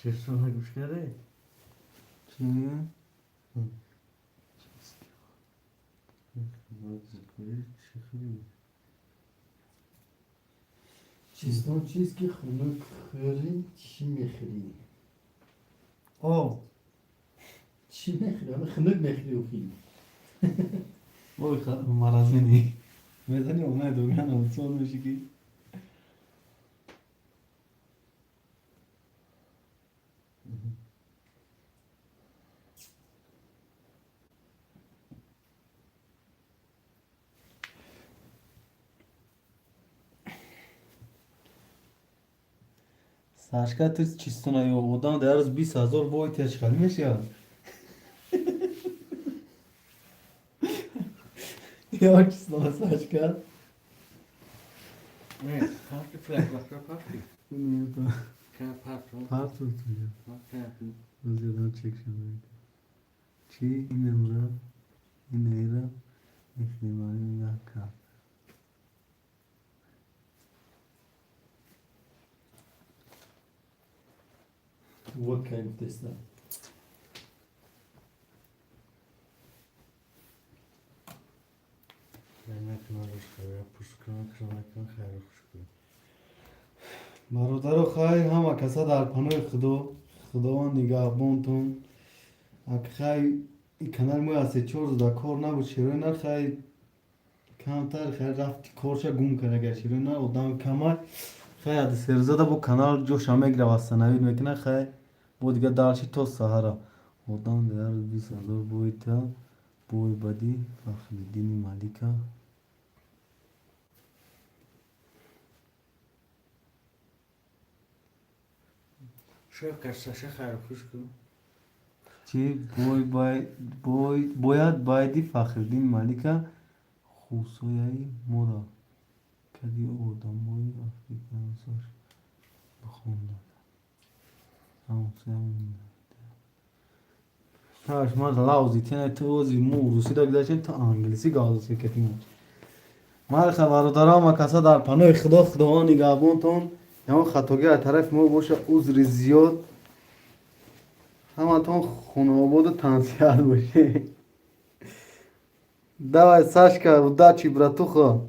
Şey sonra kuş geldi. Şimdi چیستان چیز که خونه خری چی میخری چی میخری همه خنک میخری و خیلی oy marazini. Medeni ona dogan olsun ki. Saçka tır çistona yok. Odan değeriz 20,000 boy ihtiyaç kalmış ya. Ya çistona saçka. Evet, farklı farklı farklı. Bu ne ya? Farklı. Part tutuyor. Farklı. Özelden çek şimdi. Çi inemra ineyra ihtimali yakka. وکه گفتسته نکنارش خیلی پشت کنم نکن خیلی خوش کنم. برادر خواهی همه کسا در پناه خداوند نگهبانتون. اگه خواهی این کانال موی از 4 دا کار نبود شیروی نر خواهی کمتر خواهی رفتی کارشا گم کنه اگر شیروی نر آدم کمای خواهی از سرزاده با کانال جوش همه گره و سنوید میکنه خواهی با دیگه دارشی تا سهره آدم دیگر 20,000 بوی تا بوی بدی فخریدین ملیکا شاید کساشه خیلی خوش کنم. چی بایدی فخریدین ملیکا خوصویایی مورا کدی آدمای افریقایی ساش بخونده همون سیمون شاش ما لازی تینه توزی مو روسی دا گذاشتیم تا انگلیسی گازوسی کتیم مال خبر دارم و کسا در پناه خدا نگهبانتون یا خطاگی از طرف ما باشه عذر زیاد همه تون خونه آباد و تنسیل باشه دوای ساش که و دا چی براتو خوا